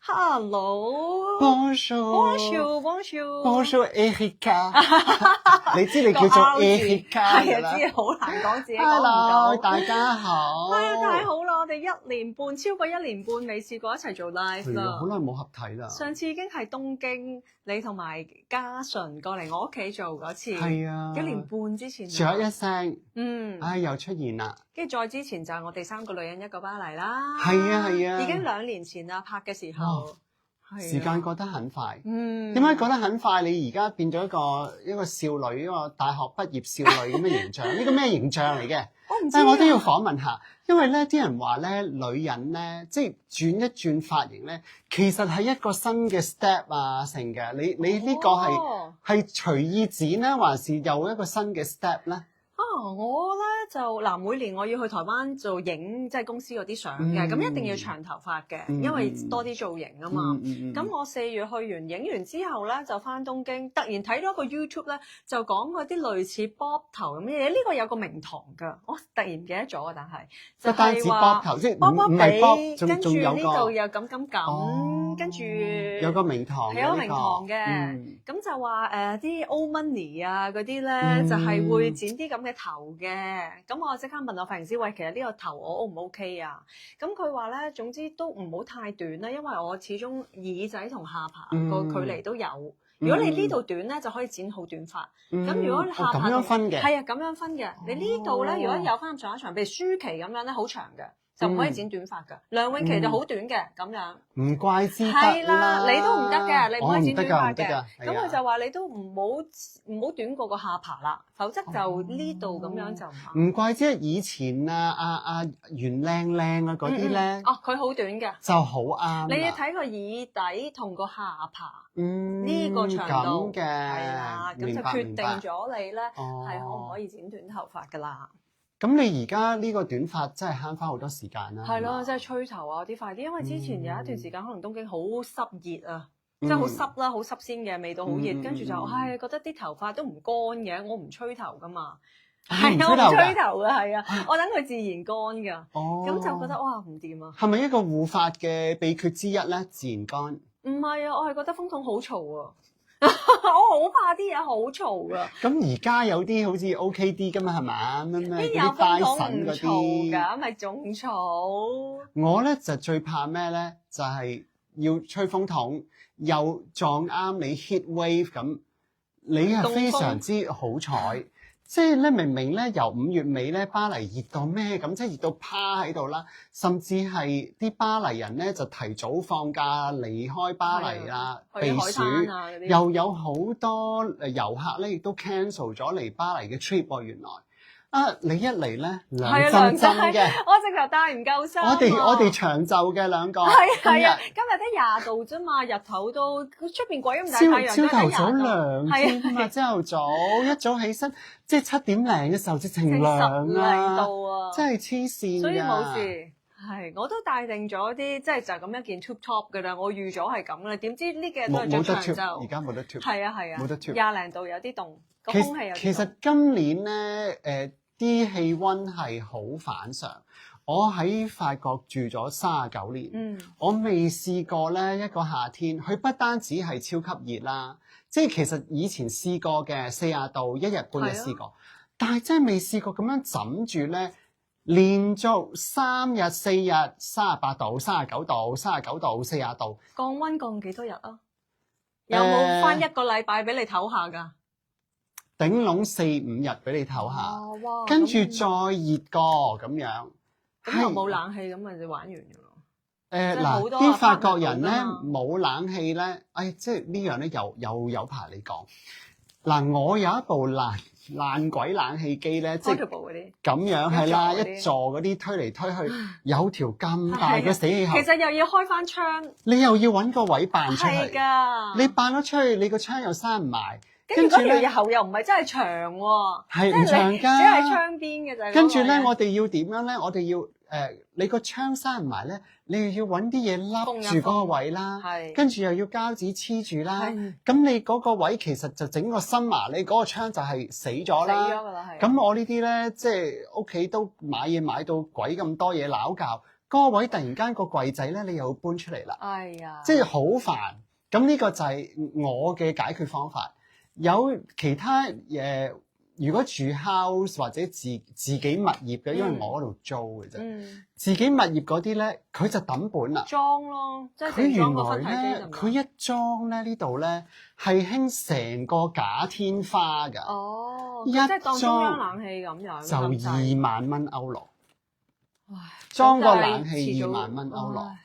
Hello，Bonjour，Bonjour，Bonjour，Erika， 你知你叫做 Erika 係啊，知好難講，自己講唔到。Hello，大家好。太好啦！我哋超過一年半未試過一齊做 live 啦，好耐冇合體啦。上次已經係東京，你同埋嘉純過嚟我屋企做嗰次，係啊， 1年半之前。咗一聲，又出現啦。跟住再之前就係我哋3個女人一個巴黎啦。係啊，已經2年前啦，拍嘅時候。時間過得很快，點解過得很快？你而家變咗一個少女，一個大學畢業少女咁嘅形象，呢個咩形象嚟嘅？但係我都要訪問下，因為咧啲人話咧，女人咧即係轉一轉髮型咧，其實係一個新嘅 step 啊，成嘅。你呢個係隨意剪咧，還是有一個新嘅 step 咧？我咧就每年我要去台灣做影，即係公司嗰啲相嘅，咁一定要長頭髮嘅，因為多啲造型啊嘛。咁我4月去完影完之後咧，就翻東京，突然睇到一個 YouTube 咧，就講嗰啲類似 bob 頭咁嘅嘢。呢個有個名堂㗎，我突然唔記得咗啊！但係就係話 bob 頭，即係唔係 bob，跟住呢度又咁，跟住有個名堂，係有個名堂嘅。咁就話啲 old money 啊嗰啲咧，就係會剪啲咁嘅頭嘅。咁我即刻問我髮型師，喂，其實呢個頭我 O 唔 OK 啊？咁佢話咧，總之都唔好太短啦，因為我始終耳仔同下巴個距離都有。如果你呢度短咧，就可以剪好短髮。咁如果下巴咁樣分嘅，係啊，咁樣分嘅。你呢度咧，如果有翻咁上下長，譬如舒淇咁樣咧，好長嘅。就唔可以剪短髮㗎，梁詠琪就好短嘅咁樣。唔怪之得啦。係啦，你都唔得嘅，你唔可以剪短髮嘅。咁佢就話你都唔好短過個下巴啦，否則就呢度咁樣就唔啱。唔怪之得以前袁靚靚啊嗰啲咧，佢好短嘅，就好啱。你要睇個耳底同個下巴呢個長度，係啦，咁就決定咗你咧係可唔可以剪短頭髮㗎啦。咁你而家呢個短髮真係慳翻好多時間啦。係咯，即係吹頭啊啲快啲，因為之前有一段時間可能東京好濕熱啊，即係好濕啦，好濕先嘅，味道好熱，跟住就覺得啲頭髮都唔乾嘅，我唔吹頭噶嘛，係啊，我唔吹頭嘅，係啊，我等佢自然乾㗎，咁就覺得哇唔掂啊。係咪一個護髮嘅秘訣之一咧？自然乾？唔係啊，我係覺得風筒好嘈啊。我好怕啲嘢好嘈噶。咁而家有啲好似 OK 啲噶嘛，係嘛？邊有風筒唔嘈㗎，咪仲嘈？我咧就最怕咩咧？就係要吹風筒，又撞啱你 heat wave 咁，你係非常之好彩。即係咧，明明咧由5月尾咧，巴黎熱到咩咁，即係熱到趴喺度啦，甚至係啲巴黎人咧就提早放假離開巴黎啦，避暑，又有好多遊客咧亦都 cancel 咗嚟巴黎嘅 trip 喎，原來。你一嚟咧涼浸浸嘅，我直頭帶唔夠衫。我哋長袖嘅兩個。係啊，今日得20度啫嘛，日頭都出邊鬼咁大太陽，朝頭早涼添啊！朝頭早一早起身，即係7點零嘅時候，直情涼啊，度啊，真係黐線㗎。所以冇事。係，我都帶定咗啲，即係就咁一件 tube top 㗎啦。我預咗係咁啦，點知呢幾日都係着長袖。而家冇得 tube。係啊，冇得 tube。20零度有啲凍，個空氣有啲凍。其實今年咧，啲氣温係好反常。我喺法國住咗39年，我未試過咧一個夏天，佢不單止係超級熱啦，即係其實以前試過嘅40度1日半日試過，但係真係未試過咁樣枕住咧，連續3日4日38度、39度、39度、40度。降温降幾多日啊？有冇返1個禮拜俾你唞下㗎？頂籠4-5日俾你唞下，跟住再熱過咁樣，咁又冇冷氣咁咪就玩完㗎咯。嗱，啲法國人咧冇冷氣咧，即係呢樣咧又有排你講。嗱，我有一部爛鬼冷氣機咧，即係咁樣係啦，一座嗰啲推嚟推去，有條咁大嘅死氣喉。其實又要開翻窗，你又要揾個位扮出嚟。係㗎，你扮咗出去，你個窗又閂唔埋。跟住嗰條喉又唔係真係長喎，係唔長㗎，只係窗邊嘅啫。跟住咧，我哋要點樣咧？我哋要你個窗閂唔埋咧，你又要揾啲嘢笠住嗰個位啦，跟住又要膠紙黐住啦。咁你嗰個位其實就整個深麻，你嗰個窗就係死咗啦。死咗㗎啦，係。咁我呢啲咧，即係屋企都買嘢買到鬼咁多嘢撈教，嗰個位突然間個櫃仔咧，你又要搬出嚟啦，哎呀，即係好煩。咁呢個就係我嘅解決方法。有其他如果住 house 或者自己物業嘅，因為我嗰度租嘅啫。自己物業嗰啲咧，佢就抌本啦。裝咯，即係佢裝個分原來咧，體機就佢一裝咧呢度咧係興成個假天花㗎。哦，一即係當中央裝冷氣咁樣，就2萬蚊歐羅。唉，裝個冷氣遲早2萬蚊歐羅唉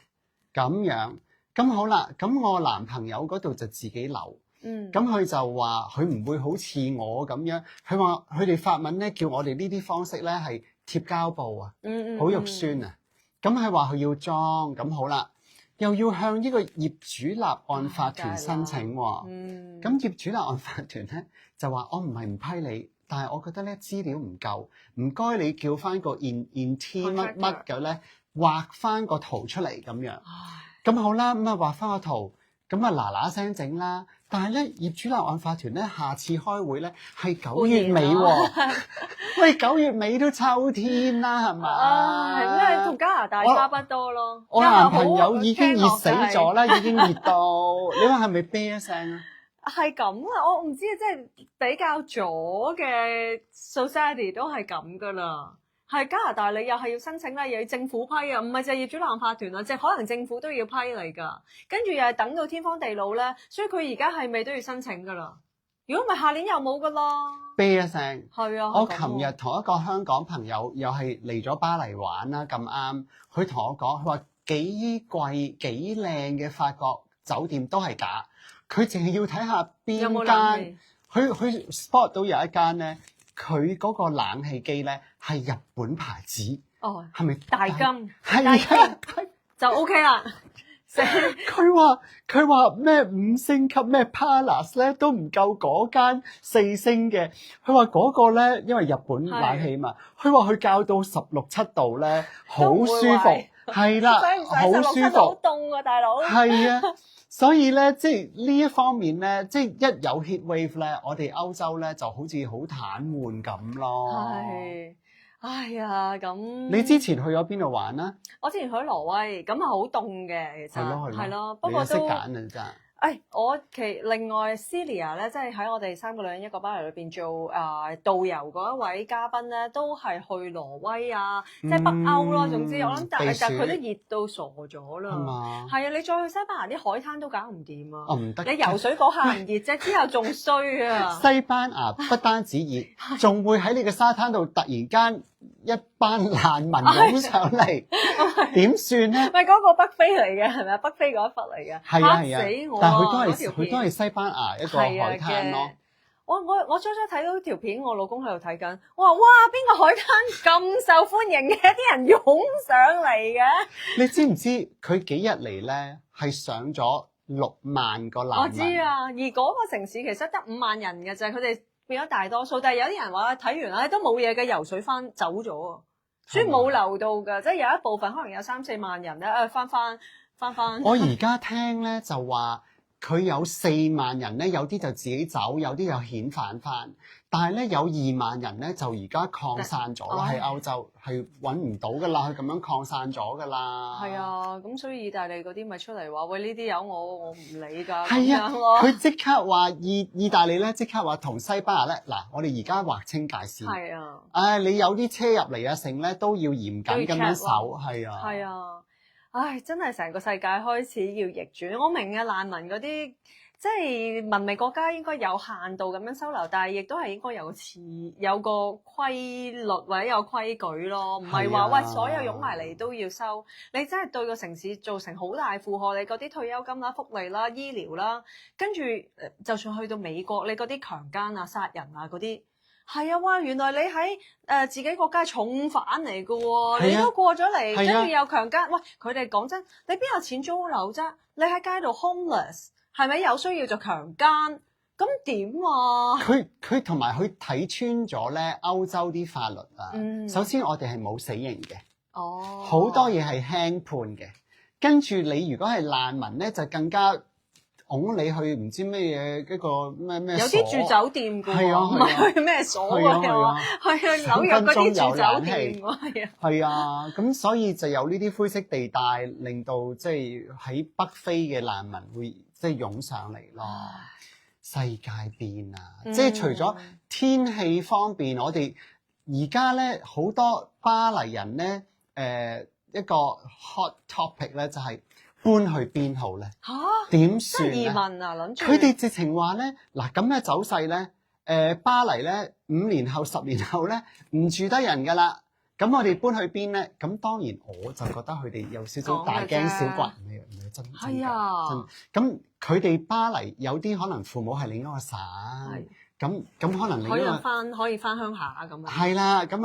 咁樣。咁好啦，咁我男朋友嗰度就自己樓。咁佢就話佢唔會好似我咁樣，佢話佢哋法文咧叫我哋呢啲方式咧係貼膠布啊，好肉酸啊。咁佢話佢要裝，咁好啦，又要向呢個業主立案法團申請喎。咁業主立案法團咧就話我唔係唔批你，但係我覺得咧資料唔夠，唔該你叫翻個 in T 乜乜嘅咧畫翻個圖出嚟咁樣。咁好啦，咁啊畫翻個圖，咁啊嗱嗱聲整啦。但係咧，業主立案法團咧，下次開會咧係9月尾喎。喂，9月尾都秋天啦，係嘛？係咩？同加拿大差不多咯。我男朋友已經熱死咗啦，已經熱到，你話係咪啤一聲啊？係咁啊！我唔知，即係比較左嘅 society 都係咁噶啦。係加拿大，你又係要申請啦，又要政府批啊，唔係就係業主立案法團啊，即係可能政府都要批嚟㗎。跟住又係等到天荒地老咧，所以佢而家係咪都要申請㗎啦？如果唔係下年又冇㗎啦。啤一聲。係啊。我琴日同一個香港朋友又係嚟咗巴黎玩啦，咁啱，佢同我講，佢話幾貴幾靚嘅法國酒店都係假，佢淨係要睇下邊間，佢 spot 到有一間咧。佢嗰個冷氣機咧係日本牌子，係咪大金？係啊，就 OK 啦。佢話咩5星級咩 Palace 咧都唔夠嗰間4星嘅。佢話嗰個咧，因為日本冷氣嘛，佢話佢校到16、7度咧，好舒服，係啦，好舒服。好凍啊，大佬。係啊。所以咧，即係呢一方面咧，即係一有 heat wave 咧，我哋歐洲咧就好似好癱瘓咁咯。係，哎呀，咁你之前去咗邊度玩啊？我之前去挪威，咁啊好凍嘅，其實係咯，不過都識揀啊真係。我另外 Celia 咧，即係喺我哋3個女人一個巴黎裏邊做導遊嗰一位嘉賓咧，都係去挪威啊，即係北歐咯。總之我諗，但係佢都熱到傻咗啦。係嘛？係啊，你再去西班牙啲海灘都搞唔掂啊！唔得，你游水嗰下唔熱啫，之後仲衰啊！西班牙不單止熱，仲會喺你嘅沙灘度突然間一班難民湧上嚟，點算咧？咪嗰個北非嚟嘅係咪啊？北非嗰一忽嚟嘅，嚇死我！但係佢都係西班牙一個海灘咯。我初初睇到條片，我老公喺度睇緊，我話哇，邊個海灘咁受歡迎嘅，啲人湧上嚟嘅？你知唔知佢幾日嚟咧？係上咗6萬個難民。我知啊，而嗰個城市其實得5萬人嘅啫，佢哋變咗大多數。但係有啲人話睇完咧都冇嘢嘅，游水翻走咗啊，所以冇留到㗎，即係有一部分可能有3、4萬人咧，翻。我而家聽咧就話。佢有4萬人咧，有啲就自己走，有啲又遣返翻。但係咧有2萬人咧就而家擴散咗啦，喺歐洲係揾唔到噶啦，佢咁樣擴散咗噶啦。係啊，咁所以意大利嗰啲咪出嚟話喂，呢啲有我唔理㗎。係啊，佢即刻話意大利咧即刻話同西班牙咧嗱，我哋而家劃清界線。係啊，你有啲車入嚟啊，成咧都要嚴謹咁樣守。係啊。係啊。唉，真係成個世界開始要逆轉。我明嘅難民嗰啲，即係文明國家應該有限度咁樣收留，但係亦都係應該有個規律或者有規矩咯，唔係話喂所有湧埋嚟都要收。你真係對個城市造成好大負荷，你嗰啲退休金啦、福利啦、醫療啦，跟住就算去到美國，你嗰啲強姦啊、殺人啊嗰啲。係啊，哇！原來你喺自己國家係重犯嚟嘅喎，你都過咗嚟，跟住又強姦。喂，佢哋講真，你邊有錢租樓啫？你喺街度 homeless， 係咪有需要就強姦？咁點啊？佢同埋佢睇穿咗咧歐洲啲法律啊。首先我哋係冇死刑嘅，好多嘢係輕判嘅。跟住你如果係難民咧，就更加拱你去唔知咩嘢一個咩有啲住酒店㗎喎，唔係去咩所㗎，係去紐約嗰啲住酒店喎，係啊，咁所以就有呢啲灰色地帶，令到即係喺北非嘅難民會即係湧上嚟咯。世界變啊！即係除咗天氣方面，我哋而家咧好多巴黎人咧，一個 hot topic 咧就係搬去邊好咧？嚇點算咧？移民啊，諗住佢哋直情話咧，嗱咁嘅走勢咧，巴黎咧5年後、10年後咧唔住得人㗎啦。咁我哋搬去邊咧？咁當然我就覺得佢哋有少少大驚小怪，唔係真係啊！咁佢哋巴黎有啲可能父母係另一個省，咁可能另一個可以翻鄉下咁樣。係啦，咁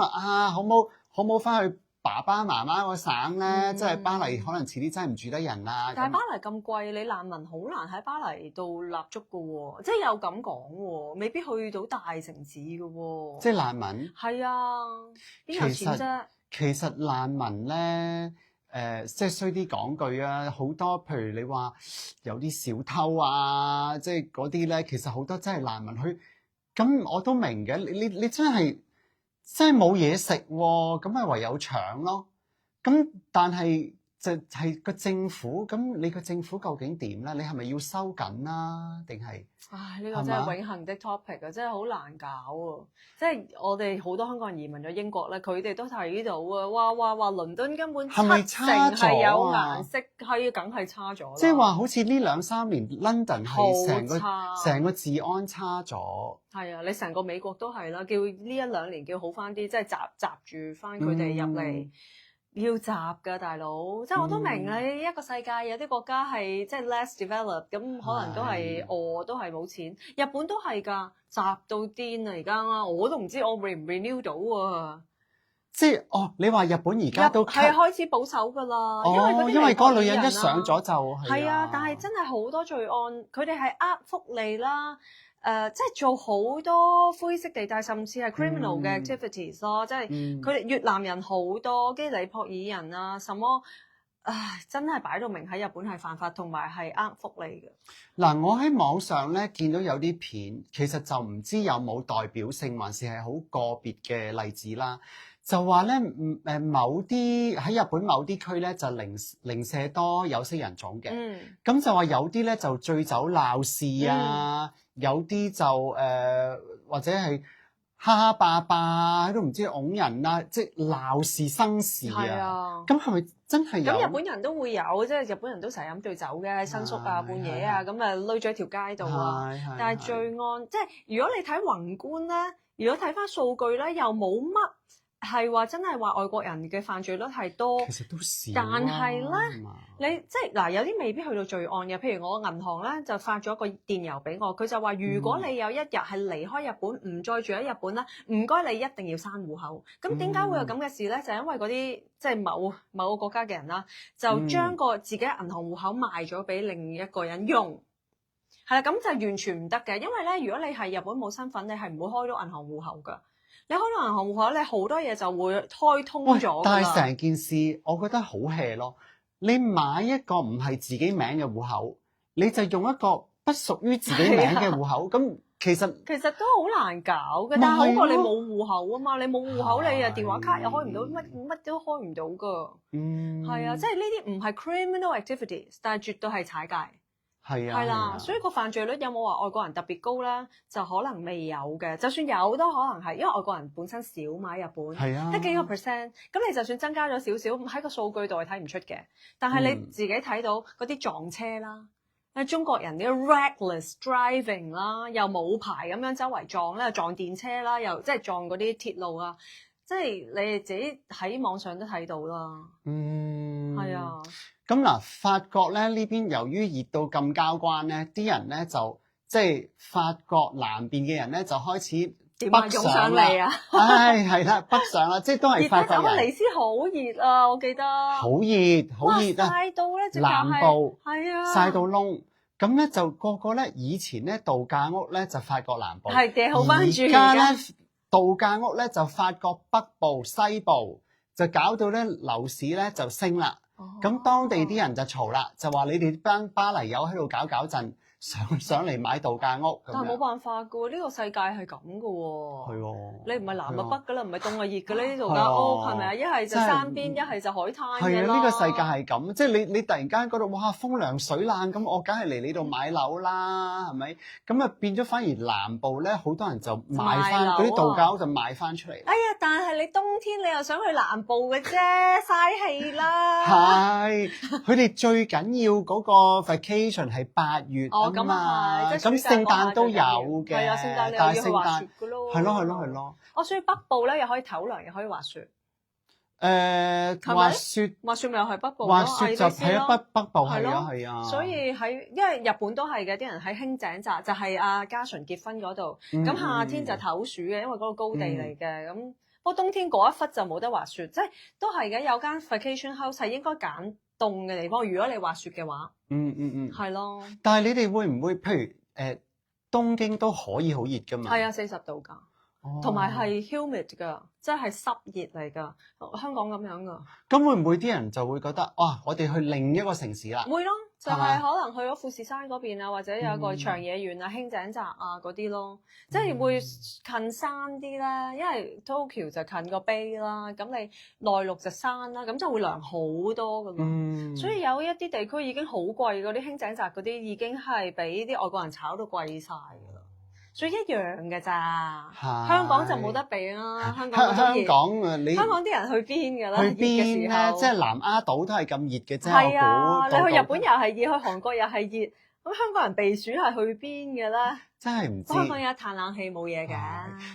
好冇翻去爸爸媽媽個省咧？即係巴黎可能遲啲真係唔住得人啦。但係巴黎咁貴，你難民好難喺巴黎度立足㗎喎，即係有咁講喎，未必去到大城市㗎喎。即係難民係啊，邊有錢啫？其實難民咧，即係衰啲講句啊，好多譬如你話有啲小偷啊，即係嗰啲咧，其實好多真係難民去。咁我都明嘅，你真係冇嘢食喎，咁咪唯有搶咯。咁但係就係個政府，咁你個政府究竟點咧？你係咪要收緊啦？定係？唉，呢個真係永恆的 topic 啊，真係好難搞啊！即係我哋好多香港人移民咗英國咧，佢哋都睇到啊，話倫敦根本7成係有顏色，係梗係差咗。即係話好似呢2-3年 London 係成個治安差咗。係啊，你成個美國都係啦，叫呢1-2年叫好翻啲，即係閘住翻佢哋入嚟。要閘㗎，大佬，即係我都明你一個世界有啲國家係即係 less developed，咁可能都係都係冇錢。日本都係㗎，閘到癲啊！而家我都唔知我 renew 到啊。即係你話日本而家都係開始保守㗎啦，因為嗰個女人一上咗就係啊，但係真係好多罪案，佢哋係呃福利啦。即係做好多灰色地帶，甚至係 criminal 嘅 activities 咯。即係佢哋越南人好多，基里珀爾人啊，什麼真係擺到明喺日本係犯法，同埋係呃福利嘅。嗱，我喺網上咧見到有啲片，其實就唔知有冇代表性，還是係好個別嘅例子啦。就話咧，某啲喺日本某啲區咧就零舍多有色人種嘅，咁就話有啲咧就醉酒鬧事啊，有啲就或者係蝦蝦霸霸喺度唔知擁人啊，即係鬧事生事啊。咁係咪真係有？咁日本人都會有，即係日本人都成日飲醉酒嘅，喺新宿啊半夜啊，咁啊累咗條街度啊。但係罪案即係如果你睇宏觀咧，如果睇翻數據咧，又冇乜。係話真係話外國人嘅犯罪率係多，其實都少。但係咧，你即係嗱，有啲未必去到罪案嘅。譬如我銀行咧就發咗個電郵俾我，佢就話如果你有一日係離開日本，唔再住喺日本咧，唔該你一定要刪戶口。咁點解會有咁嘅事咧？就因為嗰啲即係某個國家嘅人啦，就將自己銀行戶口賣咗俾另一個人用。係啦，咁就完全唔得嘅，因為咧，如果你係日本冇身份，你係唔會開到銀行戶口㗎。你開到銀行戶口，你好多嘢就會開通咗。但係成件事，我覺得好 hea 咯。你買一個唔係自己名嘅戶口，你就用一個不屬於自己名嘅戶口，咁其實都好難搞嘅。但係好過你冇戶口啊嘛，你冇戶口，你電話卡又開唔到，乜都開唔到㗎。係啊，即係呢啲唔係 criminal activities，但係絕對係踩界。係啦，所以個犯罪率有冇話外國人特別高咧？就可能未有嘅。就算有，都可能係因為外國人本身少嘛，日本得幾個 percent。咁你就算增加咗少少，喺個數據度係睇唔出嘅。但係你自己睇到嗰啲撞車啦，中國人啲 reckless driving 啦，又冇牌咁樣周圍撞咧，撞電車啦，又即係撞嗰啲鐵路啊，即係你哋自己喺網上都睇到啦。係啊。咁嗱，法國咧呢邊由於熱到咁交關咧，啲人咧就即係法國南邊嘅人咧就開始北上啦。係啦，北上啦，即係都係法國人。尼斯好熱啊，我記得。好熱啊！曬到咧，南部係啊，曬到窿。咁咧就個咧以前咧度假屋咧就法國南部，係嘅，好翻轉。而家咧度假屋咧就法國北部、西部，就搞到咧樓市咧就升啦。咁當地啲人就嘈啦，就話你哋班巴黎友喺度搞震，上嚟買度假屋。但係冇辦法噶，呢個世界係咁噶喎。係喎。你唔係南就北噶啦，唔係凍就熱嘅呢度間屋係咪啊？一係就山邊，一係就海灘嘅係啊，咯。呢個世界係咁，即係你突然間覺得哇風涼水冷咁，我梗係嚟你度買樓啦，係咪？咁啊變咗反而南部咧，好多人就賣翻嗰啲度假屋就賣翻出嚟。哎呀，但係你冬天你又想去南部嘅啫，嘥氣啦。係，佢哋最緊要嗰個 vacation 係8月啊嘛，咁聖誕都有嘅，係啊，聖誕你但係又要去滑雪嘅咯。係咯。所以北部咧又可以唞涼，又可以滑雪。滑雪咪又係北部咯，滑雪就喺北部係啊。所以因為日本都係嘅，啲人喺輕井澤就係阿嘉純結婚嗰度，咁夏天就唞暑嘅，因為嗰個高地嚟嘅。咁不過冬天嗰一忽就冇得滑雪，即係都係嘅。有間 vacation house 係應該揀凍嘅地方，如果你滑雪嘅話。係咯。但係你哋會唔會譬如東京都可以好熱㗎嘛？係啊，40度㗎。同埋係 humid 㗎，即係濕熱嚟㗎，香港咁樣㗎。咁會唔會啲人就會覺得哇，我哋去另一個城市啦？會咯，就係可能去咗富士山嗰邊啊，或者有個長野縣啊、輕井澤啊嗰啲咯，即係會近山啲啦。因為 Tokyo 就近個 Bay 啦，咁你內陸就山啦，咁就會涼好多㗎嘛。所以有一啲地區已經好貴，嗰啲輕井澤嗰啲已經係俾啲外國人炒到貴曬㗎啦。所以一樣嘅咋，香港就冇得比啦。香港啲人去邊㗎啦？去邊咧？即係南丫島都係咁熱嘅啫。係啊，你去日本又係熱，去韓國又係熱。咁香港人避暑係去邊嘅咧？真係唔知。香港有一嘆冷氣冇嘢嘅。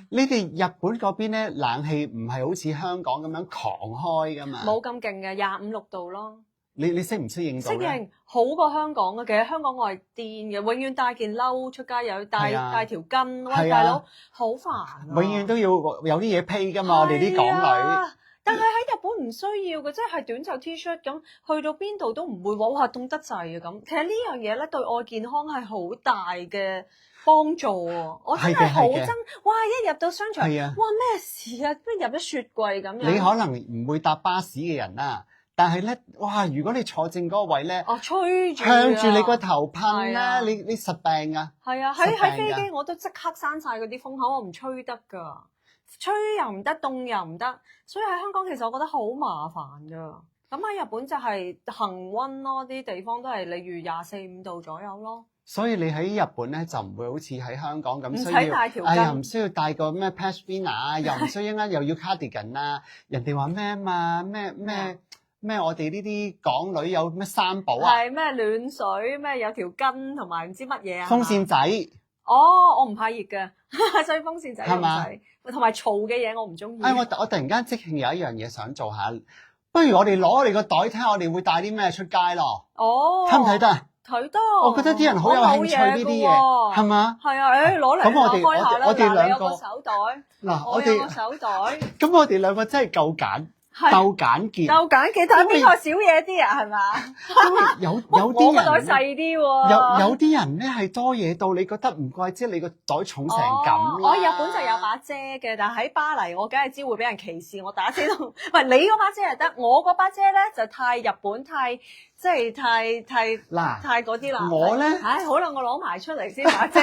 你哋日本嗰邊咧，冷氣唔係好似香港咁樣狂開㗎嘛？冇咁勁嘅，25、26度咯。你適唔適應到咧？適應好過香港嘅，其實香港我係癲嘅，永遠帶件褸出街，又要帶條巾，喂大佬好煩啊！永遠都要有啲嘢披㗎嘛，我哋啲港女。但係喺日本唔需要嘅，即係短袖 T 恤咁，去到邊度都唔會話哇凍得滯啊咁。其實呢樣嘢咧對我健康係好大嘅幫助喎，我真係好憎！哇！一入到商場，哇咩事啊？不如入咗雪櫃咁樣。你可能唔會搭巴士嘅人啦。但係咧，哇！如果你坐正嗰個位咧，吹住向住你個頭噴啦，你實病啊！係啊，喺飛機我都即刻閂晒嗰啲風口，我唔吹得㗎，吹又唔得，凍又唔得，所以喺香港其實我覺得好麻煩㗎。咁喺日本就係恆溫咯，啲地方都係例如24、25度左右咯。所以你喺日本咧就唔會好似喺香港咁需要，又唔需要帶個咩 pashmina 啊，又唔需要又要 cardigan 啊，人哋話咩啊嘛，咩我哋呢啲港女有咩三寶啊？係咩暖水咩有條巾同埋唔知乜嘢啊？風扇仔。哦，我唔怕熱嘅，所以風扇仔唔使。同埋嘈嘅嘢我唔中意。我突然間即興有一樣嘢想做下，不如我哋攞我哋個袋睇下我哋會帶啲咩出街咯。哦。睇唔睇得啊？睇得。我覺得啲人好有興趣呢啲嘢，係嘛？係啊，攞嚟開下啦。我哋兩個手袋。嗱，我哋個手袋。咁我哋兩個真係夠揀。夠簡潔，睇下邊個少嘢啲啊，係嘛？有啲人個袋細啲喎。有啲人咧係多嘢到，你覺得唔怪之你個袋重成咁啦。我日本就有把遮嘅，但係喺巴黎我梗係知會俾人歧視，我打遮都唔係你嗰把遮係得，我嗰把遮咧就太日本太即係太嗰啲啦。我咧，好啦，我攞埋出嚟先把遮。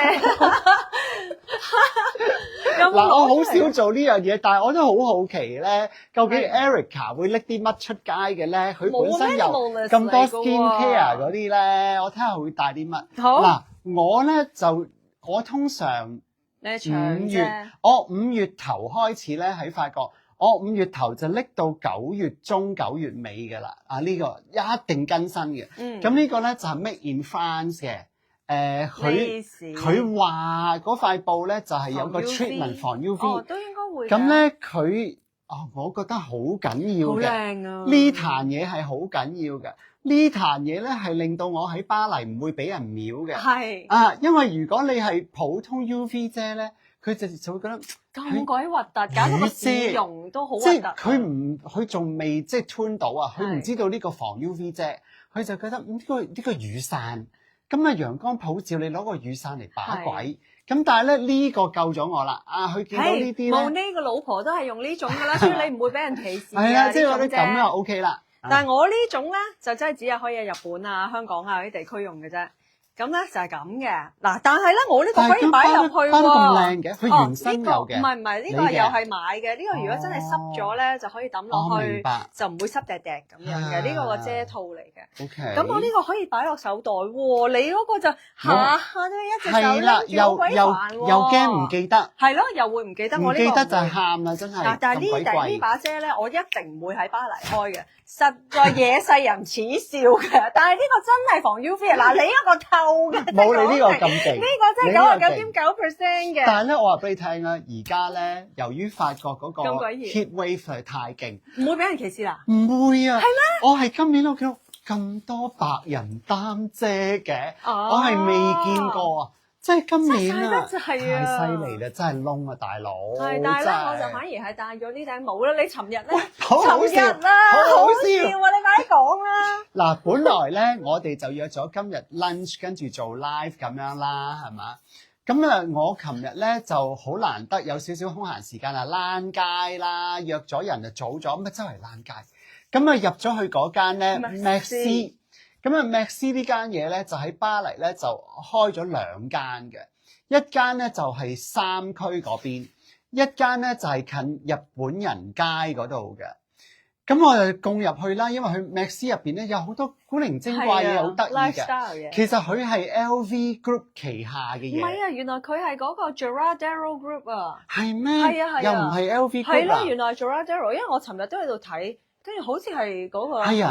嗱，我好少做呢樣嘢，但係我都好好奇咧，究竟 Erica 會拎啲乜出街嘅咧？佢本身有咁多 skincare 嗰啲咧，我睇下會帶啲乜。嗱，我咧就我通常5月頭開始咧喺法國，我5月頭就拎到9月中9月尾㗎啦。呢個一定更新嘅。咁呢個咧就係 Made in France 嘅。佢話嗰塊布咧就係有個 treatment 防 UV，都應該會。咁咧佢我覺得好緊要嘅，好靚啊！呢壇嘢係好緊要嘅，呢壇嘢咧係令到我喺巴黎唔會俾人秒嘅。係因為如果你係普通 UV 遮咧，佢就會覺得咁鬼核突，搞到個市容都好核突。即係佢仲未即係 tune 到啊，佢唔知道呢個防 UV 遮，佢就覺得呢個雨傘。咁啊，陽光普照，你攞個雨傘嚟把鬼，咁但係咧呢個救咗我啦！佢見到呢啲咧，冇呢個老婆都係用呢種噶啦，所以你唔會俾人歧視。係啊，即係我啲咁就 OK 啦。但係我呢種咧就真係只係可以喺日本啊、香港啊嗰啲地區用嘅啫。咁咧就係咁嘅。嗱，但係咧我呢個可以擺入去喎。包得咁靚嘅，佢原身有嘅。唔係呢個又係買嘅。呢個如果真係濕咗咧，就可以抌落去，就唔會濕滴滴咁樣嘅。呢個個遮套嚟嘅。OK。咁我呢個可以擺落手袋喎。你嗰個就下都一隻手係啦，拎住好鬼煩喎。又驚唔記得。係咯，又會唔記得。我呢個唔記得就係喊啦，真係。嗱，但係呢把遮咧，我一定唔會喺巴黎開嘅，實在惹世人恥笑嘅。但係呢個真係防 UV 啊！嗱，你一個透嘅，冇你呢個咁勁，呢個真係99.9%嘅。但係咧，我話俾你聽啦，而家咧，由於法國嗰個 heat wave 係太勁，唔會俾人歧視啦。唔會啊，係咩？我係今年我見到咁多白人擔遮嘅，我係未見過啊！即係今年啊，太犀利啦，真係窿啊，大佬！係，但係咧，我就反而係戴咗呢頂帽啦。你尋日咧，好好笑啦，好好笑啊！你快啲講啦！嗱，本來咧，我哋就約咗今日 lunch 跟住做 live 咁樣啦，係嘛？咁啊，我琴日咧就好難得有少少空閒時間啊，躝街啦，約咗人就早咗，咁啊周圍躝街，咁啊入咗去嗰間咧 Maxi。咁啊，Maxi 呢間嘢咧就喺巴黎咧就開咗2間嘅，一間咧就係三區嗰邊，一間咧就係近日本人街嗰度嘅。咁我就共入去啦，因為佢 Maxi 入邊咧有好多古靈精怪嘢，好得意嘅。其實佢係 LV Group 旗下嘅嘢。唔係啊，原來佢係嗰個 Girard-Darrow Group 啊。係咩？係啊，又唔係 LV Group 啊？係咯，原來 Girard-Darrow，因為我尋日都喺度睇。跟住好似係嗰個，係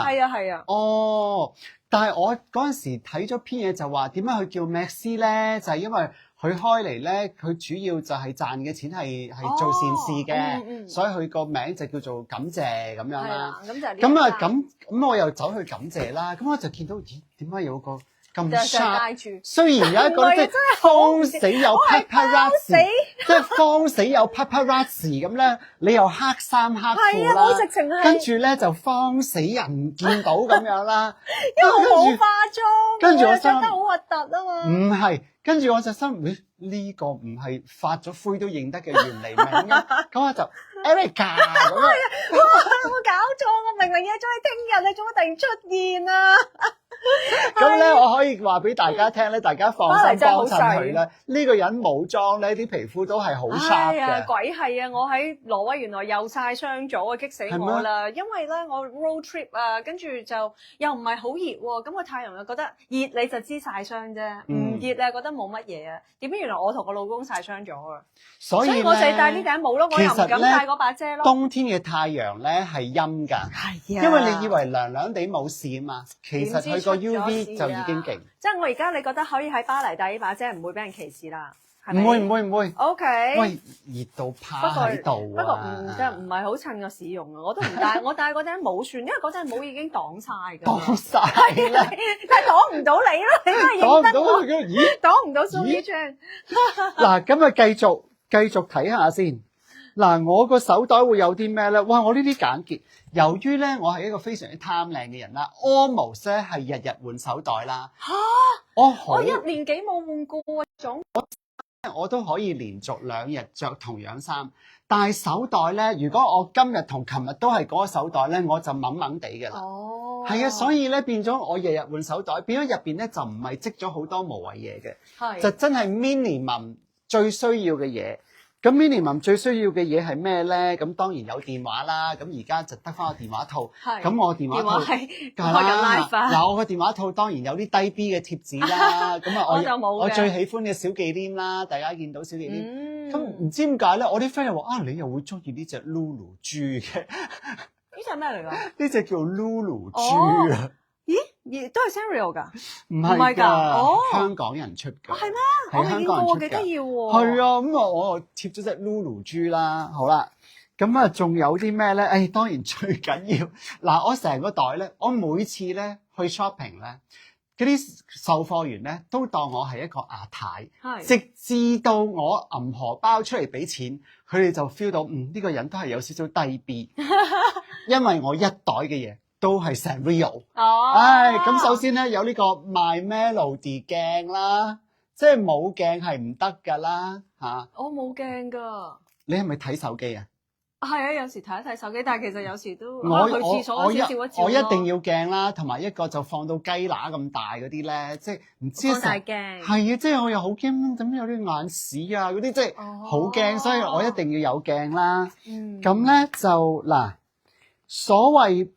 啊。哦，但係我嗰陣時睇咗篇嘢就話點解佢叫 Maxi 咧？就係因為佢開嚟咧，佢主要就係賺嘅錢係做善事嘅，所以佢個名就叫做感謝咁樣啦。咁我又走去感謝啦。咁我就見到咦，點解有個咁 sharp？ 雖然有一個即係慌死有 paparazzi， 即係慌死有 paparazzi 咁咧，你又黑衫黑褲啦，跟住咧就慌死人見到咁樣啦。因為我冇化妝，跟住我覺得好核突啊嘛。唔係，跟住我就心呢個唔係發咗灰都認得嘅袁黎明啊。咁我就 Erica 咁樣。哇！有冇搞錯？我明明約咗你聽日，你做乜突然出現啊？咁咧，我可以話俾大家聽咧，大家放心幫襯佢啦。呢個人冇妝咧，啲皮膚都係好 sharp 嘅。鬼係啊！我喺挪威原來又曬傷咗啊，激死我啦！因為咧我 road trip 啊，跟住就又唔係好熱喎，咁個太陽又覺得熱，你就知曬傷啫。唔熱你又覺得冇乜嘢啊？點解原來我同我老公曬傷咗啊？所以我就戴呢頂帽咯，我又唔敢戴嗰把遮咯。冬天嘅太陽咧係陰㗎，係啊，因為你以為涼涼地冇事啊嘛，其實佢個 UV 就已經勁。即係我而家你覺得可以喺巴黎戴呢把遮，唔會俾人歧視啦？唔會。OK。喂，熱到趴喺度啊！不過真係唔係好趁個使用啊！我都唔戴，我戴嗰頂帽算，因為嗰頂帽已經擋晒㗎。擋晒啦！但係擋唔到你咯，你真係認得我。咦？擋唔到 Zoe Chan。嗱，咁啊繼續睇下先。嗱，我個手袋會有啲咩咧？哇！我呢啲簡潔。由於咧，我係一個非常之貪靚嘅人啦 ，almost 咧係日日換手袋啦。嚇！我1年幾冇換過種。我都可以連續2日着同樣衫，但係手袋咧，如果我今日同琴日都係嗰個手袋咧，我就懵懵地嘅啦。哦，係啊，所以咧變咗我日日換手袋，變咗入邊咧就唔係積咗好多無謂嘢嘅，就真係 minimum 最需要嘅嘢。咁 minimum 最需要嘅嘢係咩咧？咁當然有電話啦。咁而家就得翻個電話套。咁我電話套係開緊 live 啊。嗱，我個電話套當然有啲低 B 嘅貼紙啦。咁啊，我最喜歡嘅小忌廉啦，大家見到小忌廉。咁唔知點解咧？我啲 friend 又話你又會中意呢隻 Lulu 豬嘅？呢隻咩嚟㗎？呢隻叫 Lulu 豬啊。咦，都係 Sanrio 㗎？唔係㗎，香港人出㗎。係咩？係香港人出㗎。幾得意喎！係啊，咁我貼咗隻 Lulu 豬啦。好啦，咁啊，仲有啲咩咧？誒，當然最緊要嗱，我成個袋咧，我每次咧去 shopping 咧，嗰啲售貨員咧都當我係一個阿太，直至到我揞荷包出嚟俾錢，佢哋就 feel 到呢個人都係有少少低 B， 因為我一袋嘅嘢都係 Sanrio。咁首先咧有呢個 My Melody 鏡啦，即係冇鏡係唔得㗎啦嚇。我冇鏡㗎。你係咪睇手機啊？係啊，有時睇一睇手機，但係其實有時都我去廁所嗰時照一照我一定要鏡啦，同埋一個就放到雞乸咁大嗰啲咧，即係唔知放大鏡。係啊，即係我又好驚點有啲眼屎啊嗰啲，即係好驚，所以我一定要有鏡啦。咁咧就嗱，所謂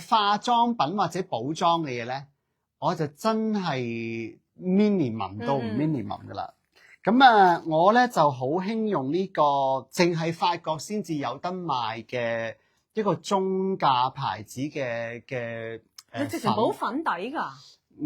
化妝品或者補妝嘅嘢咧，我就真係 minimum 到唔 minimum 噶啦。咁啊，我咧就好興用呢個，淨係法國先至有得賣嘅一個中價牌子嘅你直情冇粉底㗎？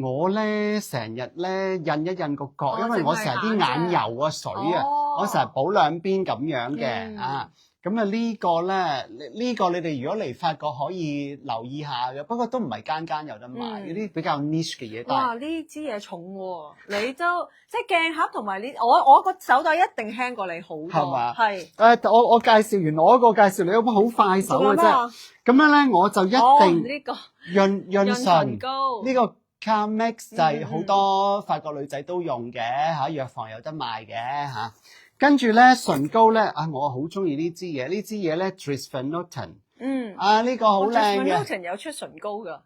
我咧成日咧印一印個角，因為我成日啲眼油啊水啊，我成日補兩邊咁樣嘅啊。咁啊呢個咧，呢個你哋如果嚟法國可以留意下嘅，不過都唔係間間有得賣，嗰啲比較 niche 嘅嘢。哇！呢支嘢重喎，你都即係鏡盒同埋呢，我個手袋一定輕過你好多。係嘛？係。我介紹完我個介紹你，好快手嘅啫。咁樣咧我就一定呢個潤唇膏呢個 Carmex 就係好多法國女仔都用嘅嚇，藥房有得賣嘅嚇。跟住咧唇膏咧我好中意呢支嘢，呢支嘢咧 Dries Van Noten， 呢個好靚嘅。Dries Van Noten 有出唇膏㗎，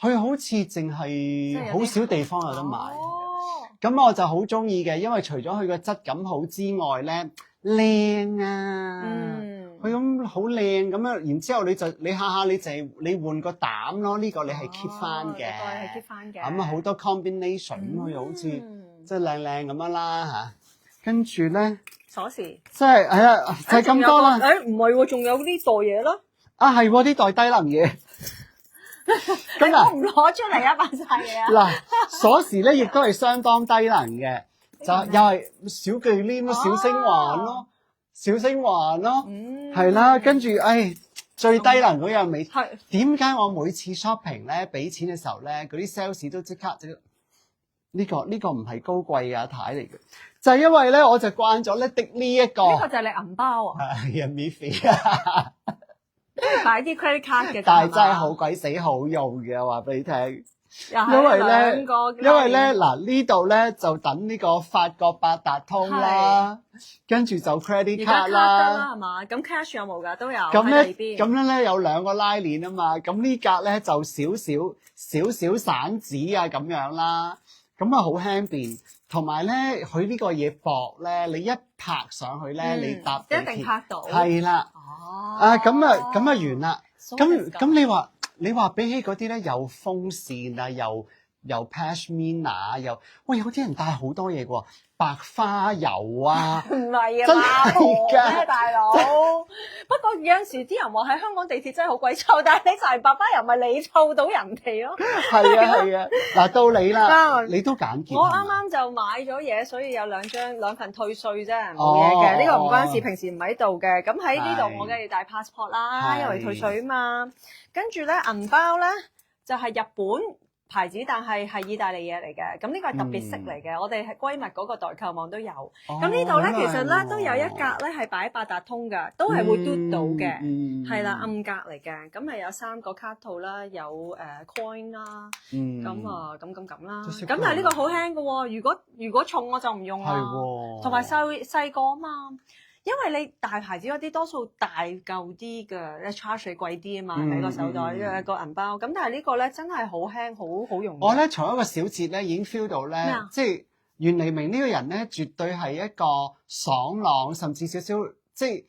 佢好似淨係好少地方有得賣。咁我就好中意嘅，因為除咗佢個質感好之外咧，靚啊，佢咁好靚咁樣，然之後你下下你就係你換個膽咯，呢個你係 keep 翻嘅，係 keep 翻嘅。咁啊好多 combination 咁又好似即係靚靚咁樣啦嚇。跟住咧鎖匙，即係係啊，就係咁多啦。唔係喎，仲有呢袋嘢咯。係喎，呢袋低能嘢。咁我唔攞出嚟啊，扮晒嘢啊！嗱，鎖匙咧亦都係相當低能嘅，就又係小忌廉咯，小星環咯，小星環咯，係啦。跟住最低能嗰樣味，點解我每次 shopping 咧俾錢嘅時候咧，嗰啲 sales 都即刻呢個唔係高貴嘅阿太嚟嘅，就係因為咧我就慣咗咧滴呢一個。呢個就係你銀包啊！係啊 ，Miffy 啊！擺啲 credit card 嘅，但係真係好鬼死好用嘅，話俾你聽。因為咧嗱呢度咧就等呢個法國八達通啦，跟住就 credit card 啦，係嘛？咁 cash 有冇㗎？都有。咁樣咧有兩個拉鏈啊嘛，咁呢格咧就少散紙啊咁樣啦，咁啊好輕便，同埋咧佢呢個嘢薄咧，你一拍上去咧，你搭地鐵一定拍到。係啦。咁啊完啦。咁你話比起嗰啲咧，有風扇啊，又 Pashmina 又有啲人帶好多嘢嘅喎，白花油啊，唔係啊，真係㗎，大佬。不過有陣時啲人話喺香港地鐵真係好鬼臭，但係你搽白花油咪你臭到人哋咯。係啊，嗱到你啦，你都揀件。我啱啱就買咗嘢，所以有兩份退稅啫，冇嘢嘅。呢個唔關事，平時唔喺度嘅。咁喺呢度我梗係帶 passport 啦，因為退稅啊嘛。跟住咧銀包咧就係日本牌子，但係意大利嘢嚟嘅。咁呢個係特別色嚟嘅，我哋係閨蜜嗰個代購網都有。咁呢度咧其實咧都有一格咧係擺八達通㗎，都係會嘟到嘅，係啦，暗格嚟嘅。咁咪有3個卡套啦，有coin 啦，咁啦。咁但係呢個好輕嘅喎，如果重我就唔用啦，同埋細個啊嘛。因為你大牌子嗰啲多數大嚿啲嘅，你 charge 貴啲啊嘛，喺個手袋個銀包。咁但係呢個咧真係好輕，好容易。我咧從一個小節咧已經 feel 到咧，即係袁黎明呢個人咧，絕對係一個爽朗，甚至少少即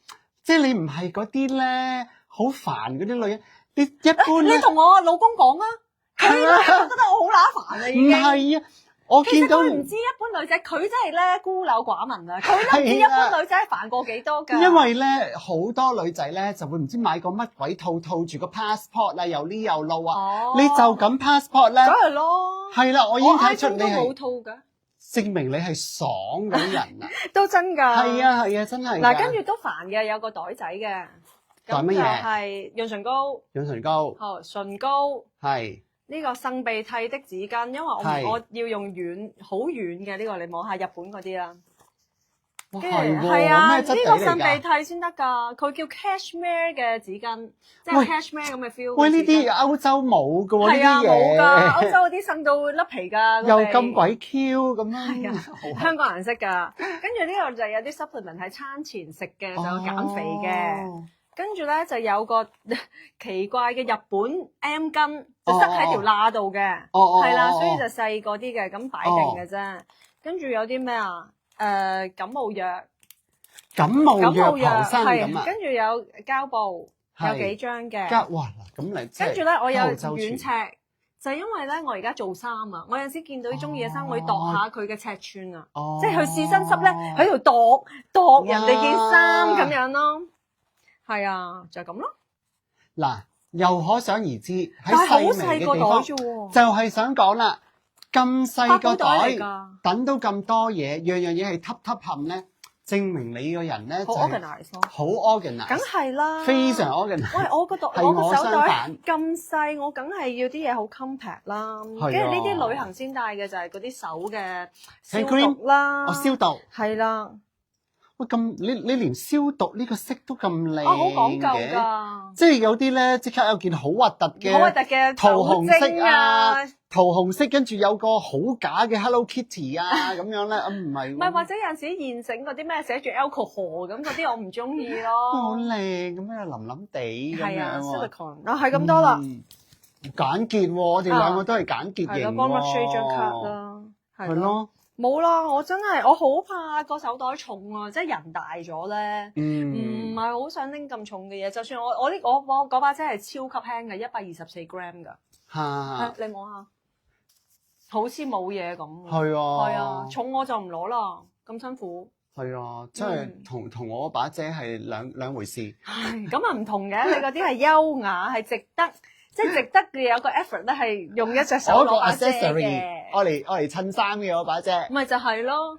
係你唔係嗰啲咧好煩嗰啲女人。你一般你同我老公講啊，佢覺得我好乸煩啊已經。唔係啊。我見到佢唔知一般女仔，佢真係咧孤陋寡聞啊！佢都唔知一般女仔煩過幾多㗎。因為咧好多女仔咧就會唔知買個乜鬼套住個 passport 啊，又呢又路啊，你就咁 passport 咧，梗係咯，係啦，我已經睇出你係冇套㗎，證明你係爽嗰啲人啊，都真㗎，係啊，真係。嗱，跟住都煩嘅，有個袋仔嘅，袋乜嘢？係潤唇膏，唇膏，係。呢個擤鼻涕的紙巾，因為我要用好軟嘅呢個，你摸下日本嗰啲啦。係啊，呢個擤鼻涕先得㗎，佢叫 cashmere 嘅紙巾，即係 cashmere 咁嘅 feel。喂，呢啲歐洲冇㗎喎，呢啲嘢。冇㗎，歐洲嗰啲擤到甩皮㗎。又咁鬼 Q 咁樣。係啊，香港人識㗎。跟住呢度就有啲 supplement 係餐前食嘅，就減肥嘅。跟住咧就有個奇怪嘅日本 M 巾，就塞喺條罅度嘅，係啦，所以就細個啲嘅，咁擺定嘅啫。跟住有啲咩啊？感冒藥頭身咁啊。跟住有膠布，有幾張嘅。哇！咁你跟住咧，我有軟尺。就係因為咧，我而家做衫啊，我有陣時見到啲中意嘅衫，我會度下佢嘅尺寸啊，即係佢試身濕咧，喺度度人哋件衫咁樣咯。係啊，就係咁咯。嗱，又可想而知喺細微嘅地方，就係想講啦，咁細個袋等到咁多嘢，樣樣嘢係揼冚咧。證明你個人咧就好 organize 咯，好 organize，梗係啦，非常 organize。喂，我個手袋咁細，我梗係要啲嘢好 compact 啦。跟住呢啲旅行先帶嘅就係嗰啲手嘅消毒啦，消毒係啦。喂，咁你連消毒呢個色都咁靚，好講究㗎。即係有啲咧，即刻有件好核突嘅桃紅色啊！桃紅色跟住有個好假嘅 Hello Kitty 啊咁樣咧，唔係或者有陣時現整嗰啲咩寫住 alcohol 咁嗰啲我唔中意咯。好靚咁樣腍腍地咁樣喎。silicone 係咁多啦。簡潔喎，我哋兩個都係簡潔型喎。幫我 share 張卡啦。係咯。冇啦，我真係我好怕個手袋重啊，即係人大咗咧，唔係好想拎咁重嘅嘢。就算我嗰把遮係超級輕嘅，124 gram 㗎。嚇！你摸下。好似冇嘢咁，係啊，重我就唔攞啦，咁辛苦。係啊，即係同我把遮係兩回事。咁啊唔同嘅，你嗰啲係優雅，係值得，即係值得你有個 effort 咧，係用一隻手攞把遮嘅。我嚟襯衫嘅我把遮。咪就係咯。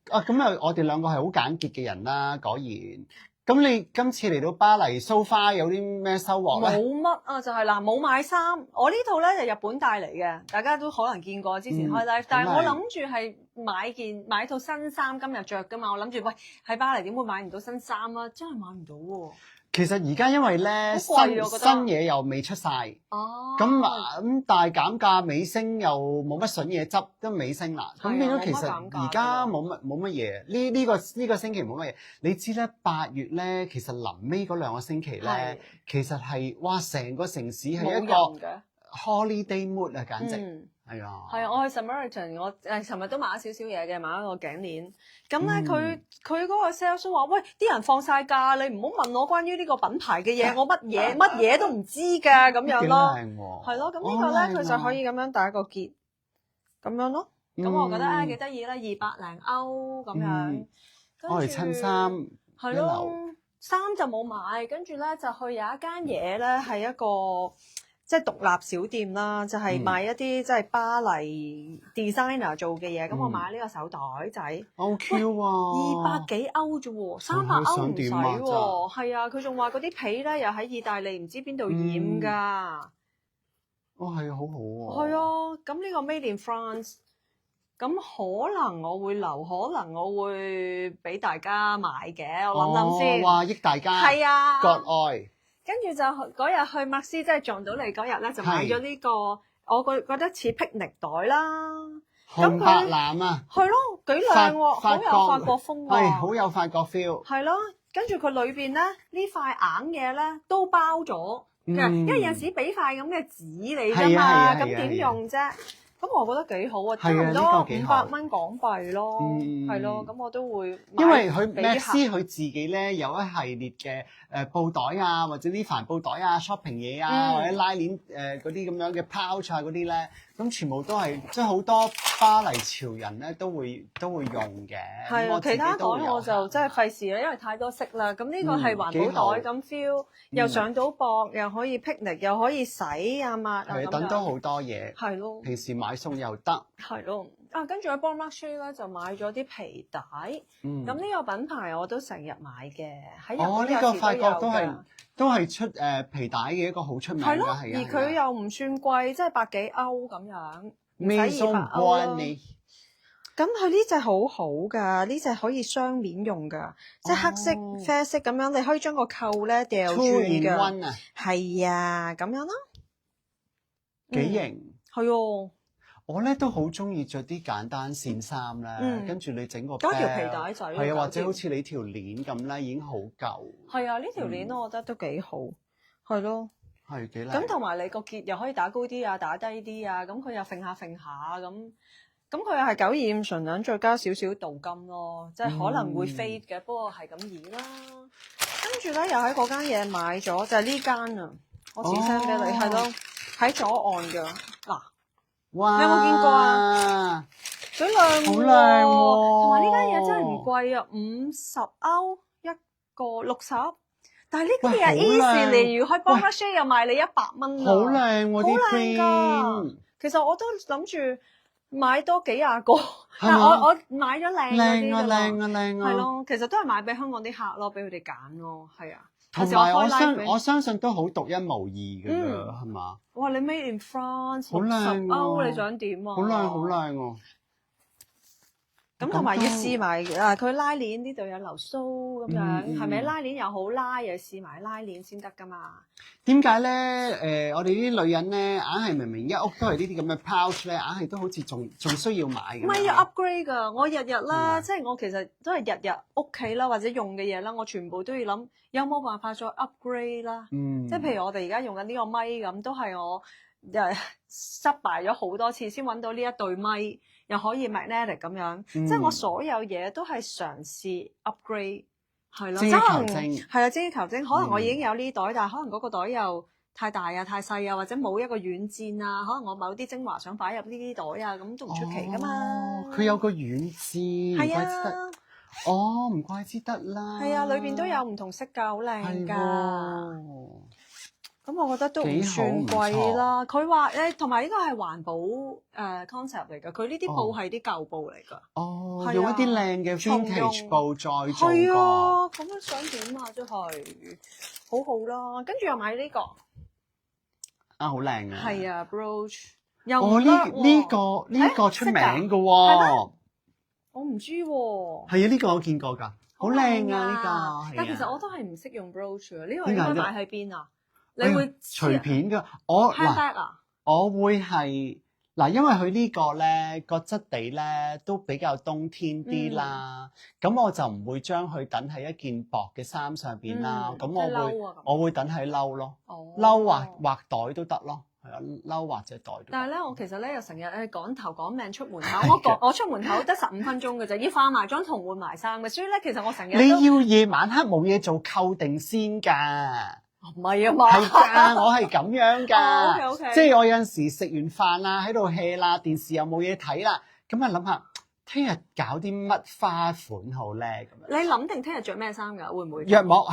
咁啊，我哋兩個係好簡潔嘅人啦，果然。咁你今次嚟到巴黎 so far 有啲咩收穫咧？冇乜啊，就係嗱，冇買衫。我呢套咧就日本帶嚟嘅，大家都可能見過之前開 live。但係我諗住係買套新衫今日着㗎嘛。我諗住喂喺巴黎點會買唔到新衫啊？真係買唔到喎。其實而家因為咧新嘢又未出晒，咁大減價尾聲又冇乜筍嘢執，都尾聲啦。咁變咗其實而家冇乜嘢，呢個星期冇乜嘢。你知咧8月咧，其實臨尾嗰2個星期咧，其實係哇成個城市係一個 holiday mood 啊，簡直係啊！係啊，我去 Samaritan， 我尋日都買咗少少嘢嘅，買咗個頸鏈。咁咧佢嗰個 sales 話：喂，啲人放晒假，你唔好問我關於呢個品牌嘅嘢，我乜嘢都唔知㗎咁樣咯。幾靚喎！係咯，咁呢個咧佢就可以咁樣打一個結，咁樣咯。咁我覺得幾得意啦，200零歐咁樣。我嚟襯衫，係咯，衫就冇買，跟住咧就去有一間嘢咧係一個。即係獨立小店啦，就係賣一啲即係巴黎 designer 做嘅嘢。咁我買呢個手袋仔，好 Q 啊，200幾歐啫喎，300歐唔使喎。係啊，佢仲話嗰啲皮咧又喺意大利唔知邊度染㗎。哦，係啊，好好喎。係啊，咁呢個 Made in France，咁可能我會留，可能我會俾大家買嘅。我諗先。哇！益大家。係啊。國愛。跟住就嗰日去麥斯，即係撞到你嗰日咧，就買咗呢個，我覺得似霹靂袋啦。紅白藍啊，係咯，幾靚喎，好有法國風喎，係好有法國 feel。係咯，跟住佢裏邊咧呢塊硬嘢咧都包咗嘅，因為有時俾塊咁嘅紙你㗎嘛，咁點用啫？咁我覺得幾好啊，差唔多500蚊港幣咯，係咯，咁我都會買。因為佢 Max 佢自己咧有一系列嘅布袋啊，或者啲帆布袋啊、shopping 嘢啊，或者拉鏈嗰啲咁樣嘅 pouch 啊嗰啲咧，咁全部都係即係好多巴黎潮人咧都會用嘅。係啊，其他袋我就真係費事啦，因為太多色啦。咁呢個係環保袋咁 feel，又上到膊，又可以 picnic，又可以洗啊抹啊咁樣。係等多好多嘢。係咯。平時買餸又得。係咯。啊，跟住喺 Bon Marché 咧就買咗啲皮帶。咁呢個品牌我都成日買嘅，喺日本呢個法國都係出皮帶嘅一個好出名嘅係啊。而佢又唔算貴，即係100幾歐咁樣，唔使200歐咯。咁佢呢隻好好㗎，呢隻可以雙面用㗎，即係黑色、啡色咁樣，你可以將個扣咧掉轉㗎。係啊，咁樣咯。幾型。係喎。我咧都好中意着啲簡單線衫咧，跟住你整個加條皮帶仔，係啊，或者好似你條鏈咁咧，已經好夠。係啊，呢條鏈我覺得都幾好，係咯，係幾靚。咁同埋你個結又可以打高啲啊，打低啲啊，咁佢又揈下咁佢又係925純銀，再加少少鍍金咯，即係可能會 fade 嘅，不過係咁易啦。跟住咧又喺嗰間嘢買咗，就係呢間啊，我自 send 俾你，係咯，喺左岸㗎嗱。哇！你有冇見過啊？幾靚喎，好靚喎！同埋呢間嘢真係唔貴啊，50歐一個60，但係呢啲嘢 easy 如開 Bon Marché 又賣你100蚊啊！好靚喎，啲好靚㗎！其實我都諗住買多幾廿個，但係我買咗靚嗰啲㗎啦，靚啊！係咯，其實都係買俾香港啲客咯，俾佢哋揀咯，係啊。同埋我相信都好獨一無二㗎啦，係嘛？哇！你 Made in France 好靚歐，你想點啊？好靚喎！咁同埋要試埋佢拉鏈呢度有流蘇咁樣，係咪拉鏈又好拉，又試埋拉鏈先得㗎嘛？點解咧？我哋啲女人咧，硬係明明一屋都係呢啲咁嘅 pouch 咧，硬係都好似仲需要買嘅。唔係要 upgrade 㗎，我日日啦，即係我其實都係日日屋企啦，或者用嘅嘢啦，我全部都要諗有冇辦法再 upgrade 啦。即係譬如我哋而家用緊呢個咪咁，都係我失敗咗好多次先揾到呢一對咪。又可以 magnetic 咁樣，即係我所有嘢都係嘗試 upgrade， 係咯，精益求精，係啊，精益求精。可能我已經有呢袋，但係可能嗰個袋又太大啊、太細啊，或者冇一個軟墊啊，可能我某啲精華想擺入呢啲袋啊，咁都唔出奇噶嘛。佢有個軟墊，係啊，唔怪之得啦。係啊，裏邊都有唔同色㗎，好靚㗎。咁我覺得都唔算貴啦。佢話同埋呢個係環保concept 嚟㗎。佢呢啲布係啲舊布嚟㗎。用一啲靚嘅 vintage 布再做過。係啊，咁樣想點啊？真係好好啦。跟住又買呢個。好靚啊！係啊 ，brooch。呢個出名㗎喎。我唔知喎。係啊，呢個我見過㗎，好靚啊！呢個。但其實我都係唔識用 brooch 啊。呢個應該買喺邊啊？你會隨便㗎，我會係嗱，因為佢呢個咧個質地咧都比較冬天啲啦，咁我就唔會將佢等喺一件薄嘅衫上邊啦，咁我會等喺褸咯，褸或袋都得咯，係啊，褸或者袋都得。但係咧，我其實咧又成日趕頭趕命出門口，我出門口得15分鐘嘅啫，要化埋妝同換埋衫嘅，所以咧其實我成日你要夜晚黑冇嘢做扣定先㗎。唔係啊嘛，係㗎，我係咁樣㗎， okay. 即係我有陣時食完飯啦，喺度 hea 啦，電視又冇嘢睇啦，咁啊諗下聽日搞啲乜花款好咧咁樣。你諗定聽日着咩衫㗎？會唔會？約莫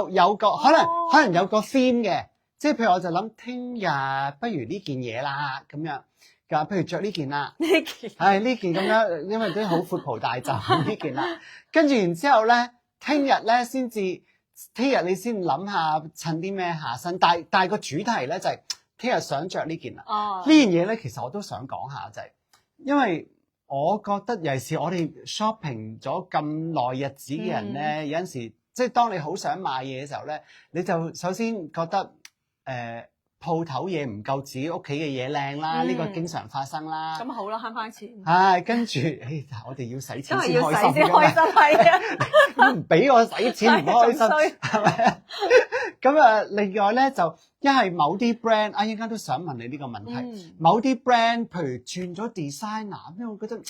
有個可能有個 theme 嘅，即係譬如我就諗聽日不如呢件嘢啦咁樣，譬如着呢件啦，呢件係呢件咁樣，因為啲好闊袍大袖呢件啦，跟住然之後咧，聽日咧先至。聽日你先諗下襯啲咩下身，但係個主題咧就係聽日想着呢件啦。呢件嘢咧其實我都想講下，就係因為我覺得尤其是我哋 shopping 咗咁耐日子嘅人咧，有陣時即係當你好想買嘢嘅時候咧，你就首先覺得鋪頭嘢唔夠自己屋企嘅嘢靚啦，呢個經常發生啦。咁好啦，慳翻錢。跟住我哋要使錢先開心㗎嘛。都係要使先開心，係啊。唔俾我使錢唔開心，係咪啊？咁另外咧就一係某啲 brand，一陣間都想問你呢個問題。某啲 brand，譬如轉咗 designer，因為我覺得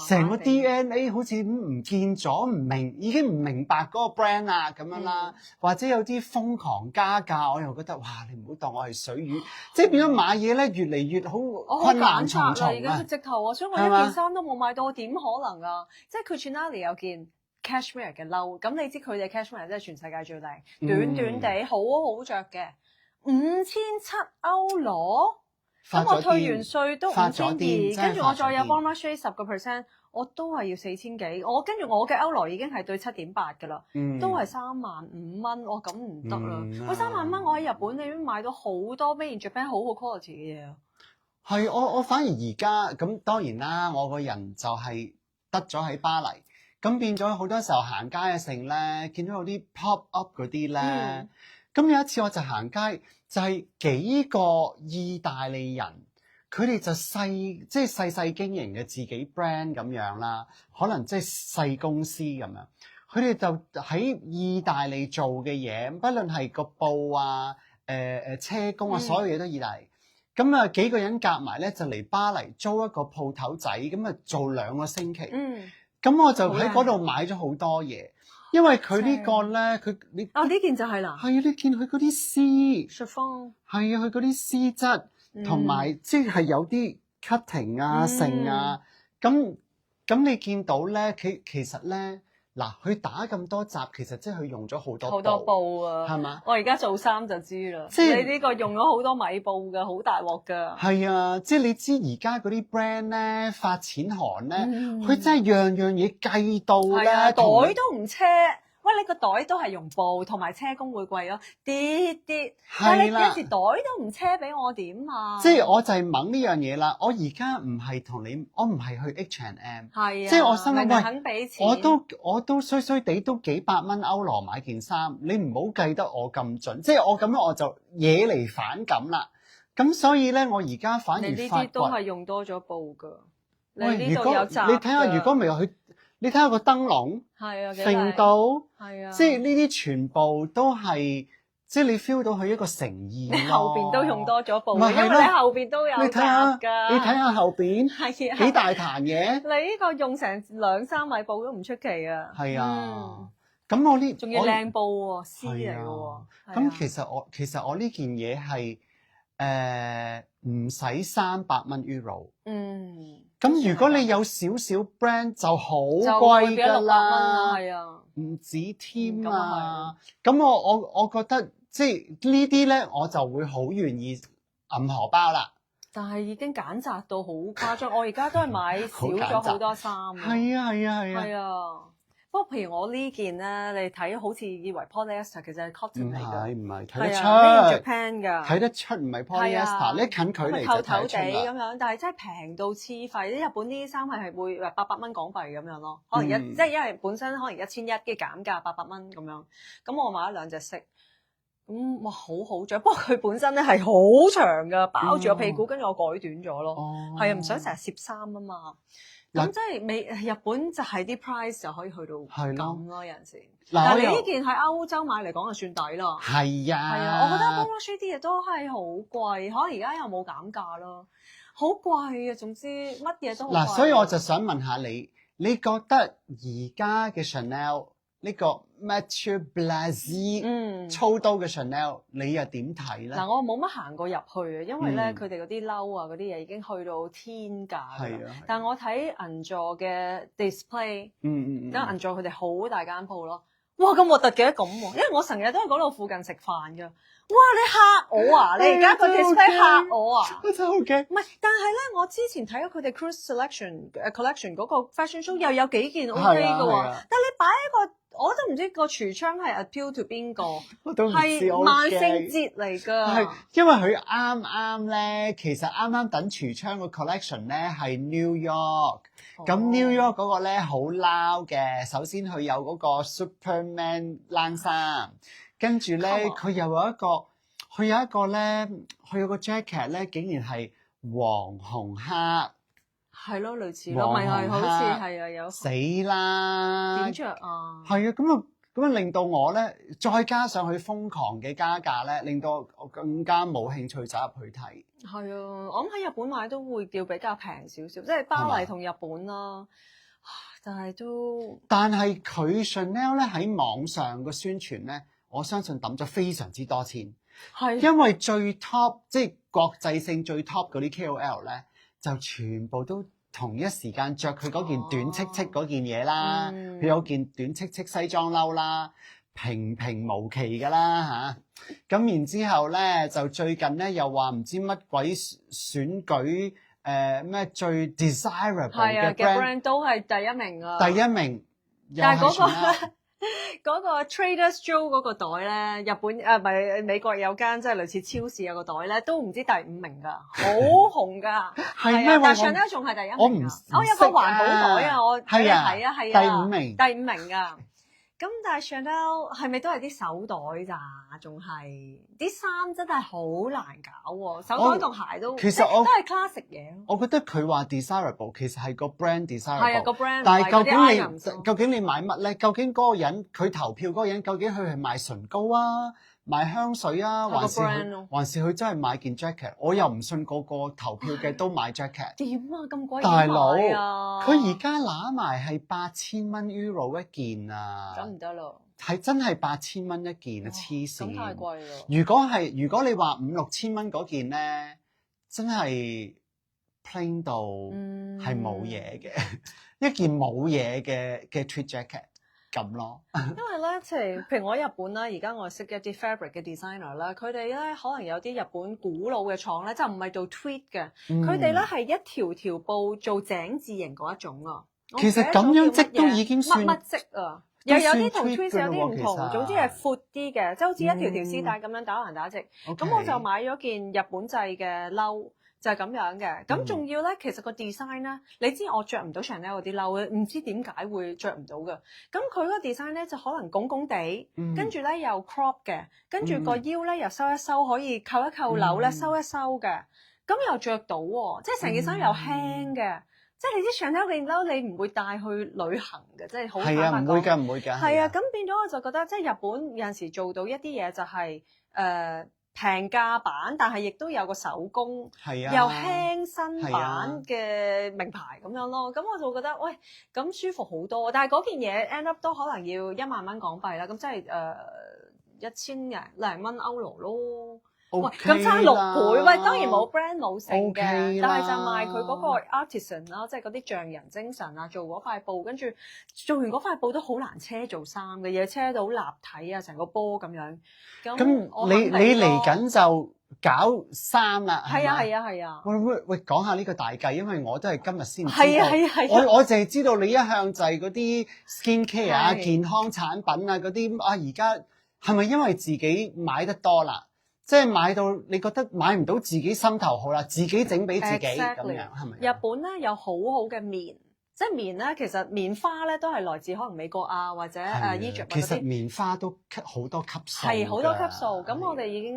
成個 DNA 好似唔見咗，已經唔明白嗰個 brand 啊咁樣啦。或者有啲瘋狂加價，我又覺得哇，你唔好當我係水魚，即係變咗買嘢咧越嚟越好困難重重啊！直頭所以我一件衫都冇買到，點可能啊？即係佢 Chanel 有件 cashmere 嘅褸，咁你知佢哋 cashmere 真係全世界最靚，短短地好好着嘅，5700歐羅，咁我退完稅都5200，跟住我再有 Bon Marché 10%，我都係要4000幾，跟住我嘅歐羅已經係對7.8㗎啦，都係35000蚊，我咁唔得啦，喂30000蚊我喺日本你已經買到好多 Made in Japan 好好 quality 嘅嘢。係我反而而家咁當然啦，我個人就係得咗喺巴黎。咁變咗好多時候行街嘅成咧，見到有啲 pop up 嗰啲咧，咁有一次我就行街，就係幾個意大利人，佢哋就即係細細經營嘅自己 brand 咁樣啦，可能即係細公司咁樣。佢哋就喺意大利做嘅嘢，不論係個布啊、車工啊，所有嘢都意大利。咁啊幾個人夾埋咧，就嚟巴黎租一個鋪頭仔，咁啊做2個星期。咁我就喺嗰度買咗好多嘢，因為佢呢個咧，呢件就係啦。係啊，你見佢嗰啲絲，chiffon 係啊，佢嗰啲絲質同埋即係有啲 cutting 啊、剩啊，咁你見到咧，其實咧。嗱，佢打咁多集，其實即係佢用咗好多布啊，係嘛？我而家做衫就知啦，即係你呢個用咗好多米布㗎，好大鑊㗎。係啊，即係你知而家嗰啲 brand 咧發錢寒咧，佢真係樣樣嘢計到咧，袋都唔車。喂，你個袋都係用布，同埋車工會貴咯，啲。但係你有時袋都唔車俾我點啊？即係我就係掹呢樣嘢啦。我而家唔係同你，我唔係去 H&M，即係我心諗喂，肯俾錢我都衰衰地都幾百蚊歐羅買件衫，你唔好計得我咁準。即係我咁樣我就惹嚟反感啦。咁所以咧，我而家反而你呢啲都係用多咗布㗎。喂，如果你睇下，如果未有佢。你睇下個燈籠，揈到，即係呢啲全部都係，即係你 feel 到佢一個誠意咯。你後邊都用多咗布，因為你後邊都有夾㗎。你睇下後邊，幾大壇嘢。你呢個用成2-3米布都唔出奇啊。係啊，咁我呢仲要靚布喎，絲嚟嘅喎。咁其實我呢件嘢係唔使300蚊 euro。咁如果你有少少 brand 就好貴㗎啦，係啊，唔止添啊。咁我覺得即係呢啲咧，我就會好願意揞荷包啦。但係已經揀擇到好誇張，我而家都係買少咗好多衫。係啊。不過譬如我呢件咧，你睇好似以為 polyester，其實係 cotton 嚟㗎。唔係睇得出 Japan 㗎，睇得出唔係 polyester。你近距離就睇得出啦。咁樣，但係真係平到黐肺。啲日本啲衫係會800蚊港幣咁樣咯，可能即係因為本身可能1100，跟住減價800蚊咁樣。咁我買咗2隻色，咁哇好着。不過佢本身咧係好長㗎，包住個屁股，跟住我改短咗咯。係啊，唔想成日攝衫啊嘛。咁即係日本就係啲 price 就可以去到咁咯，有陣時。但係你呢件喺歐洲買嚟講就算抵啦。係啊，我覺得 Polo 啲嘢都係好貴，可能而家又冇減價咯，好貴啊！總之乜嘢都好貴。所以我就想問下你，你覺得而家嘅 Chanel 呢個 Mathieu Blazy 操刀嘅 Chanel， 你又點睇咧？我冇乜行過入去啊，因為咧佢哋嗰啲褸啊嗰啲嘢已經去到天價啦。但我睇銀座嘅 display，因為銀座佢哋好大間鋪咯。哇，咁核突嘅咁喎，因為我成日都喺嗰度附近食飯㗎。哇，你嚇我啊！你而家個 display 嚇我啊！我真係好驚。唔係，但係咧，我之前睇咗佢哋 Cruise Collection 嗰個 fashion show 又有幾件 OK 嘅喎。但係你擺一個，我都唔知個櫥窗係 appeal to 邊個，係萬聖節嚟㗎。係因為佢啱啱咧，其實啱啱等櫥窗個 collection 咧係 New York。咁 New York 嗰個咧好撈嘅，首先佢有嗰個 Superman 冷衫，跟住咧佢又有一個，佢有個 jacket 咧，竟然係黃紅黑，係咯，類似咯，咪係好似係啊，有死啦，點着啊？係啊，咁啊令到我咧，再加上佢瘋狂嘅加價咧，令到我更加冇興趣走入去睇。係啊，我諗喺日本買都會叫比較平少少，即係巴黎同日本啦。但係佢 Chanel 咧喺網上個宣傳咧，我相信抌咗非常之多錢。係因為最 top 即係國際性最 top 嗰啲 KOL 咧，就全部都同一時間着佢嗰件短戚戚嗰件嘢啦，佢有件短戚戚西裝褸啦，平平無奇㗎啦嚇。咁然之後咧，就最近咧又話唔知乜鬼選舉咩最 desirable 嘅 brand 都係第一名啊！第一名，但係嗰個 Trader Joe 嗰個袋咧，日本唔係美國有間即係類似超市有個袋咧，都唔知第5名㗎，好紅㗎。係咩？但係 Chanel 仲係第1名。我有個環保袋啊，我睇啊，係啊，第5名㗎。咁但係 Chanel 係咪都係啲手袋咋？仲係啲衫真係好難搞喎，手袋同鞋都其實我都係 classic 嘢。我覺得佢話 desirable 其實係個 brand desirable，係啊個 brand，但係究究竟你買乜咧？究竟嗰個人佢投票嗰個人究竟佢係賣唇膏啊？買香水啊，還是佢真係買件 jacket？ 我又唔信個個投票嘅都買 jacket。點啊咁貴？大佬，啊！佢而家揦埋係8000蚊 euro 一件啊！咁唔得咯，係真係8000蚊一件啊！黐線！咁太貴咯。如果你話5-6千蚊嗰件咧，真係 plain 到係冇嘢嘅，一件冇嘢嘅 tweed jacket。咁咯，因為咧，譬如我喺日本啦，而家我識一啲 fabric 嘅 designer 啦，佢哋咧可能有啲日本古老嘅廠咧，就唔係做 tweed 嘅，佢哋咧係一條條布做井字形嗰一種啊。其實咁樣織都已經算乜織啊，又有啲同 tweed 有啲唔同，實總之係闊啲嘅，即係好似一條條絲帶咁樣打橫打直。咁我就買咗件日本製嘅褸。就係咁樣嘅，咁仲要咧，其實個 design 咧，你知我着唔到 Chanel 嗰啲褸咧，唔知點解會着唔到嘅。咁佢嗰個 design 咧就可能拱拱地，跟住咧又 crop 嘅，跟住個腰咧又收一收，可以扣一扣紐咧收一收嘅，咁又着到喎，即係成件衫又輕嘅。即係你啲 Chanel 嘅褸，你唔會帶去旅行嘅，即係好坦白講。係啊，唔會㗎，唔會㗎。係啊，咁變咗我就覺得，即係日本有陣時做到一啲嘢就係平價版，但係亦都有個手工，又輕身版嘅名牌咁樣咯。咁我就覺得，喂，咁舒服好多。但係嗰件嘢 end up 都可能要1萬蚊港幣啦。咁即係1000零蚊歐羅咯。喂，咁差6倍。喂，當然冇 brand 冇成嘅，但係就賣佢嗰個 artisan 啦，即係嗰啲匠人精神啊，做嗰塊布，跟住做完嗰塊布都好難車做衫嘅，要車到立體啊，成個波咁樣。咁你嚟緊就搞衫啦，係啊係啊係啊！喂，講下呢個大計，因為我都係今日先知道。係啊係啊係啊！我淨係知道你一向就係嗰啲 skin care 啊、健康產品啊嗰啲啊，而家係咪因為自己買得多啦？即係買到你覺得買唔到自己心頭好啦，自己整俾自己咁樣係咪？日本咧有好好嘅棉，即係棉咧，其實棉花咧都係來自可能美國啊或者Egypt 嗰啲。其實棉花都好多級數。係好多級數，咁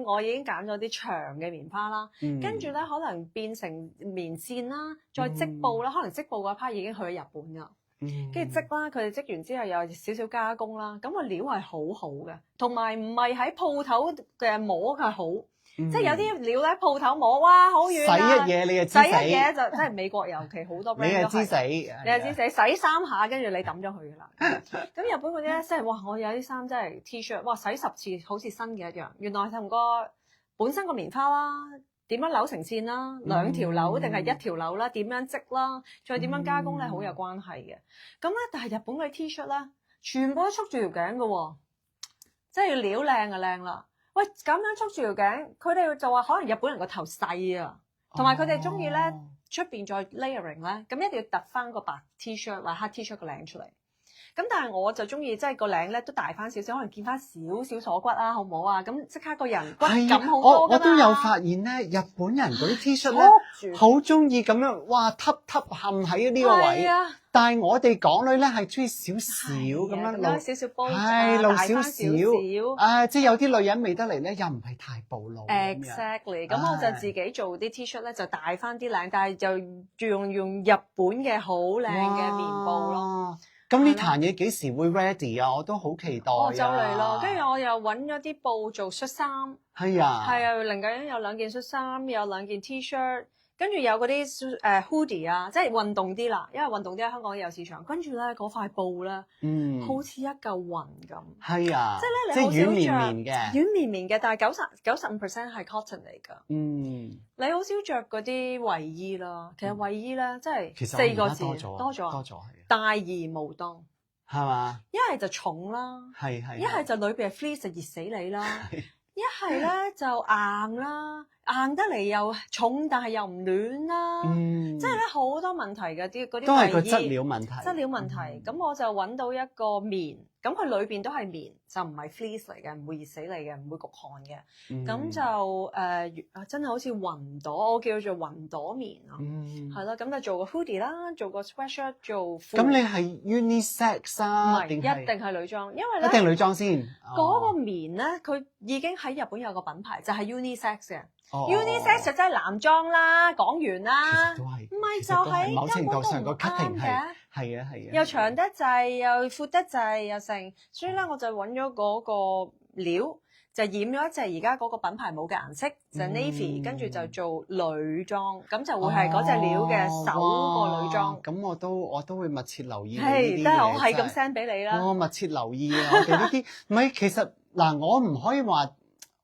我已經揀咗啲長嘅棉花啦，跟住咧可能變成棉線啦，再織布啦，可能織布嗰 part 已經去咗日本㗎。跟住織啦，佢哋織完之後有少少加工啦，咁個料係好好嘅，同埋唔係喺鋪頭嘅摸係好，即係有啲料咧鋪頭摸，哇好軟啊！洗一嘢你就知死，洗一嘢就真係美國尤其好多 brand 你係知死，你係知死，洗3下跟住你抌咗佢㗎啦。咁日本嗰啲咧，即係哇！我有啲衫真係 T-shirt， 哇洗10次好似新嘅一樣，原來同個本身個棉花啦。點樣扭成線啦？2條扭定係1條扭啦？點樣織啦？再點樣加工咧？好有關係嘅。咁咧，但係日本嗰啲 T-shirt 咧，全部都束住條頸嘅喎，即係料靚就靚啦。喂，咁樣束住條頸，佢哋就話可能日本人個頭細啊，同埋佢哋中意咧出邊再 layering 咧，咁一定要突翻個白 T-shirt 或者黑 T-shirt 個領出嚟。咁但係我就中意即係個領咧都大翻少少，可能見翻少少鎖骨啦，好唔好啊？咁即刻個人骨感好多㗎嘛。我都有發現咧，日本人嗰啲 T-shirt 咧，好中意咁樣，哇凸冚喺呢個位。但係我哋港女咧係中意少少咁樣露少少波，露少少。即係有啲女人未得嚟咧，又唔係太暴露。Exactly。咁我就自己做啲 T-shirt 咧，就大翻啲領，但係就用日本嘅好靚嘅棉布咯。咁呢壇嘢幾時會 ready 啊？我都好期待啊！就嚟咯，跟住我又揾咗啲布做恤衫。係啊，係啊，嚟緊有2件恤衫，有2件 T-shirt， 跟住有嗰啲hoodie 啊，即係運動啲啦，因為運動啲喺香港都有市場。跟住咧嗰塊布咧，好似一嚿雲咁。係啊，即係咧你好少着軟綿綿嘅，但係95% 係 cotton 嚟㗎。你好少着嗰啲衞衣啦，其實衞衣咧即係4個字多咗。大而無當，係嘛？一係就重啦，一係就裏邊係 fleece 就熱死你啦，一係咧就硬啦，硬得嚟又重，但係又唔暖啦。即係咧好多問題嘅啲都係個質料問題。質料問題，咁我就揾到一個棉，咁佢裏邊都係棉，就唔係 fleece 嚟嘅，唔會熱死你嘅，唔會焗汗嘅。咁就真係好似雲朵，我叫做雲朵棉咯。係咯，咁就做個 hoodie 啦，做個 sweatshirt 做褲。咁你係 unisex 啊？唔係，一定係女裝，因為咧一定女裝先。嗰個棉咧，佢已經喺日本有個品牌，就係 unisex 嘅。unisex 就真係男裝啦，講完啦。其實都係。唔係就係某程度上個根本 cutting 都唔啱嘅。係啊。又長得滯，又闊得滯，又成，所以咧我就揾咗嗰個料，就染咗一隻而家嗰個品牌冇嘅顏色，就 navy，跟住就做女裝，咁就會係嗰隻料嘅首個女裝。咁我都會密切留意呢啲係，嘢。但係我係咁 send 俾你啦。我密切留意啊！我哋呢啲唔係其實嗱，我唔可以話，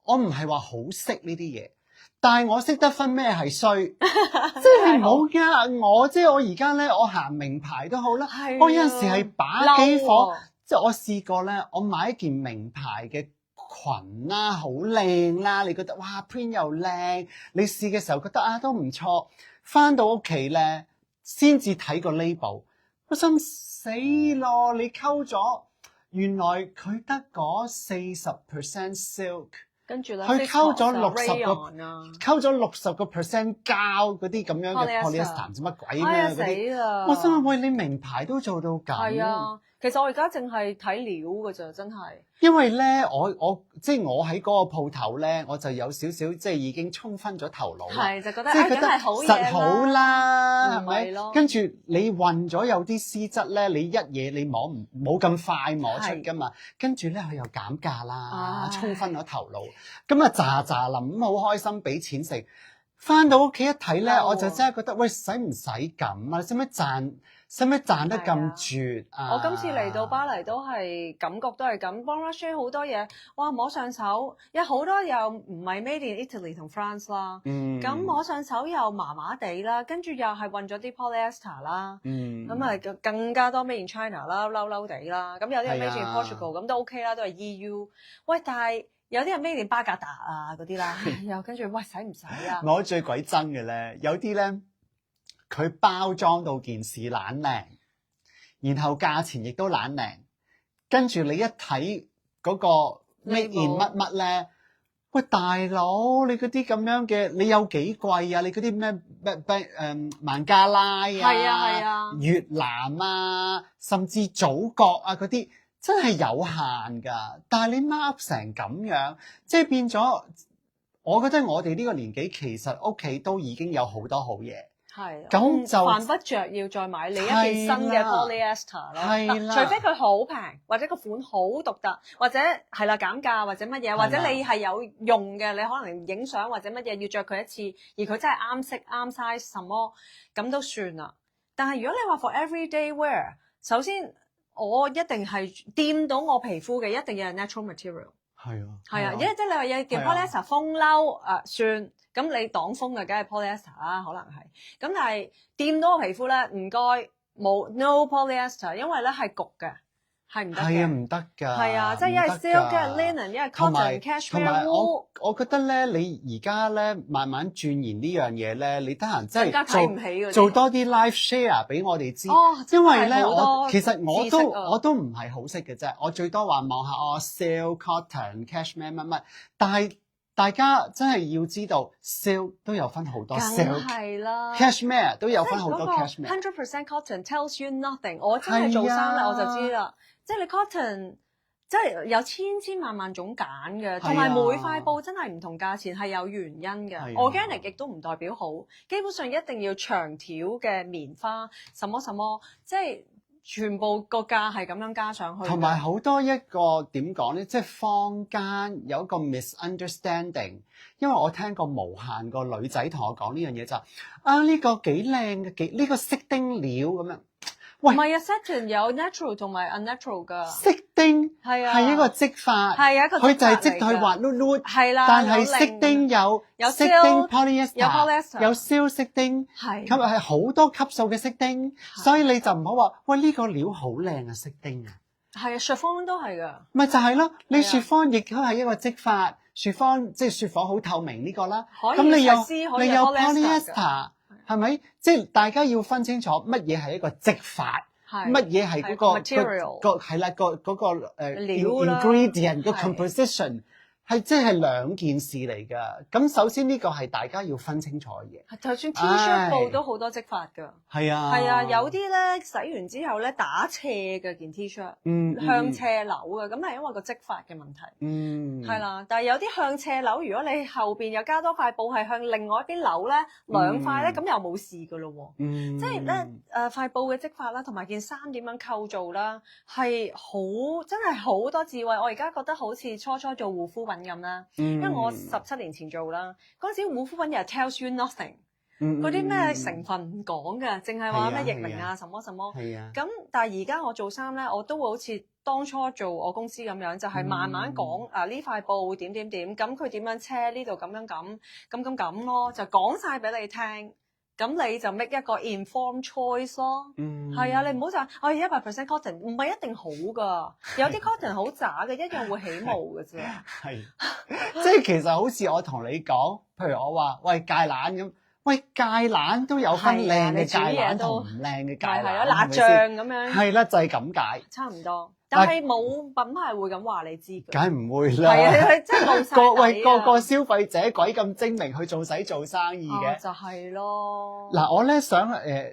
我唔係話好識呢啲嘢。但係我識得分咩係衰，即係唔好㗎。我即係我而家咧，我行名牌都好啦。我有陣時係把幾火，即係我試過咧，我買一件名牌嘅裙啦，好靚啦，你覺得哇 print 又靚，你試嘅時候覺得啊都唔錯，返到屋企咧先至睇個 label， 我心死咯！你溝咗，原來佢得嗰40% silk。跟住咧，佢溝咗60% 膠嗰啲咁樣嘅 polyester，唔知乜鬼咩嗰啲。我心諗喂，你名牌都做到咁。係啊，其實我而家淨係睇料㗎咋，真係。因為咧，我即係我喺嗰個鋪頭咧，我就有少少即係已經沖昏咗頭腦啦。係就覺得即係覺得好實好啦，係咪？咯。跟住你混咗有啲絲質咧，你一嘢你冇咁快摸出㗎嘛。跟住咧佢又減價啦，沖昏咗頭腦。咁啊喳臨咁好開心，俾錢食。返到屋企一睇咧，我就真係覺得喂，使唔使咁啊？使唔使賺得咁絕啊？我今次嚟到巴黎都係感覺都係咁 Bon Marché 好多嘢，哇摸上手，有好多又唔係 Made in Italy 同 France 啦，咁摸上手又麻麻地啦，跟住又係混咗啲 polyester 啦，咁啊更加多 Made in China 啦，嬲地啦，咁有啲係 Made in Portugal，咁都 OK 啦，都係 EU， 喂但係有啲係 Made in 巴格達啊嗰啲啦，又跟住喂使唔使啊？我最鬼憎嘅咧，有啲咧。佢包裝到件事懶靚，然後價錢亦都懶靚，跟住你一睇嗰個 made in 乜乜咧，喂大佬，你嗰啲咁樣嘅，你有幾貴啊？你嗰啲咩孟加拉啊、越南啊，甚至祖國啊嗰啲，真係有限㗎。但係你 mark 成咁樣，即係變咗，我覺得我哋呢個年紀其實屋企都已經有好多好嘢。係，咁就犯不着要再買另一件新嘅 polyester 咯。係啦，除非佢好平，或者個款好獨特，或者係啦減價或者乜嘢，或者你係有用嘅，你可能影相或者乜嘢要着佢一次，而佢真係啱色啱 size 什麼咁都算啦。但係如果你話 for everyday wear， 首先我一定係掂到我皮膚嘅，一定要係 natural material。係啊，因為即係你話有件 polyester 風褸算。咁你擋風嘅梗係 polyester 啦，可能係。咁但係掂到個皮膚咧，唔該冇 no polyester， 因為咧係焗嘅，係唔得嘅。係啊，唔得㗎。係啊，即係一係 silk， 一係 linen， 一係 cotton，cashmere。同埋我覺得咧，你而家咧慢慢鑽研呢樣嘢咧，你得閒真係做多啲 live share 俾我哋知。因為咧其實我都唔係好識嘅啫，我最多話望下silk、cotton、cashmere 乜乜，但係。大家真係要知道 silk 都有分好多 silk，cashmere 都有分好多 cashmere。100% cotton tells you nothing。我真係做衫咧，我就知啦。即係你 cotton，即係有千萬種揀嘅，同埋每塊布真係唔同價錢係有原因嘅。organic 亦都唔代表好，基本上一定要長條嘅棉花，什麼即係。全部個價係咁樣加上去，同埋好多一個點講咧，即係坊間有一個 misunderstanding，因為我聽過無限個女仔同我講呢樣嘢就呢個幾靚嘅呢個飾丁料咁樣。喂，唔係啊 ，satin 有 natural 同埋 unnatural 噶。飾丁係一個織法，係一個佢就係織佢滑碌碌，係啦。但係飾丁有飾丁 polyester， 有silk飾丁，係咁係好多級數嘅飾丁，所以你就唔好話喂呢個料好靚啊飾丁啊。係啊，chiffon都係噶。咪就係咯，你chiffon亦都係一個織法。雪芳即係雪紡好透明呢個啦，可以咁你有可以你有 polyester polyester 係咪？即係大家要分清楚乜嘢係一個織法，乜嘢係嗰個 material 個係啦個嗰個料啦 ingredient 個係 composition 係即係兩件事嚟㗎。咁首先呢個係大家要分清楚嘅嘢。就算 T-shirt 布都好多織法㗎。係啊，係啊，有啲咧洗完之後咧打斜嘅件 T-shirt，向斜扭嘅，咁係因為個織法嘅問題。係啦，但係有啲向斜扭，如果你後邊又加多塊布係向另外一邊扭咧，兩塊咧，咁又冇事㗎咯喎。即係咧塊布嘅織法啦，同埋件衫點樣構造啦，係真係好多智慧。我而家覺得好似初初做護膚品咁啦，因為我17年前做啦，嗰陣時護膚品又係 tells you nothing。嗰啲咩成分唔講嘅，淨係話咩液明啊，什麼什麼。係啊。咁但係而家我做衫咧，我都會好似當初做我公司咁樣，就係慢慢講呢塊布點點點，咁佢點樣車呢度咁樣咁咯，就講晒俾你聽。咁你就 make 一個 informed choice 咯。係啊，你唔好就我係100% cotton，唔係一定好㗎，有啲 cotton 好渣嘅，一樣會起毛嘅啫。係，即係其實好似我同你講，譬如我話喂芥蘭咁。喂，芥蘭都有分靚嘅芥蘭同唔靚嘅芥蘭，係啊，辣醬咁樣。係啦，就係咁解。差唔多，但係冇品牌會咁話你知嘅。梗係唔會啦。係啊，即係冇晒底啊。個消費者鬼咁精明去做生意嘅。就係咯。嗱，我咧想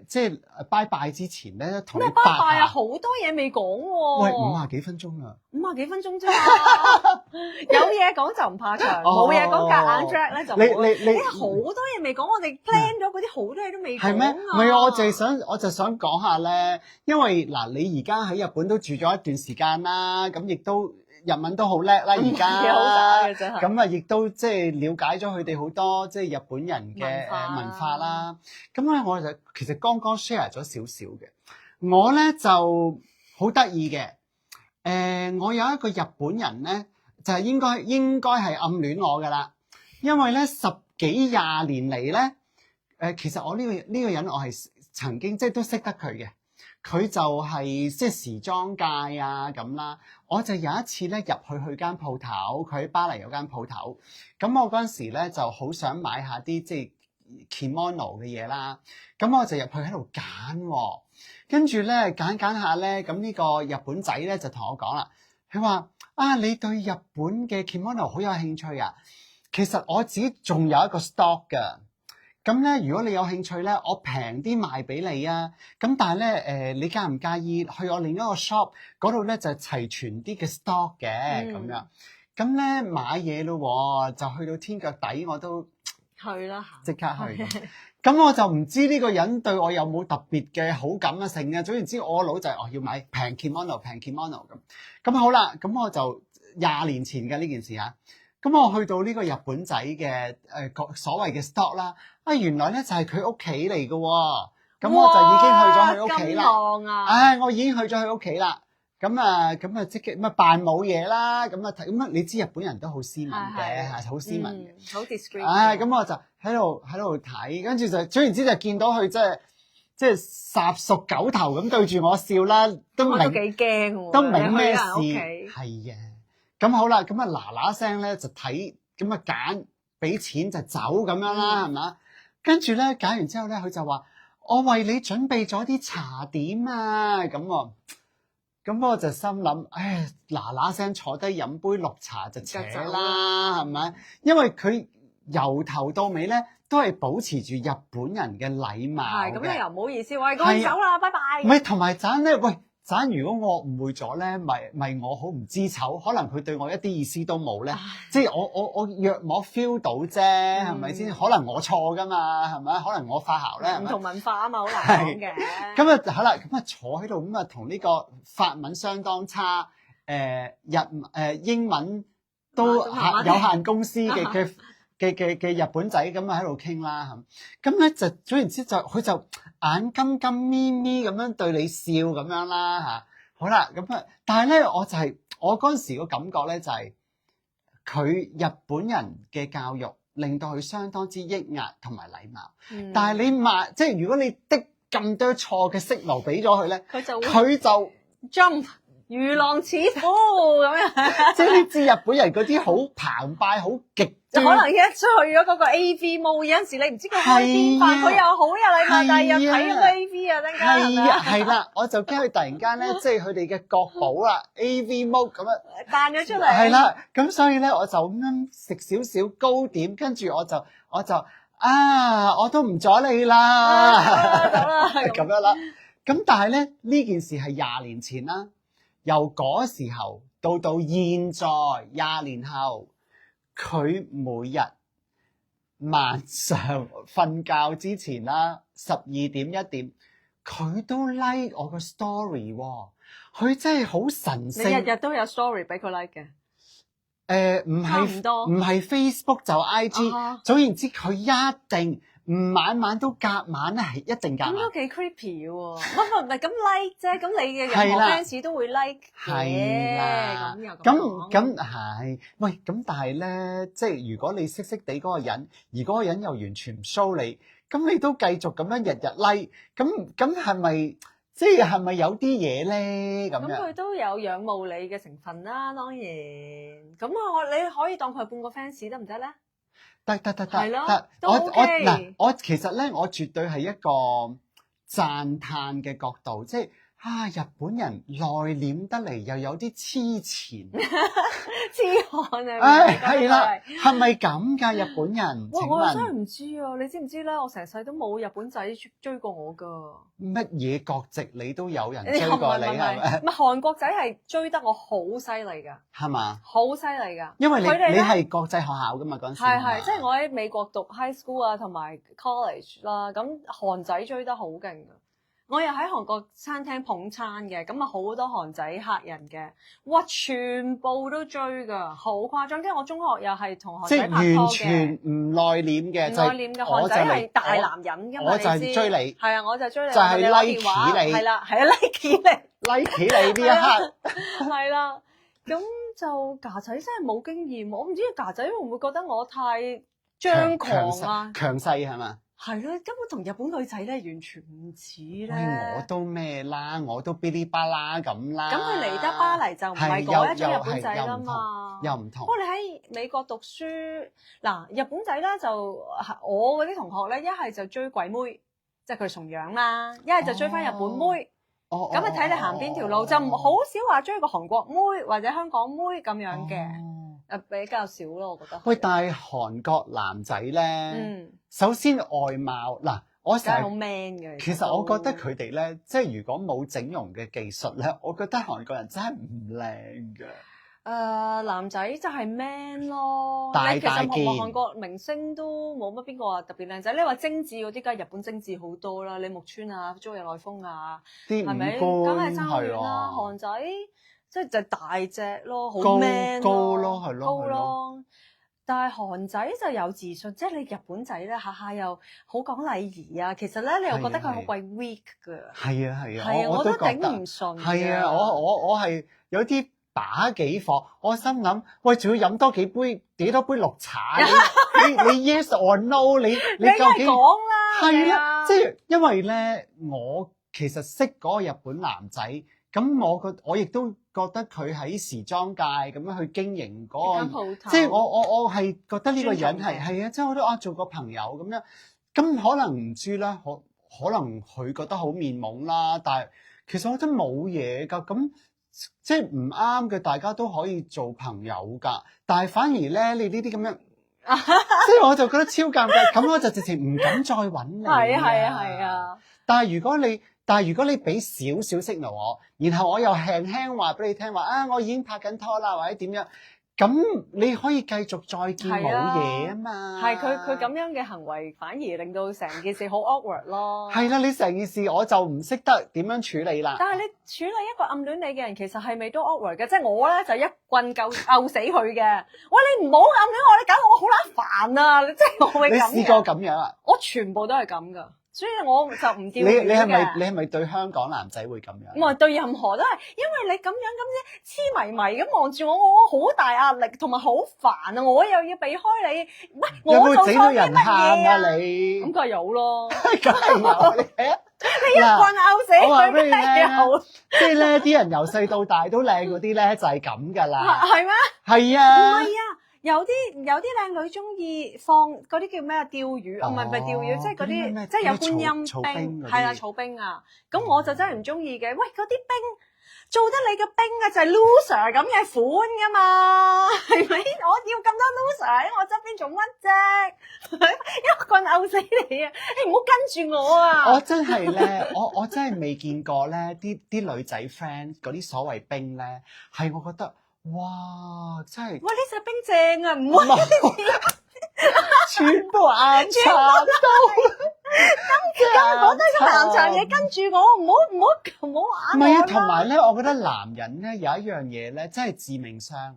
即係拜拜之前咧，同你拜拜啊！好多嘢未講喎。喂，50幾分鐘啊！50幾分鐘啫嘛，有嘢講就唔怕長，冇嘢講夾硬 drag 咧就你好多嘢未講，我哋 plan 咗嗰啲好多嘢都未講啊。係咩？唔係我就想講下咧，因為嗱，你而家喺日本都住咗一段時間啦，咁亦都日文都好叻啦，而家好渣嘅真係。咁亦都即係了解咗佢哋好多即係日本人嘅文化啦。咁咧我就其實剛剛 share 咗少少嘅，我咧就好得意嘅。我有一個日本人咧，就係應該係暗戀我㗎啦，因為咧10幾20年嚟咧，其實我呢個人我係曾經即係都識得佢嘅，佢就係即係時裝界啊咁啦。我就有一次咧入去間鋪頭，佢喺巴黎有間鋪頭，咁我嗰陣時咧就好想買下啲即係 kimono 嘅嘢啦，咁我就入去喺度揀喎。跟住咧揀下咧，咁呢個日本仔咧就同我講啦，佢話啊，你對日本嘅 kimono 好有興趣啊？其實我自己仲有一個 stock 㗎，咁咧如果你有興趣咧，我平啲賣俾你啊。咁但係咧你介唔介意去我另一個 shop 嗰度咧就齊全啲嘅 stock 嘅咁樣？咁咧買嘢咯，就去到天腳底我都去啦，即刻去。咁我就唔知呢個人對我有冇特別嘅好感啊成啊，總言之我腦就係要買平 kimono 咁。咁好啦，咁我就20年前嘅呢件事啊。咁我去到呢個日本仔嘅所謂嘅 stock 啦，原來咧就係佢屋企嚟嘅喎。咁我就已經去咗佢屋企啦。我已經去咗佢屋企啦。咁啊即係扮冇嘢啦。咁你知日本人都好斯文嘅，係好斯文嘅，好 discreet。咁我就喺度睇，跟住就總言之就見到佢即係霎熟狗頭咁對住我笑啦，都幾驚喎，都明咩事係啊。咁好啦，咁嗱聲咧就睇，咁揀俾錢就走咁樣啦，係嘛？跟住咧揀完之後咧，佢就話我為你準備咗啲茶點啊，咁我就心諗，嗱聲坐低飲杯綠茶就扯啦，係咪？因為佢由頭到尾咧都係保持住日本人嘅禮貌嘅。係，咁你又唔好意思，喂，我走啦，拜拜。唔係，同埋盞咧，喂，盞如果我誤會咗咧，咪我好唔知醜，可能佢對我一啲意思都冇咧，即係我約莫 feel 到啫，係咪先？可能我錯噶嘛，係咪？可能我發姣咧，唔同文化啊嘛，好難講嘅。咁好啦，咁坐喺度咁同呢個法文相當差，英文都有限公司嘅日本仔咁喺度傾啦，咁咧就總言之就佢就眼金金咪咪咁樣對你笑咁樣啦嚇。好啦，但係咧我嗰陣時個感覺咧就係佢日本人嘅教育令到佢相當之抑壓同埋禮貌，但係你即係如果你的咁多錯嘅 signal 俾咗佢咧，佢就 jump。如狼似虎咁樣。即係你知日本人嗰啲好澎湃、好極端，可能一出去咗嗰個 AV mode，有陣時你唔知佢開邊飯，佢又好有禮貌，但係又睇咗個 AV 啊，陣間係啊，係啦，我就驚佢突然間咧，即係佢哋嘅國寶啦，AV mode 咁樣彈咗出嚟。係啦，咁所以咧我就咁樣食少少糕點，跟住我就我都唔阻你啦，走啦，咁樣啦。咁但係咧呢件事係20年前啦，由嗰時候到現在20年後，佢每日晚上瞓覺之前啦，12點1點，佢都 like 我個 story 喎，佢真係好神聖。你日日都有 story 俾佢 like 嘅？唔係 Facebook 就 IG，總言之佢一定唔晚晚都夾晚咧，係一定夾晚。咁都幾 creepy 喎！唔係咁 like 啫，咁你嘅任何 fans 都會 like 嘅。係啦，咁係，喂，咁但係咧，即係如果你識地嗰個人，而嗰個人又完全唔 show 你，咁你都繼續咁樣日日 like，咁係咪？即係咪有啲嘢咧咁樣？咁佢都有仰慕你嘅成分啦，當然。咁你可以當佢係半個 fans 得唔得咧？得，係咯，得。都 OK。我其實咧，我絕對係一個讚歎嘅角度，即係日本人內斂得嚟，又有啲黐纏。痴漢啊！係啦，係咪咁㗎？日本人？哇！我真係唔知啊！你知唔知咧？我成世都冇日本仔追過我㗎。乜嘢國籍你都有人追過你係咪？唔係韓國仔係追得我好犀利㗎。係嘛？好犀利㗎！因為你係國際學校㗎嘛嗰陣時。係，即係我喺美國讀 high school 啊，同埋 college 啦。咁韓仔追得好勁㗎。我又喺韓國餐廳捧餐嘅，咁啊好多韓仔客人嘅，哇全部都追㗎，好誇張。跟住我中學又係同韓仔拍拖嘅，即係完全唔內斂嘅，唔內斂嘅韓仔係大男人㗎嘛，我就係追你，係啊，我就追你，就係 like 你，係啦，係啊 like 你，like 你呢一刻，係啦，咁就㗎仔真係冇經驗，我唔知㗎仔會唔會覺得我太張狂啊，強勢係嘛？係咯，根本同日本女仔咧完全唔似咧。我都咩啦，我都嗶哩吧啦咁啦。咁佢嚟得巴黎就唔係嗰一種日本仔啦嘛，又唔同。不過你喺美國讀書，嗱日本仔咧就我嗰啲同學咧，一係就追鬼妹，即係佢崇洋啦；一係就追翻日本妹。咁你睇你行邊條路，就好少話追個韓國妹或者香港妹咁樣嘅。比較少咯，我覺得。喂，但係韓國男仔咧，首先外貌嗱，我成日好 man 嘅。其實我覺得佢哋咧，即係如果冇整容嘅技術咧，我覺得韓國人真係唔靚㗎。男仔就係 man 咯。大其實件。韓國明星都冇乜邊個話特別靚仔。你話精緻嗰啲，梗係日本精緻好多啦。李木村啊，朝日奈風啊，係咪？梗係爭好遠啦。韓仔。即係就大隻咯，好 man 高咯，係咯，高咯。但係韓仔就有自信，即係你日本仔咧下下又好講禮儀啊。其實咧你又覺得佢好鬼 weak 㗎。係啊，我都頂唔順。係啊，我係有啲把幾火，我心諗喂，仲要飲多幾多杯綠茶？你 yes or no？你究竟講啦？係啦，即係因為咧，我其實識嗰個日本男仔。咁我亦都覺得佢喺時裝界咁樣去經營嗰個，即係我係覺得呢個人係啊，即係我都做個朋友咁樣。咁可能唔知啦，可能佢覺得好面懵啦，但係其實我覺得冇嘢㗎。咁即係唔啱嘅，大家都可以做朋友㗎。但係反而咧，你呢啲咁樣，即係我就覺得超尷尬。咁我就直情唔敢再揾你。係啊。但係如果你俾少少 signal 我，然後我又輕輕話俾你聽話我已經拍緊拖啦，或者點樣，咁你可以繼續再見冇嘢啊嘛。係佢咁樣嘅行為，反而令到成件事好 awkward 咯。係啦，你成件事我就唔識得點樣處理啦。但係你處理一個暗戀你嘅人，其實係咪都 awkward 嘅？即係我咧就一棍毆死佢嘅。喂，你唔好暗戀我，你搞到我好撚煩啊！即係我會咁。你試過咁樣啊？我全部都係咁㗎。所以我就唔釣魚嘅。你係咪對香港男仔會咁樣？唔係對任何都係，因為你咁樣黐迷迷咁望住我好大壓力，同埋好煩啊！我又要避開你，喂，我做錯啲乜嘢啊？你咁梗係有咯，梗係有。你一棍拗死我話俾佢你聽啊有即係咧啲人由細到大都靚嗰啲咧就係咁㗎啦。係咩？係唔啊，係啊，有啲靚女中意放嗰啲叫咩啊？釣魚啊，唔係釣魚，即係嗰啲即係有觀音草冰，嗰啲係啦，草冰啊。咁我就真係唔中意嘅。喂，嗰啲冰做得你嘅冰啊，就係 loser 咁嘅款㗎嘛，係咪？我要咁多 loser 喺我側邊做乜啫？一棍拗死你啊！你唔好跟住我啊！我真係咧，我真係未見過咧，啲女仔 friend 嗰啲所謂冰咧，係我覺得哇，真係哇！呢隻冰正啊，唔好全部硬插到，咁我都係個男長嘢跟住我，唔好玩我唔係啊，啦同埋咧，我覺得男人咧有一樣嘢咧，真係致命傷，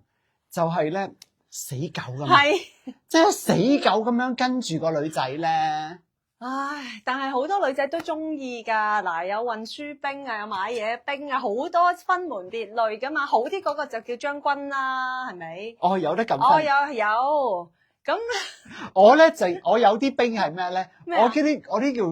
就係咧死狗咁，係。即係死狗咁樣跟住個女仔咧。唉，但係好多女仔都中意㗎，嗱有運輸兵啊，有買嘢兵啊，好多分門別類㗎嘛，好啲嗰個就叫將軍啦，係咪？哦，有得咁哦，分。有，咁我咧就我有啲兵係咩咧？咩啊我啲叫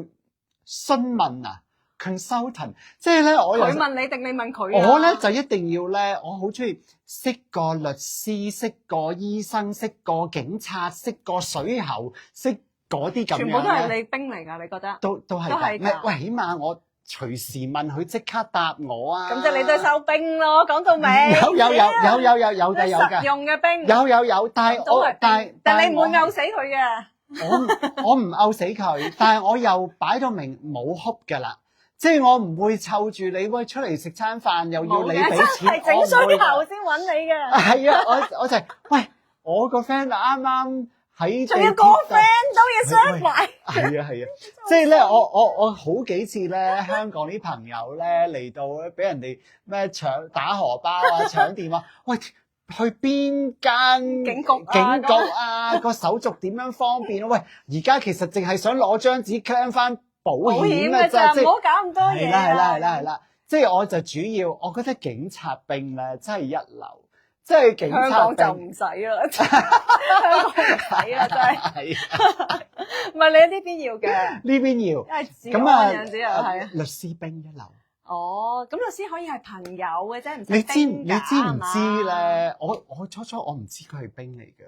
詢問啊 consultant，即係咧我有佢問你定你問佢啊？我咧就一定要咧，我好中意識個律師，識個醫生，識個警察，識個水喉，識嗰啲咁樣全部都係咧，你兵嚟㗎，你覺得？都係都係㗎㗎。唔係喂，起碼我隨時問佢即刻答我啊！咁即係你都係收兵咯，講到尾。有嘅有實㗎，用嘅兵。有，但係都係兵，但係你唔會我拗死佢嘅。我唔拗死佢，但係我又擺到明冇哭㗎啦。即係我唔會湊住你，喂出嚟食餐飯又要你俾錢，係整衰頭先揾你嘅。係啊，我就係喂我個 friend 啱啱喺仲有個 friend 都要相埋。係啊，即係咧我好幾次咧，香港啲朋友咧嚟到咧，俾人哋咩搶打荷包啊、搶電話，喂去邊間警局啊？個手續點樣方便啊？喂，而家其實淨係想攞張紙 claim 翻保險嘅咋，啫，唔好搞咁多嘢。係啦，即係我就主要，我覺得警察兵咧真係一流，即係警察香港就兵唔使啦，香港唔使啦，真係。係唔係你呢邊要嘅，呢邊要。因為治咁安有陣時又係啊。律師兵一流。哦，咁律師可以係朋友嘅啫，唔使你知兵㗎唔知咧？我初我唔知佢係兵嚟嘅，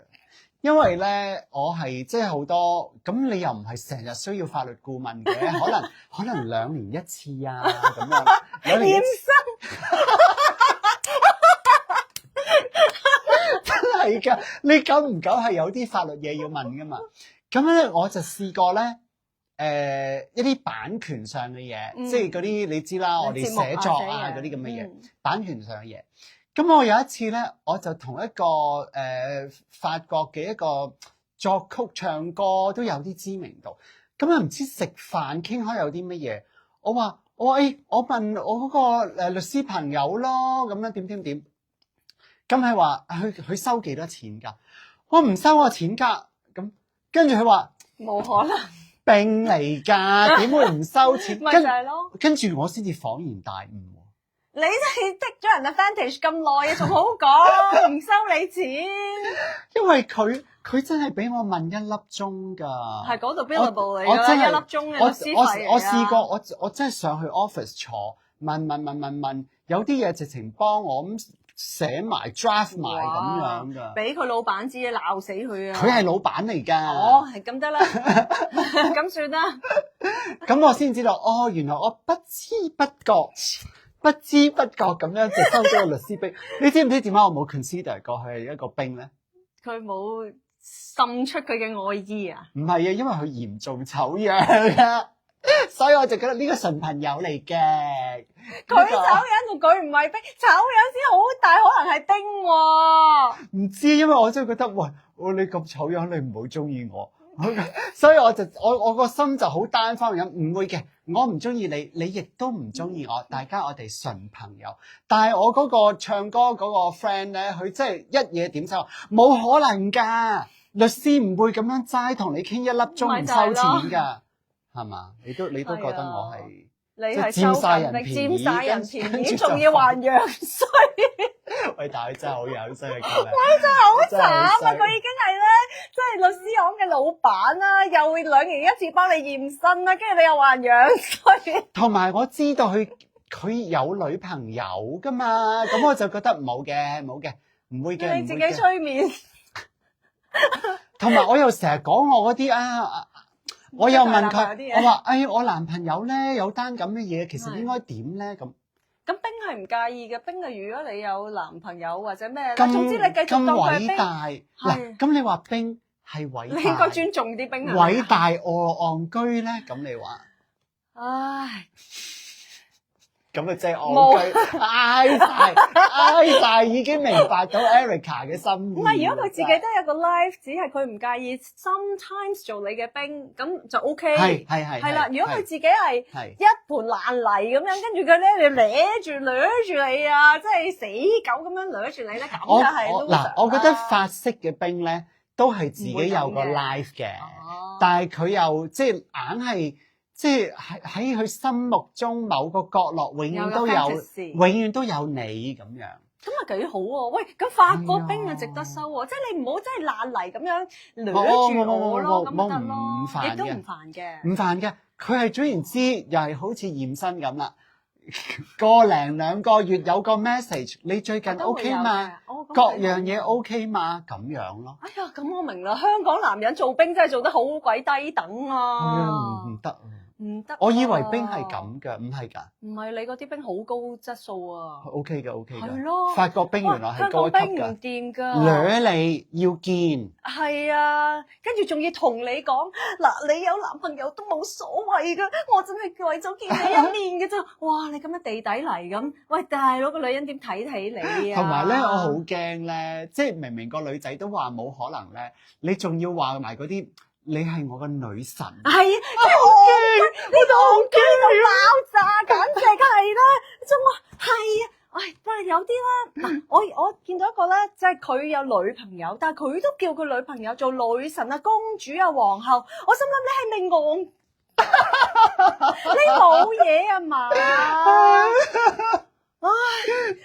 因為咧我係即係好多咁，你又唔係成日需要法律顧問嘅，可能2年一次啊咁樣。2年一次真係㗎，你久唔久係有啲法律嘢要問㗎嘛？咁咧我就試過咧。一啲版權上嘅嘢，即係嗰啲你知啦，我哋寫作啊嗰啲咁嘅嘢，版權上嘅嘢。咁我有一次咧，我就同一個法國嘅一個作曲唱歌都有啲知名度。咁啊唔知食飯傾開有啲乜嘢，我話我問我嗰個律師朋友咯，咁樣點。咁佢話佢收幾多錢㗎？我唔收我錢㗎。咁跟住佢話冇可能。兵嚟㗎，點會唔收錢？咪就係咯。跟住我先至恍然大悟。你真係剔咗人 advantage 咁耐啊，仲好講唔收你錢？因為佢真係俾我問1粒鐘㗎。係嗰度 billable 嚟㗎，我真係1粒鐘嘅律師費我試過，我真係上去 office 坐問，有啲嘢直情幫我咁寫埋 draft 埋咁樣㗎。俾佢老闆知鬧死佢啊！佢係老闆嚟㗎。哦，係咁得啦，咁算啦。咁我先知道，哦，原來我不知不覺咁樣就收咗個律師兵。你知唔知點解我冇 consider 過佢係一個兵咧？佢冇滲出佢嘅愛意啊？唔係啊，因為佢嚴重醜樣啊，所以我就覺得呢個純朋友嚟嘅。佢醜樣同佢唔係兵，醜樣先好大可能係兵喎。唔知，因為我真係覺得，喂，你咁醜樣，你唔好中意我。所以我個心就好單方面咁，唔會嘅，我唔中意你，你亦都唔中意我，大家我哋純朋友。但係我嗰個唱歌嗰個 friend 咧，佢真係一嘢點收，冇可能㗎，律師唔會咁樣齋同你傾1粒鐘唔收錢㗎，係嘛？你都覺得我係你係佔晒人收緊便宜，佔晒人便宜，跟住仲要還樣衰，喂，但係真係好樣衰嘅，喂，真係好慘啊！佢已經係咧，即係律師行嘅老闆啦，又會2年1次幫你驗身啦，跟住你又還樣衰。同埋我知道佢有女朋友噶嘛，咁我就覺得冇嘅，唔會嘅，你自己催眠。同埋我又成日講我嗰啲我又問佢，我話我男朋友咧有單咁嘅嘢，其實應該點咧咁？咁冰係唔介意嘅，冰如果你有男朋友或者咩，總之你繼續當佢係冰。咁偉大嗱，咁你話冰係偉大，你應該尊重啲冰係咪？偉大戇居咧，咁你話？唉。咁啊，即係戇居，嗌晒，已經明白到 Erica 嘅心意。唔係，如果佢自己都有個 life，只係佢唔介意 sometimes 做你嘅兵，咁就 OK。係啦，如果佢自己係一盤爛泥咁樣，跟住佢咧，你掠住你啊，即係死狗咁樣掠住你咧，咁就係 loser。我覺得法式嘅兵咧，都係自己有個 life 嘅，但係佢又即係硬係。即係喺佢心目中某個角落，永遠都有你咁樣。咁啊幾好喎！喂，咁法國冰啊值得收喎，即係你唔好真係爛泥咁樣掠住我咯，咁咪得咯，亦都唔煩嘅。唔煩嘅，佢係總言之，又係好似驗身咁啦。個零2個月有個 message， 你最近 OK 嘛？各樣嘢 OK 嘛？咁樣咯。哎呀，咁我明啦，香港男人做兵真係做得好鬼低等啊！唔得。唔得，我以為冰係咁㗎，唔係㗎。唔係，你嗰啲冰好高質素啊。OK 嘅。係咯。法國冰原來係高一級㗎。香港冰唔掂㗎。掠你要見。係啊，跟住仲要同你講嗱，你有男朋友都冇所謂㗎，我真係為咗見你一面㗎咋。哇，你咁樣地底嚟咁，喂大佬個女人點睇起你啊？同埋咧，我好驚咧，即係明明個女仔都話冇可能咧，你仲要話埋嗰啲。你係我個女神，係啊，真係好驚，你好驚到爆炸，簡直係啦，仲話係啊，但係有啲咧，嗱，我見到一個咧，即係佢有女朋友，但係佢都叫佢女朋友做女神啊、公主啊、皇后，我心諗你係咪戇？你冇嘢啊嘛？唉，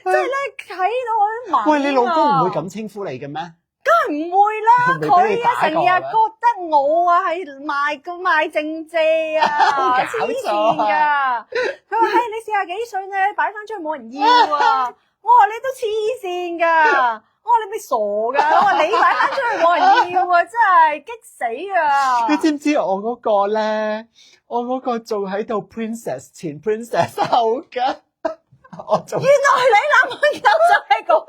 即係咧睇到我都麻。喂，你老公唔會咁稱呼你嘅咩？梗係唔會啦，佢啊成日覺得我啊係賣正借啊，黐線㗎。佢話：你40幾歲咧，擺翻出去冇人要啊！我話你都黐線㗎，我話你咪傻㗎，我話你擺翻出去冇人要啊，真係激死啊！你知唔知我嗰個咧？我嗰個仲喺度 princess 前 princess 後㗎。原來你男朋友就係嗰啲，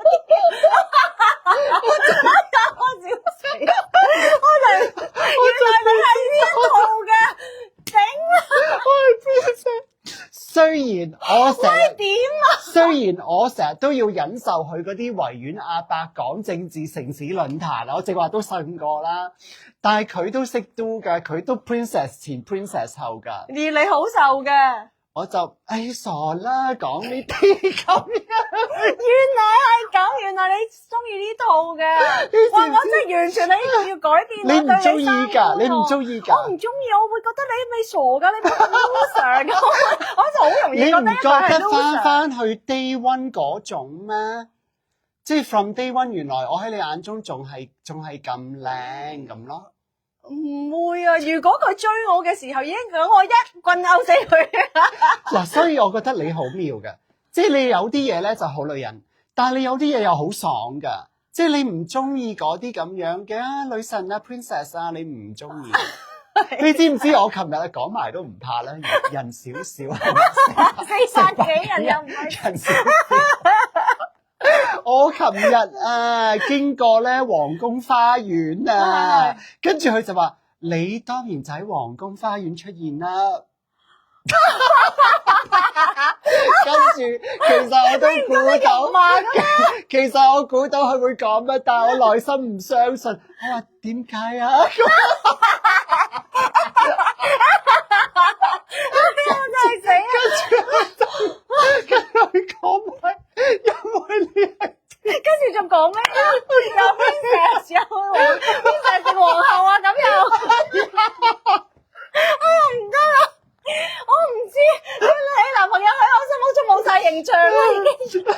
我笑死！原來你係呢一套嘅，頂啊！雖然我成日都要忍受佢嗰啲維園阿伯講政治城市論壇，我正話都信過啦，但係佢都識 do 㗎，佢都 princess 前 princess 後㗎，而你好受嘅。我就傻啦，講呢啲咁樣。原來係咁，原來你中意呢套嘅。哇！我真係完全你要改變。你唔中意㗎？你唔中意㗎？我唔中意，我會覺得你咪傻㗎，你冇咁 loser 㗎。我就好容易覺得一個係 loser。你唔覺得翻去 day one 嗰種咩？即係 from day one，原來我喺你眼中仲係咁靚咁咯。唔會啊！如果佢追我嘅時候已經我一棍毆死佢。嗱，所以我覺得你好妙嘅，即係你有啲嘢咧就好女人，但係你有啲嘢又好爽噶，即係你唔中意嗰啲咁樣嘅女神啊、princess 啊，你唔中意。你知唔知我琴日講埋都唔怕啦，人少少，400幾人又唔係人少少。我琴日經過咧皇宮花園啊，跟住佢就話：你當然就喺皇宮花園出現啦。跟住其實我都估到，其實我估到佢會講乜，但係我內心唔相信。我話點解啊？跟住佢講乜？因為你係。跟住仲講咩啊？有 princess 有皇后啊，咁又，唔得啦！我唔知你形象啦，已經死啦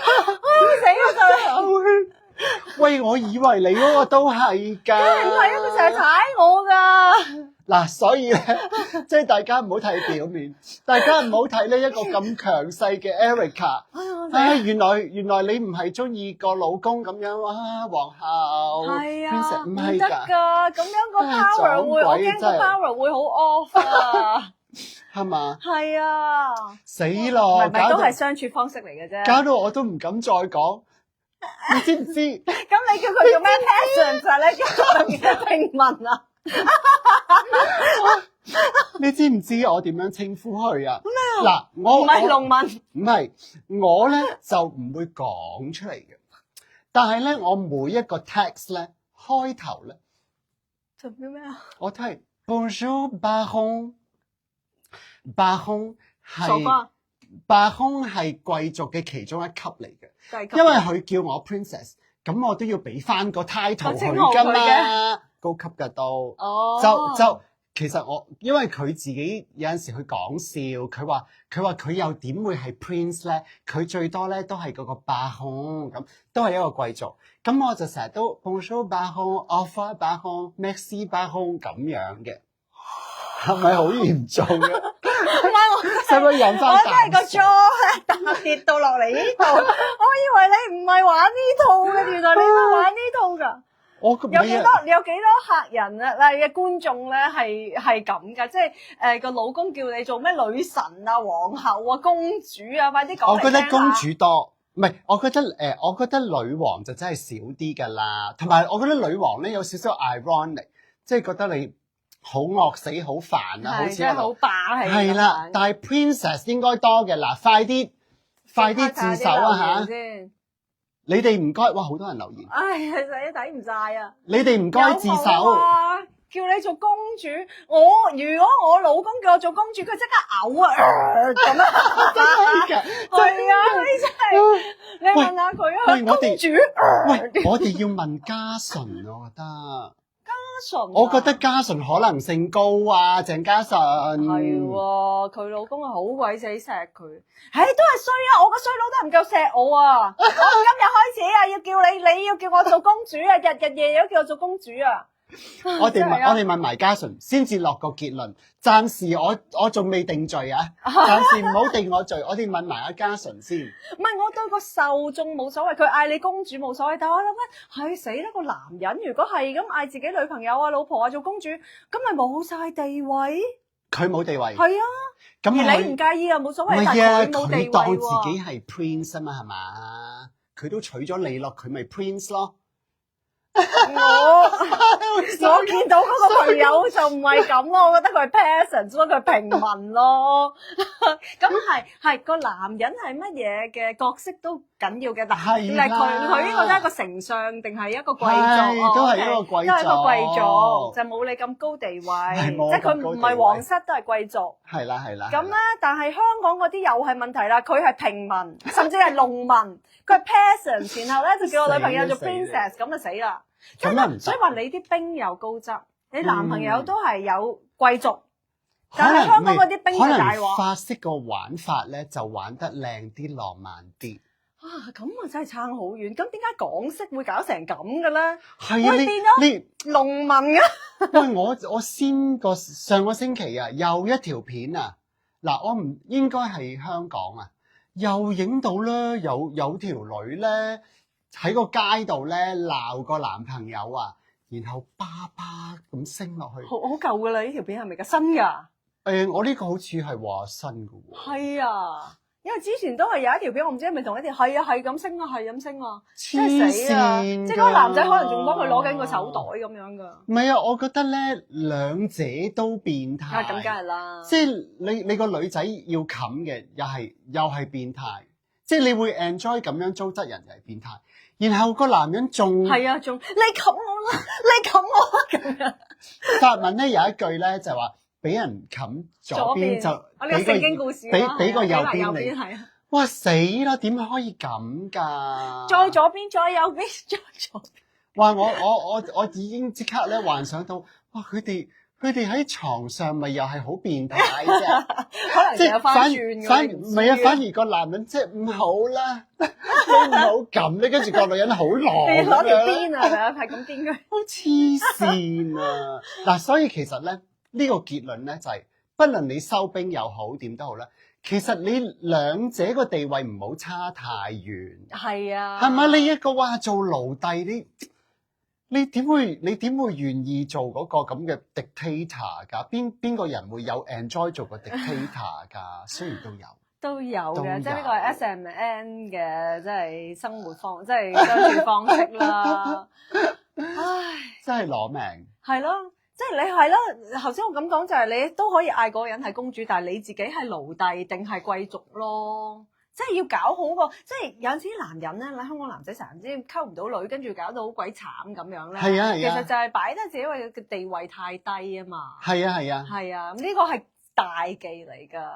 佢。喂，我以為你嗰個都係㗎。唔係啊，佢成日踩我㗎。嗱，所以咧，即係大家唔好睇表面，大家唔好睇呢一個咁強勢嘅 Erica。原來你唔係中意個老公咁樣啊，皇后。係啊，唔係得㗎，咁樣個 power 會，我驚個 power 會好 off 啊。係嘛？係啊。死咯！唔係都係相處方式嚟嘅啫。搞到我都唔敢再講。你知唔知？咁你叫佢做咩 passion 就係咧叫佢平民啊？你知唔知我點樣稱呼佢啊？嗱，我唔係農民，唔係我咧就唔會講出嚟嘅。但係咧，我每一個 text 咧開頭咧做咩啊？我都係 Bonjour Baron， Baron 係 Baron 係貴族嘅其中一級嚟嘅，因為佢叫我 princess， 咁我都要俾翻個 title 佢㗎嘛。高級嘅都，就其實我因為佢自己有陣時佢講笑，佢話佢又點會係 prince 咧？佢最多咧都係嗰個 baron， 咁都係一個貴族。咁我就成日都 bonjour baron，au revoir baron，merci baron 咁樣嘅，係咪好嚴重啊？唔係我使唔使飲翻？我真係個 jaw 咧跌到落嚟呢度，我以為你唔係玩呢套嘅，原來你係玩呢套㗎。有幾多客人啊？嗱嘅觀眾咧係咁噶，即係個老公叫你做咩女神啊、皇后啊、公主啊，快啲講嚟聽下。我覺得公主多，唔係，我覺得女王就真係少啲㗎啦。同埋我覺得女王咧有少少 ironic， 即係覺得你好惡死、好煩啊，好似好霸氣。係啦，但係 princess 應該多嘅。嗱，快啲自首啊嚇！你哋唔該，哇！好多人留言。唉，其實你睇唔晒啊！你哋唔該自首。叫你做公主，如果我老公叫我做公主，佢即刻嘔啊！咁啊，真係㗎，係啊！你真係，你問下佢啊，公主。喂，我哋要問嘉純，我覺得。我覺得嘉純可能性高啊，鄭嘉純係喎，佢老公係好鬼死錫佢，唉都係衰啊！我個衰佬都唔夠錫我啊！我今日開始啊，要叫你要叫我做公主啊，日日夜夜都叫我做公主啊！我哋問埋嘉純先至落個結論，暫時我仲未定罪啊，暫時唔好定我罪，我哋問埋阿嘉純先。唔係我對個受眾冇所謂，佢嗌你公主冇所謂，但係我諗緊係死啦，個男人如果係咁嗌自己女朋友啊、老婆啊做公主，咁咪冇晒地位？佢冇地位。係啊，咁而你唔介意啊，冇所謂。唔係啊，佢當自己己係 prince 啊嘛，係嘛？佢都娶咗你咯，佢咪 prince 咯。我見到嗰個朋友就唔係咁咯，我覺得佢係 peasant， 所以佢係平民咯。咁係個男人係乜嘢嘅角色都緊要嘅，但係佢呢個都係一個丞相定係一個貴族？都係一個貴族，都係一個貴族，就冇你咁高地位，即係佢唔係皇室都係貴族。係啦。咁咧，但係香港嗰啲又係問題啦，佢係平民，甚至係農民，佢係 peasant， 然後咧就叫我女朋友做 princess， 咁就死啦。所以話你啲兵有高質，你男朋友都係有貴族，但係香港嗰啲兵就大鑊。可能法式個玩法咧就玩得靚啲、浪漫啲。啊，咁啊真係差好遠。咁點解港式會搞成咁嘅咧？係啊，會變咗農民啊！喂，我上個星期啊，又一條片啊，嗱，我唔應該係香港啊，又影到咧有條女咧。喺個街度咧鬧個男朋友啊，然後叭叭咁升落去。好舊㗎啦，呢條片係咪㗎？新㗎？我呢個好似係話新㗎喎。係啊，因為之前都係有一條片，我唔知係咪同一條。係啊，係咁升啊，係咁升啊，真係死啊！即係嗰個男仔可能仲幫佢攞緊個手袋咁樣㗎。唔係啊，我覺得咧兩者都變態。咁梗係啦。即係你個女仔要冚嘅，又係變態。即係你會 enjoy 咁樣糟質人又係變態。然後個男人仲係啊，仲你冚我啦，你冚我咁樣。法文咧有一句咧就話俾人冚左邊就俾個聖經故事俾個右邊你。係啊，哇死啦！點可以咁㗎？再左邊，再右邊，再左邊。哇！我已經即刻咧幻想到，哇！佢哋佢哋喺床上咪又係好變態啫，可能成日翻轉嘅，唔係啊，反而個男人即係唔好啦，你唔好咁咧，跟住個女人好狼你攞條咁樣，鞭啊，係咁鞭佢。好黐線啊！嗱，所以其實咧呢個結論咧就係，不論你收兵又好點都好啦，其實你兩者個地位唔好差太遠，係啊，係咪？你一個話做奴隸，你點會願意做嗰個咁嘅 dictator 㗎？邊個人會有 enjoy 做個 dictator 㗎？雖然都有嘅，即係呢個係 S&M 嘅，即係生活方，即係相處方式啦。唉，真係攞命。係咯，即係你係咯。頭先我咁講就係你都可以嗌嗰個人係公主，但係你自己係奴隸定係貴族咯。即係要搞好個，即係有陣時啲男人咧，喺香港男仔成日唔知溝唔到女，跟住搞到好鬼慘咁樣咧。係啊，其實就係擺得自己位嘅地位太低啊嘛。係啊，咁呢個係大忌嚟㗎。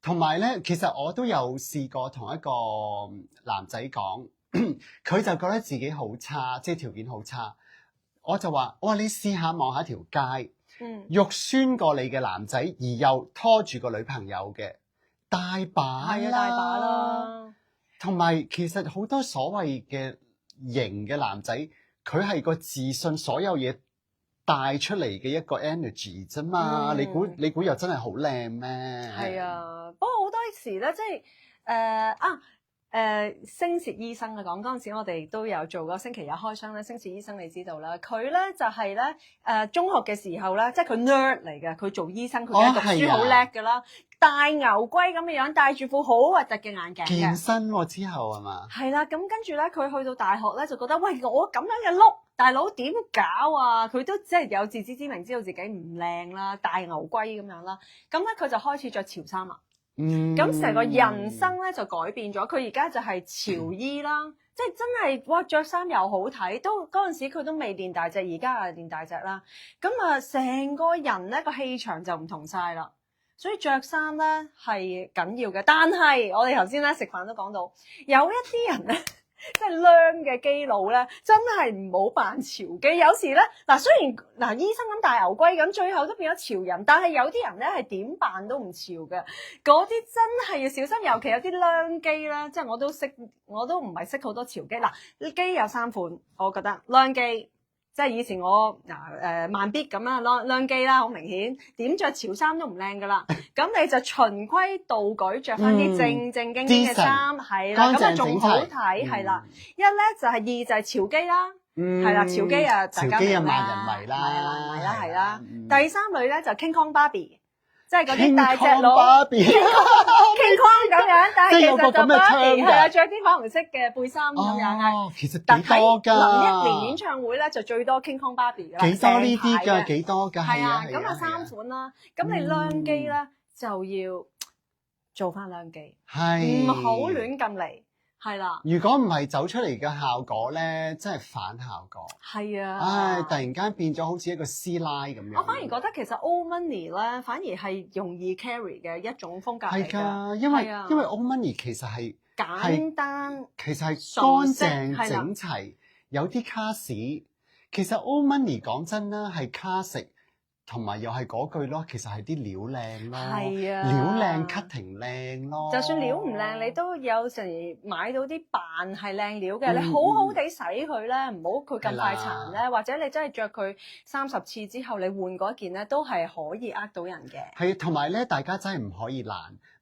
同埋咧，其實我都有試過同一個男仔講，佢就覺得自己好差，即係條件好差。我就話：我話你試下望下條街，肉酸過你嘅男仔，而又拖住個女朋友嘅。大把啦，同埋其實好多所謂嘅型嘅男仔，佢係個自信，所有嘢帶出嚟嘅一個 energy 啫嘛。你估又真係好靚咩？係啊，不過好多時咧，即係星薛醫生講嗰陣時，我哋都有做過星期日開箱咧。星薛醫生你知道啦，佢咧就係咧中學嘅時候咧，即係佢 nerd 嚟嘅，佢做醫生，佢梗係讀書好叻㗎啦。大牛龜咁嘅樣，戴住副好核突嘅眼鏡嘅。健身之後係嘛？係啦，咁跟住咧，佢去到大學咧就覺得，喂，我咁樣嘅碌，大佬點搞啊？佢都即係有自知之明，知道自己唔靚啦，大牛龜咁樣啦。咁咧佢就開始着潮衫啦。咁成個人生咧就改變咗，佢而家就係潮醫啦，即係真係哇着衫又好睇，都嗰陣時佢都未練大隻，而家係練大隻啦。咁啊，成個人咧個氣場就唔同晒啦。所以着衫咧係緊要嘅，但係我哋頭先咧食飯都講到，有一啲人咧即係靚嘅基佬咧，真係唔好扮潮基。有時咧嗱，雖然嗱醫生咁大牛龜咁，最後都變咗潮人，但係有啲人咧係點扮都唔潮嘅，嗰啲真係要小心。尤其有啲靚基啦，即係我都唔係識好多潮基。嗱，基有3款，我覺得靚基。即係以前我慢必咁啦，靚機啦，好明顯點着潮衫都唔靚噶啦。咁你就循規蹈矩着翻啲正正經經嘅衫，係啦，咁啊仲好睇，係啦。一咧就係二就係潮基啦，係啦，潮基啊，大家明啦，萬人迷啦，係啦。第三類咧就 King Kong Barbie。即係嗰啲大隻佬 King Kong 咁樣，但係其實就 Barbie 係啊，着啲粉紅色嘅背心咁樣啊。其實幾多㗎？林憶蓮演唱會咧就最多 King Kong Barbie 㗎啦。幾多呢啲㗎？幾多㗎？係啊，咁啊3款啦。咁你靚機咧就要做翻靚機，唔好亂咁嚟。係啦，如果唔係走出嚟嘅效果咧，真係反效果。係啊，唉，突然間變咗好似一個師奶咁樣。我反而覺得其實 Old Money 咧，反而係容易 carry 嘅一種風格嚟㗎。係㗎，因為 Old Money 其實係簡單，其實係乾淨整齊，有啲卡士。其實 Old Money 講真啦，係卡食。同埋又係嗰句咯，其實係啲料靚咯，料靚 cutting 靚咯。就算料唔靚，你都有時買到啲扮係靚料嘅，你好好地洗佢咧，唔好佢咁快殘咧，或者你真係着佢30次之後，你換嗰件咧都係可以呃到人嘅。係，同埋咧，大家真係唔可以懶，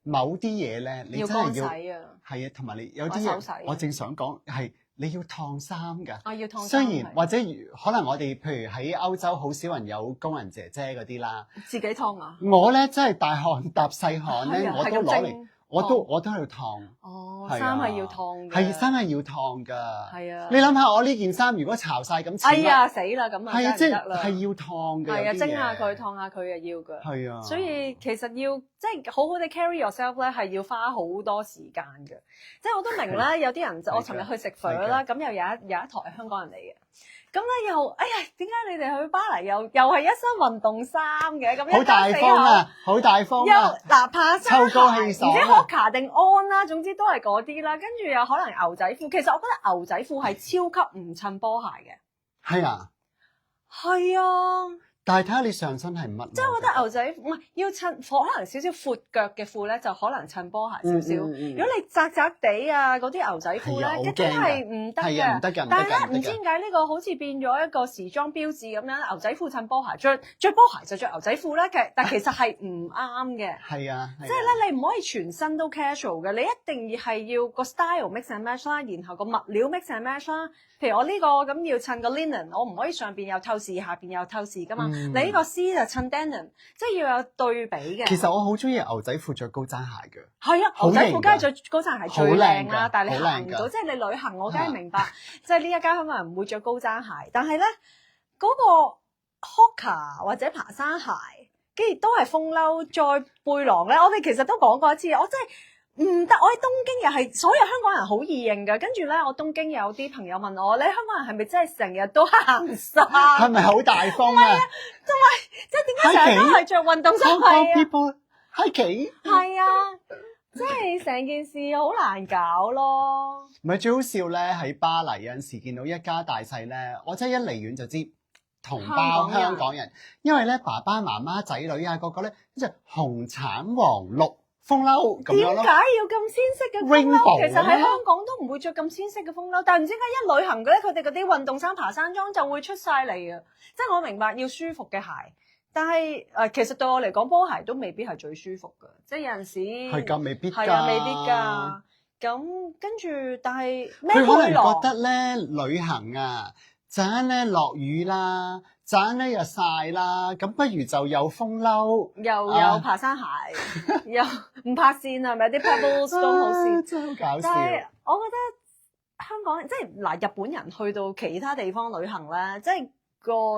某啲嘢咧，你真係要洗啊。係啊，同埋你有啲嘢，我正想講係。你要燙衫㗎，要燙衫。雖然或者可能我哋譬如喺歐洲好少人有工人姐姐嗰啲啦，自己燙啊！我咧真係大汗搭細汗咧，我都攞嚟，我都喺度燙。哦，衫係要燙嘅，係衫係要燙㗎。係啊，你諗下我呢件衫如果潮晒咁，哎呀死啦咁啊，係啊，即係要燙嘅。係啊，蒸下佢，燙下佢啊要㗎。係啊，所以其實要即係好好地 carry yourself 咧，係要花好多時間嘅。即係我都明啦，有啲人就我尋日去食飯啦，咁又有一台係香港人嚟嘅，咁咧又哎呀，點解你哋去巴黎又係一身運動衫嘅？咁好大方啊，好大方啊！嗱，怕生鞋，唔知 Hoka 定 On 啦，總之都係嗰啲啦。跟住又可能牛仔褲，其實我覺得牛仔褲係超級唔襯波鞋嘅。係啊，係啊。但係睇下你上身係乜。即係我覺得牛仔唔係要襯可能少少闊腳嘅褲咧，就可能襯波鞋少少。如果你窄窄地啊嗰啲牛仔褲咧，真係唔得嘅。唔得嘅。但係咧，唔知點解呢個好似變咗一個時裝標誌咁樣，牛仔褲襯波鞋，着波鞋就着牛仔褲咧。但其實係唔啱嘅。係啊。即係咧，你唔可以全身都 casual 嘅，你一定係要個 style mix and match 啦，然後個物料 mix and match 啦。譬如我呢個咁要襯個 linen，我唔可以上邊有透視，下邊有透視噶嘛。你呢個 C 就襯 denim， 即係要有對比嘅。其實我好中意牛仔褲着高踭鞋嘅。係啊，牛仔褲梗係着高踭鞋最靚啦，但係你行唔到，即係你旅行我梗係明白，即係呢一家香港人唔會着高踭鞋，但係咧嗰個 Hoka 或者爬山鞋，跟住都係風褸再背囊咧，我哋其實都講過一次，我真係。唔得，我喺東京又係所有香港人好易認㗎。跟住咧，我東京有啲朋友問我，你香港人係咪真係成日都行山？係咪好大風啊？同埋即係點解成日都係着運動衫？係 hiking 係啊，即係成件事好難搞咯。唔係最好笑咧，喺巴黎有陣時見到一家大細咧，我真係一離遠就知同胞香港人，因為咧爸爸媽媽仔女啊個個咧即係紅橙黃綠。風褸咁樣咯。點解要咁鮮色嘅風褸？其實喺香港都唔會着咁鮮色嘅風褸，但係唔知點解一旅行嘅咧，佢哋嗰啲運動衫、爬山裝就會出晒嚟啊！即係我明白要舒服嘅鞋，但係其實對我嚟講，波鞋都未必係最舒服㗎。即係有陣時係㗎，未必㗎，係啊，未必㗎。咁跟住，但係佢可能覺得咧旅行啊，陣咧落雨啦。陣咧又曬啦，咁不如就有風褸，又有爬山鞋，又唔怕跣係咪？啲 pebbles 都好跣，真係好搞笑。但係我覺得香港即係嗱，日本人去到其他地方旅行咧，即係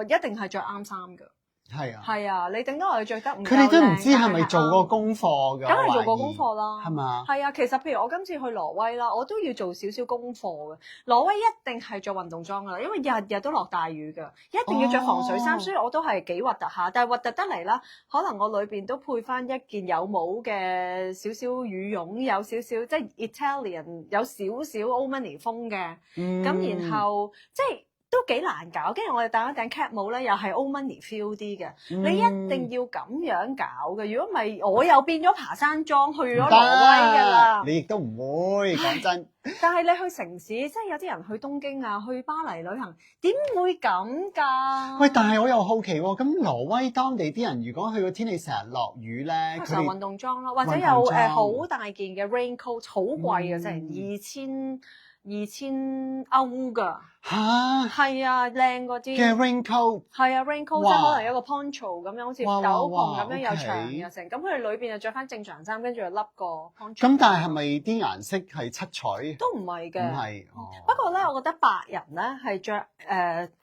一定係着啱衫㗎。係啊，係啊，你頂多我哋着得唔夠靚，佢哋都唔知係咪做過功課㗎？梗係做過功課啦，係嘛？係啊，其實譬如我今次去挪威啦，我都要做少少功課嘅。挪威一定係着運動裝㗎啦，因為日日都落大雨㗎，一定要着防水衫。所以我都係幾核突下，但係核突得嚟啦，可能我裏邊都配翻一件有帽嘅少少羽絨，有少少即係 Italian 有少少 Old Money 風嘅，咁然後即係。都幾難搞，跟住我哋戴一頂 cap 帽咧，又係 old money feel 啲嘅。你一定要咁樣搞嘅，如果唔係，我又變咗爬山裝去咗挪威㗎啦。你亦都唔會講真。但係你去城市，即係有啲人去東京啊，去巴黎旅行，點會咁㗎？喂，但係我又好奇喎，咁挪威當地啲人如果去個天氣成日落雨咧，佢哋運動裝咯，或者有好大件嘅 raincoat， 好貴嘅，成2000歐㗎嚇，係啊，靚嗰啲嘅 raincoat， 係啊 raincoat， 即係可能有個 poncho 咁樣，好似斗篷咁樣又長又成，咁佢哋裏邊就着翻正常衫，跟住又笠個 poncho。咁但係係咪啲顏色係七彩？都唔係嘅，唔係。不過咧，我覺得白人咧係着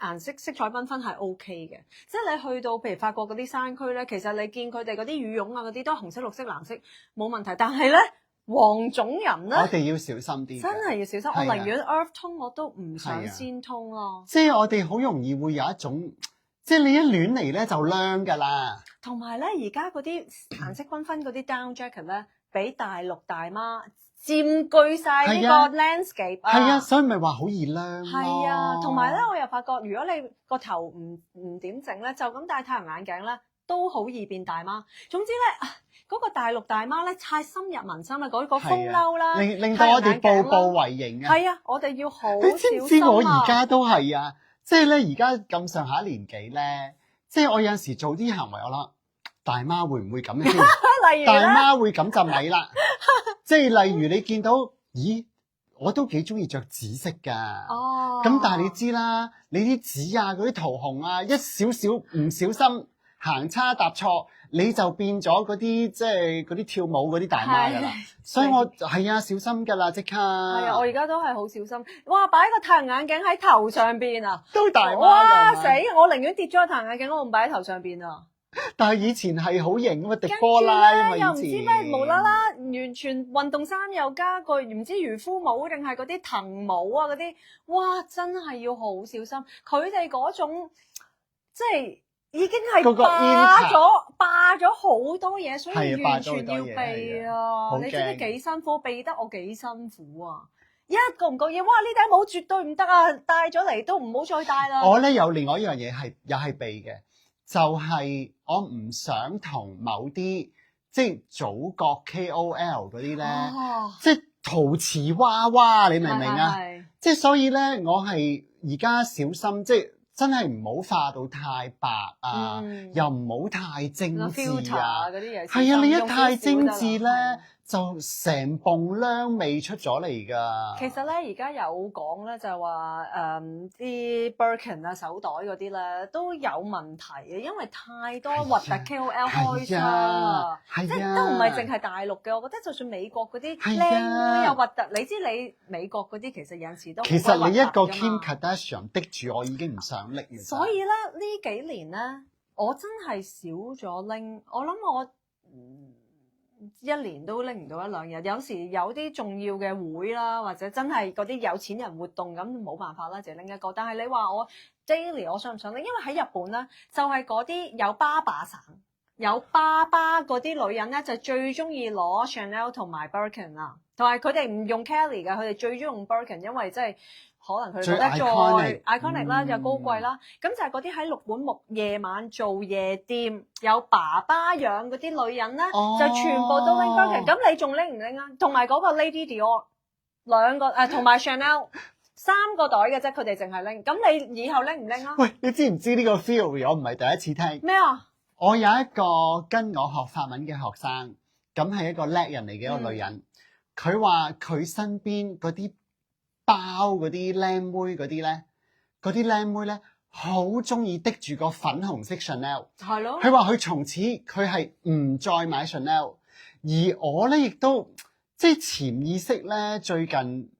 顏色色彩繽紛係 OK 嘅，即係你去到譬如法國嗰啲山區咧，其實你見佢哋嗰啲羽絨啊嗰啲都紅色、綠色、藍色冇問題，但係咧。黃種人咧，我哋要小心啲，真係要小心。我寧願 earth tone 我都唔想鮮 tone 咯。即係我哋好容易會有一種，即係你一亂嚟咧就靚㗎啦。同埋咧，而家嗰啲顏色繽紛嗰啲 down jacket 咧，俾大陸大媽佔據晒呢個 landscape 啊。係啊，所以咪話好易靚咯。係啊，同埋咧，我又發覺如果你個頭唔點整咧，就咁戴太陽眼鏡咧，都好易變大媽。總之咧。嗰個大陸大媽咧太深入民心啦，嗰個風褸啦，令到我哋步步為營啊！係啊，我哋要好小心啊！你知唔知我而家都係啊？即係咧，而家咁上下年紀咧，即係我有陣時做啲行為，我諗大媽會唔會咁先？例如大媽會咁就咪啦！即係例如你見到，咦，我都幾中意着紫色㗎。哦。咁但係你知啦，你啲紫啊，嗰啲桃紅啊，一少少唔小心行差踏錯。你就變咗嗰啲即係嗰啲跳舞嗰啲大媽㗎啦，所以我係啊小心㗎啦，即刻。係啊，我而家都係好小心。哇！擺個太陽眼鏡喺頭上邊啊，都大媽。哇！死！我寧願跌咗個太陽眼鏡，我唔擺喺頭上邊啊。但係以前係好型㗎嘛，迪波拉啊嘛，又唔知咩無啦啦，完全運動衫又加個唔知漁夫帽定係嗰啲藤帽啊嗰啲，哇！真係要好小心。佢哋嗰種即係。已經係霸咗好多嘢，所以完全要避啊！你知唔知幾辛苦？避得我幾辛苦啊！一個唔覺意，哇！呢頂帽絕對唔得啊！戴咗嚟都唔好再戴啦。我咧有另外一樣嘢係又係避嘅，就係我唔想同某啲即係祖國 KOL 嗰啲咧，即係陶瓷娃娃，你明唔明啊？即係所以咧，我係而家小心，即係真係唔好化到太白啊，又唔好太精緻啊。係啊，你一太精緻咧，就成泵娘味出咗嚟㗎。其實咧，而家有講咧，就係話啲 Birkin 啊、手袋嗰啲咧都有問題嘅，因為太多核突 KOL 開箱啊，即係都唔係淨係大陸嘅。我覺得就算美國嗰啲靚妹又核突，你知你美國嗰啲其實有陣時都其實你一個 Kim Kardashian 的住我已經唔想拎。所以咧呢幾年咧，我真係少咗拎。我諗我一年都拎唔到一兩日，有時有啲重要嘅會啦，或者真係嗰啲有錢人活動咁冇辦法啦，就拎一個。但係你話我 daily 我想唔想拎？因為喺日本咧，就係嗰啲有爸爸省、有爸爸嗰啲女人咧，就最中意攞 Chanel 同埋 Birkin 啊，同埋佢哋唔用 Kelly 㗎，佢哋最中意用 Birkin， 因為即係。可能佢覺得再 iconic 啦，又高貴啦，咁就係嗰啲喺六本木夜晚做夜店有爸爸養嗰啲女人咧，就全部都拎 Birkin。咁你仲拎唔拎啊？同埋嗰個 Lady Dior 兩個同埋 Chanel 3個袋嘅啫，佢哋淨係拎。咁你以後拎唔拎啊？喂，你知唔知呢個 theory？ 我唔係第一次聽。咩啊？我有一個跟我學法文嘅學生，咁係一個叻人嚟嘅一個女人，佢話佢身邊嗰啲包嗰啲靚妹嗰啲咧，嗰啲靚妹咧好中意滴住個粉紅色 Chanel。係咯。佢話佢從此佢係唔再買 Chanel， 而我咧亦都即係潛意識咧最近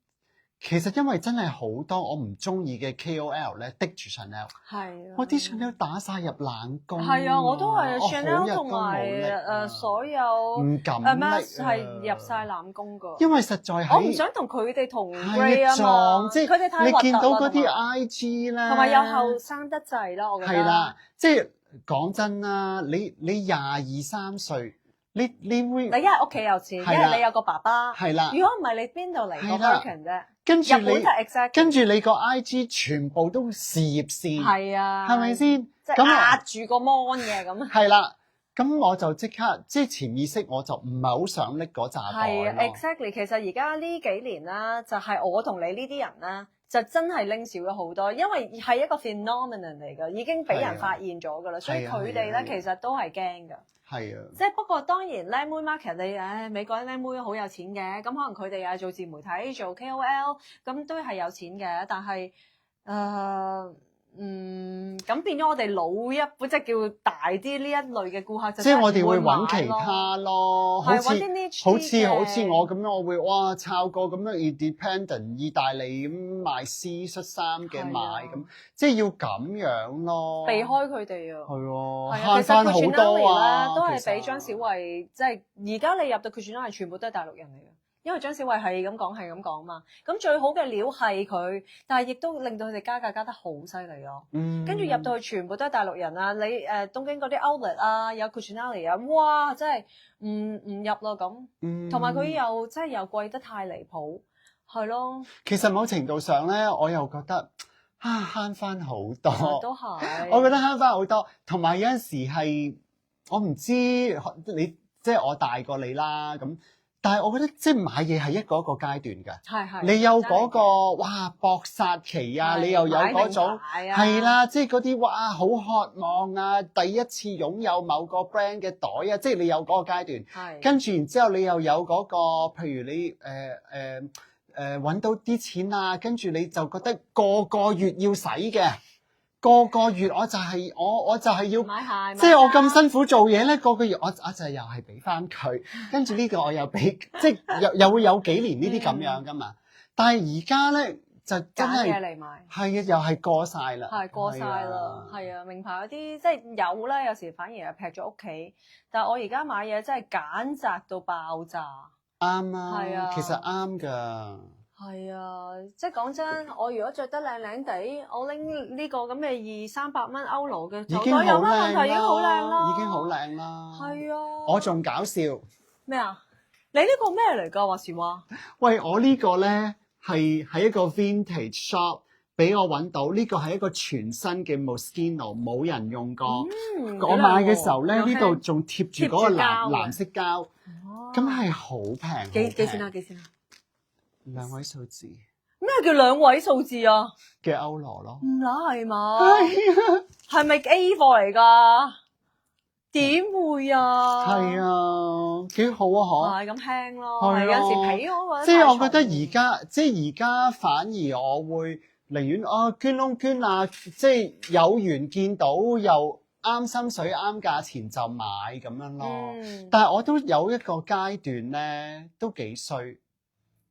其實因為真係好多我唔中意嘅 KOL 咧滴住 Chanel。係啊。我啲 Chanel 打晒入冷宮。係啊，我都係 Chanel 同埋所有唔敢拎係入晒冷宮㗎。因為實在係我唔想同佢哋同 grade 啊嘛，即係佢哋太核突啦。你見到嗰啲 IG 咧，同埋又後生得滯啦，我覺得。係啦，即係講真啦，你22-23歲。你會你一係屋企有錢，一係你有個爸爸，係啦。如果唔係你邊度嚟個 Birkin 啫？跟住你個 IG 全部都事業線，係啊，係咪先？即係壓住個 mon 嘅咁。係啦，咁我就即刻即係潛意識我就唔係好想拎嗰扎袋咯。係啊 ，exactly。其實而家呢幾年啦，就係我同你呢啲人啦，就真係拎少咗好多，因為係一個 phenomenon 嚟㗎，已經俾人發現咗㗎啦，所以佢哋咧其實都係驚㗎。係啊，即係不過當然靚妹 market 你美國啲靚妹好有錢嘅，咁可能佢哋又係做自媒體做 KOL， 咁都係有錢嘅，但係咁變咗我哋老一輩即係叫大啲呢一類嘅顧客就即係我哋會揾其他咯，好似我咁樣，我會哇抄個咁樣 independent 意大利咁賣絲恤衫嘅賣咁，即係要咁樣咯，避開佢哋啊，係喎，慳翻好多啊，都係俾張小慧，即係而家你入到佢選單係全部都係大陸人嚟嘅。因為張小慧係咁講嘛，咁最好嘅料係佢，但係亦都令到佢哋加價加得好犀利咯。跟住入到去全部都係大陸人啊！你東京嗰啲 outlet 啊，有 Cucinelli 啊，哇！真係唔入咯咁。同埋佢又真係又貴得太離譜，係咯。其實某程度上咧，我又覺得慳翻好多。都係。我覺得慳翻好多，同埋有陣時係我唔知你即係我大過你啦咁。但係我覺得即係買嘢係一個一個階段㗎，係你有嗰個哇搏殺期啊，你又有嗰種係啦，即係嗰啲哇好渴望啊，第一次擁有某個 brand 嘅袋啊，即係你有嗰個階段，跟住然之後你又有嗰個，譬如你揾到啲錢啊，跟住你就覺得個個月要使嘅。個個月我就係要買鞋，即係我咁辛苦做嘢咧，個個月我就係又係俾翻佢，跟住呢個我又俾，即係又會有幾年呢啲咁樣噶嘛。但係而家咧就真係係啊，又係過晒啦，係過晒啦，係啊，名牌嗰啲即係有啦，有時反而係劈咗屋企。但係我而家買嘢真係揀擇到爆炸，啱啊，係啊，其實啱㗎。係啊，即係講真，我如果着得靚靚地，我拎呢個咁嘅200-300蚊歐羅嘅手袋有乜問題？已經好靚啦，已經好靚啦。係啊，我仲搞笑咩啊？你呢個咩嚟㗎？話時話，喂，我呢個咧係喺一個 vintage shop 俾我揾到呢個係一個全新嘅 Moschino， 冇人用過。我幾買嘅時候咧，靚喎呢度仲貼住嗰個貼住膠嘅藍色膠，咁係好平。幾錢啊？幾錢啊？2位數字咩叫2位數字啊？嘅歐羅咯。唔乸係嘛？係啊，係咪 A 貨嚟㗎？點會啊？係啊，幾好啊！嗬，係咁輕咯。係有時皮我覺得即係我覺得太重而家反而我會寧願捐窿捐啊，即係有緣見到又啱心水啱價錢就買咁樣咯。但係我都有一個階段咧，都幾衰。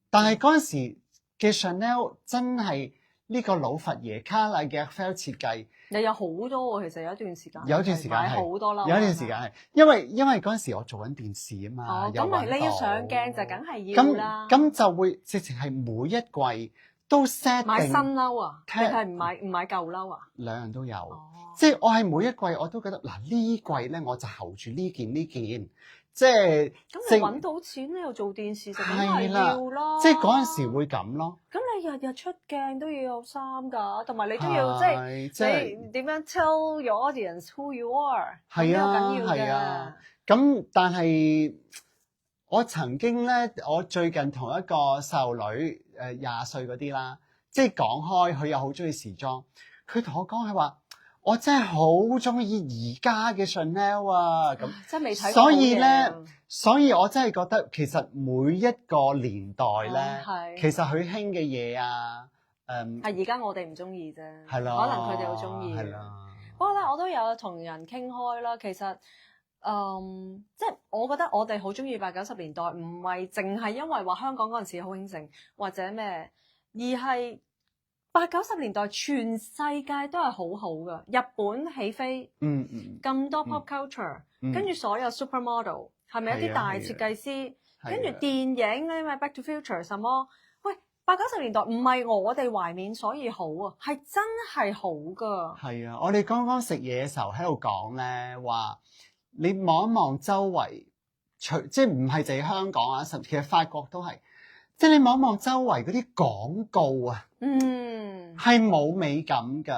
但係嗰陣時嘅 Chanel 真係呢個老佛爺卡拉嘅 Lagerfeld 設計。你有好多喎，其實有一段時間，有一段時間係好多啦。有一段時間係因為嗰陣時我做緊電視啊嘛，咁咪你要上鏡就梗係要啦。咁就會直情係每一季都 set 定買新褸啊，定係唔買舊褸啊？兩樣都有，即係我係每一季我都覺得嗱呢季咧我就候住呢件，即係咁你揾到錢你又做電視就梗係要啦。即係嗰陣時會咁咯。咁你日日出鏡都要有衫㗎，同埋你都要即係你點樣 tell your audience who you are，係啊，係啊。咁但係我曾經咧，我最近同一個細路女20歲嗰啲啦，即係講開佢又好中意時裝，佢同我講佢話。我真係好中意而家嘅 Chanel 啊！咁真係未睇過。所以我真係覺得其實每一個年代咧，其實佢興嘅嘢啊，係而家我哋唔中意啫，係啦，可能佢哋好中意。係啦。不過咧，我都有同人傾開啦。其實即係我覺得我哋好中意80、90年代，唔係淨係因為話香港嗰陣時好興盛或者咩，而係。80、90年代全世界都係好好㗎，日本起飛，咁多 pop culture，跟住所有 supermodel，係咪一啲大設計師？跟住電影咧，咩 Back to Future 什麼？喂，80、90年代唔係我哋懷緬所以好啊，係真係好㗎。係啊，我哋剛剛食嘢嘅時候喺度講咧，話你望一望周圍，即係唔係淨係香港啊，甚至其實法國都係。即係你望一望周圍嗰啲廣告啊，係冇美感㗎，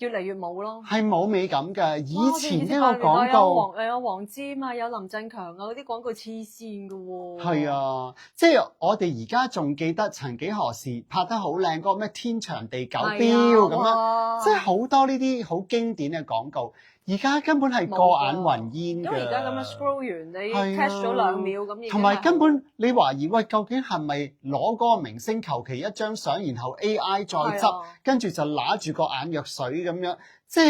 越嚟越冇咯，係冇美感㗎。以前呢個廣告有黃霑啊，有林振強啊，嗰啲廣告黐線㗎喎。係啊，即係我哋而家仲記得曾幾何時拍得好靚嗰個咩天長地久標咁樣，即係好多呢啲好經典嘅廣告。而家根本係過眼雲煙㗎，因為而家咁樣 scroll 完，你 catch 咗2秒咁，同埋根本你懷疑喂，究竟係咪攞嗰個明星求其一張相，然後 AI 再執，跟住就揦住個眼藥水咁樣，即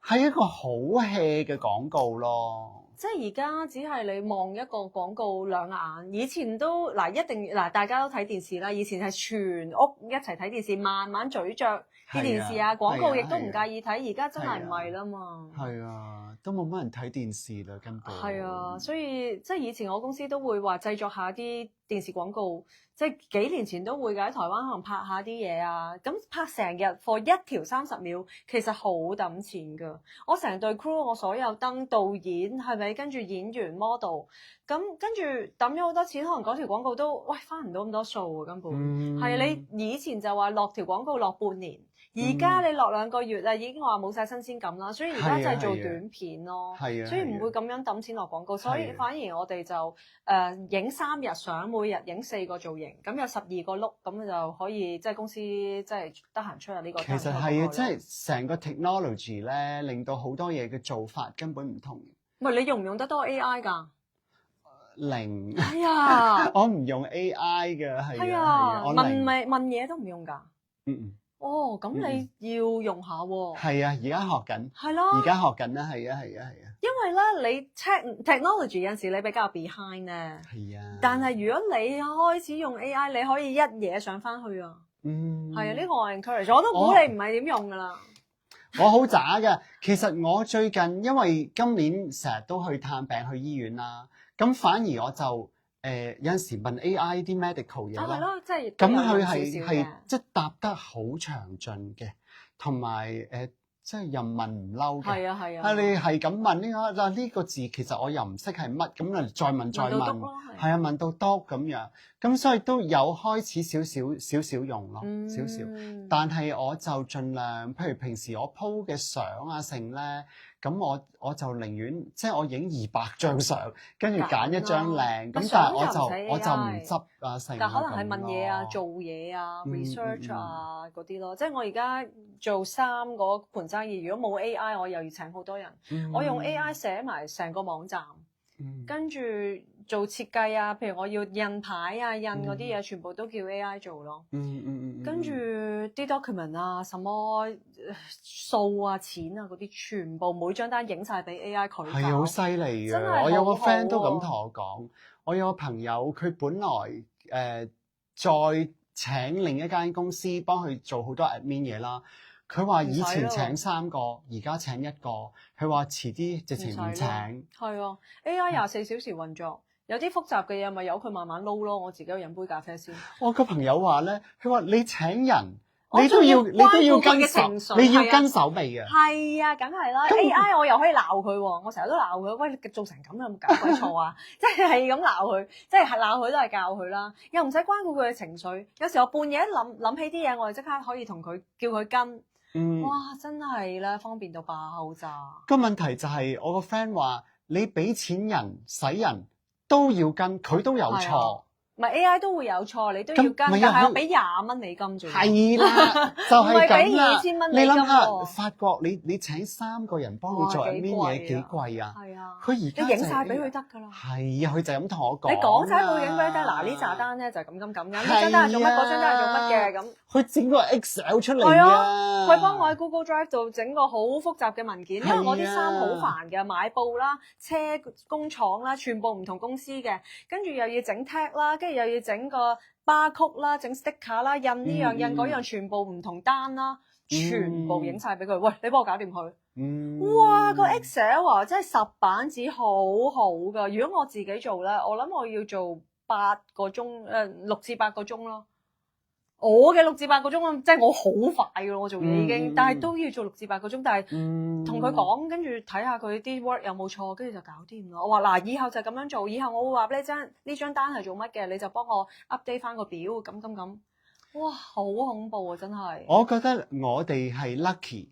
係一個好 hea 嘅廣告咯。即係而家只係你望一個廣告2眼，以前都一定大家都睇電視啦，以前係全屋一齊睇電視，慢慢咀嚼。啲電視啊，廣告亦都唔介意睇，而家真係唔係啦嘛。係啊，都冇乜人睇電視啦，根本。係啊，所以即係以前我公司都會話製作下啲電視廣告，即係幾年前都會㗎，喺台灣可能拍下啲嘢啊。咁拍成日 for 一條30秒，其實好揼錢㗎。我成隊 crew， 我所有燈導演係咪跟住演員 model， 咁跟住揼咗好多錢，可能嗰條廣告都翻唔到咁多數啊，根本。係你以前就話落條廣告落半年。而家你落2個月啦，已經話冇晒新鮮感啦，所以而家就係做短片咯，所以唔會咁樣揼錢落廣告，所以反而我哋就影3日相，每日影4個造型，咁有12個 look，咁就可以即係公司即係得閒出下呢個。其實係啊，即係成個 technology 咧，令到好多嘢嘅做法根本唔同。喂，你用唔用得多 AI 㗎？零。係啊，我唔用 AI 嘅，係啊，問嘢都唔用㗎。咁你要用下喎。係啊，而家學緊。係咯。而家學緊啦，係啊。因為咧，你 technology 有陣時你比較 behind 咧。係啊。但係如果你開始用 AI，你可以一嘢上翻去啊。係啊，呢個我 encourage，我都估你唔係點用㗎啦。我好渣㗎，其實我最近因為今年成日都去探病去醫院啦，咁反而我就有陣時問 AI 啲 medical 嘢咯。係咯，即係咁佢係即係答得好詳盡嘅，同埋即係任問唔嬲嘅。係啊係啊。啊，你係咁問呢個字其實我又唔識係乜，咁啊再問再問，係啊問到篤咁樣，咁所以都有開始少少用咯，少少。但係我就盡量，譬如平時我 po 嘅相啊成咧，咁我就寧願即係我影200張相，跟住揀一張靚，咁但係我就唔執啊成。但可能係問嘢啊、做嘢啊、research 啊嗰啲咯。即係我而家做衫嗰盤生意，如果冇 AI，我又要請好多人。我用 AI 寫埋成個網站，跟住做設計啊，譬如我要印牌啊、印嗰啲嘢，全部都叫 AI 做咯。跟住啲 document 啊、什麼數啊、錢啊嗰啲，全部每張單影晒俾 AI 佢。係好犀利嘅。我有個 friend 都咁同我講，我有個朋友佢本來再請另一間公司幫佢做好多 admin 嘢啦。佢話以前請3個，而家請1個。佢話遲啲直情唔請。係啊 ，AI 24小時運作，有啲複雜嘅嘢咪由佢慢慢撈咯。我自己飲杯咖啡先。我個朋友話咧，佢話你請人，你都要跟手，你要跟手尾嘅。係啊，梗係啦。AI 我又可以鬧佢喎，我成日都鬧佢。喂，你做成咁有冇搞鬼錯啊？即係咁鬧佢，即係鬧佢都係教佢啦，又唔使關顧佢嘅情緒。有時候半夜諗起啲嘢，我哋即刻可以同佢叫佢跟。哇！真係咧，方便到爆炸。個問題就係我個 friend 話，你俾錢人使人都要跟，佢都有錯。唔係 AI 都會有錯，你都要跟，但係我俾20蚊美金做。係啦，就係咁啦。唔係俾2000蚊你諗下，法國你請3個人幫你做admin嘢幾貴啊？係啊。佢而家你影晒俾佢得㗎啦。係啊，佢就係咁同我講。你講晒佢影俾佢得，嗱呢扎單咧就咁，呢張單係做乜，嗰張單係做乜嘅咁。佢整個 Excel 出嚟啊！佢幫我喺 Google Drive 度整個好複雜嘅文件，因為我啲衫好煩嘅，買布啦、車工廠啦，全部唔同公司嘅，跟住又要整 tag 啦，跟住又要整個 barcode 啦，整 sticker 啦，印呢樣印嗰樣，全部唔同單啦，全部影晒俾佢。喂，你幫我搞掂佢。哇，個 Excel 啊，真係10板紙好好㗎。如果我自己做咧，我諗我要做8個鐘，6至8個鐘咯。我嘅6至8個鐘，即係我好快㗎，我做嘢已經，但係都要做6至8個鐘。但係同佢講，跟住睇下佢啲 work 有冇錯，跟住就搞掂咯。我話嗱，以後就咁樣做，以後我會話俾你聽，呢張單係做乜嘅，你就幫我 update 翻個表，咁。哇，好恐怖啊！真係。我覺得我哋係 lucky，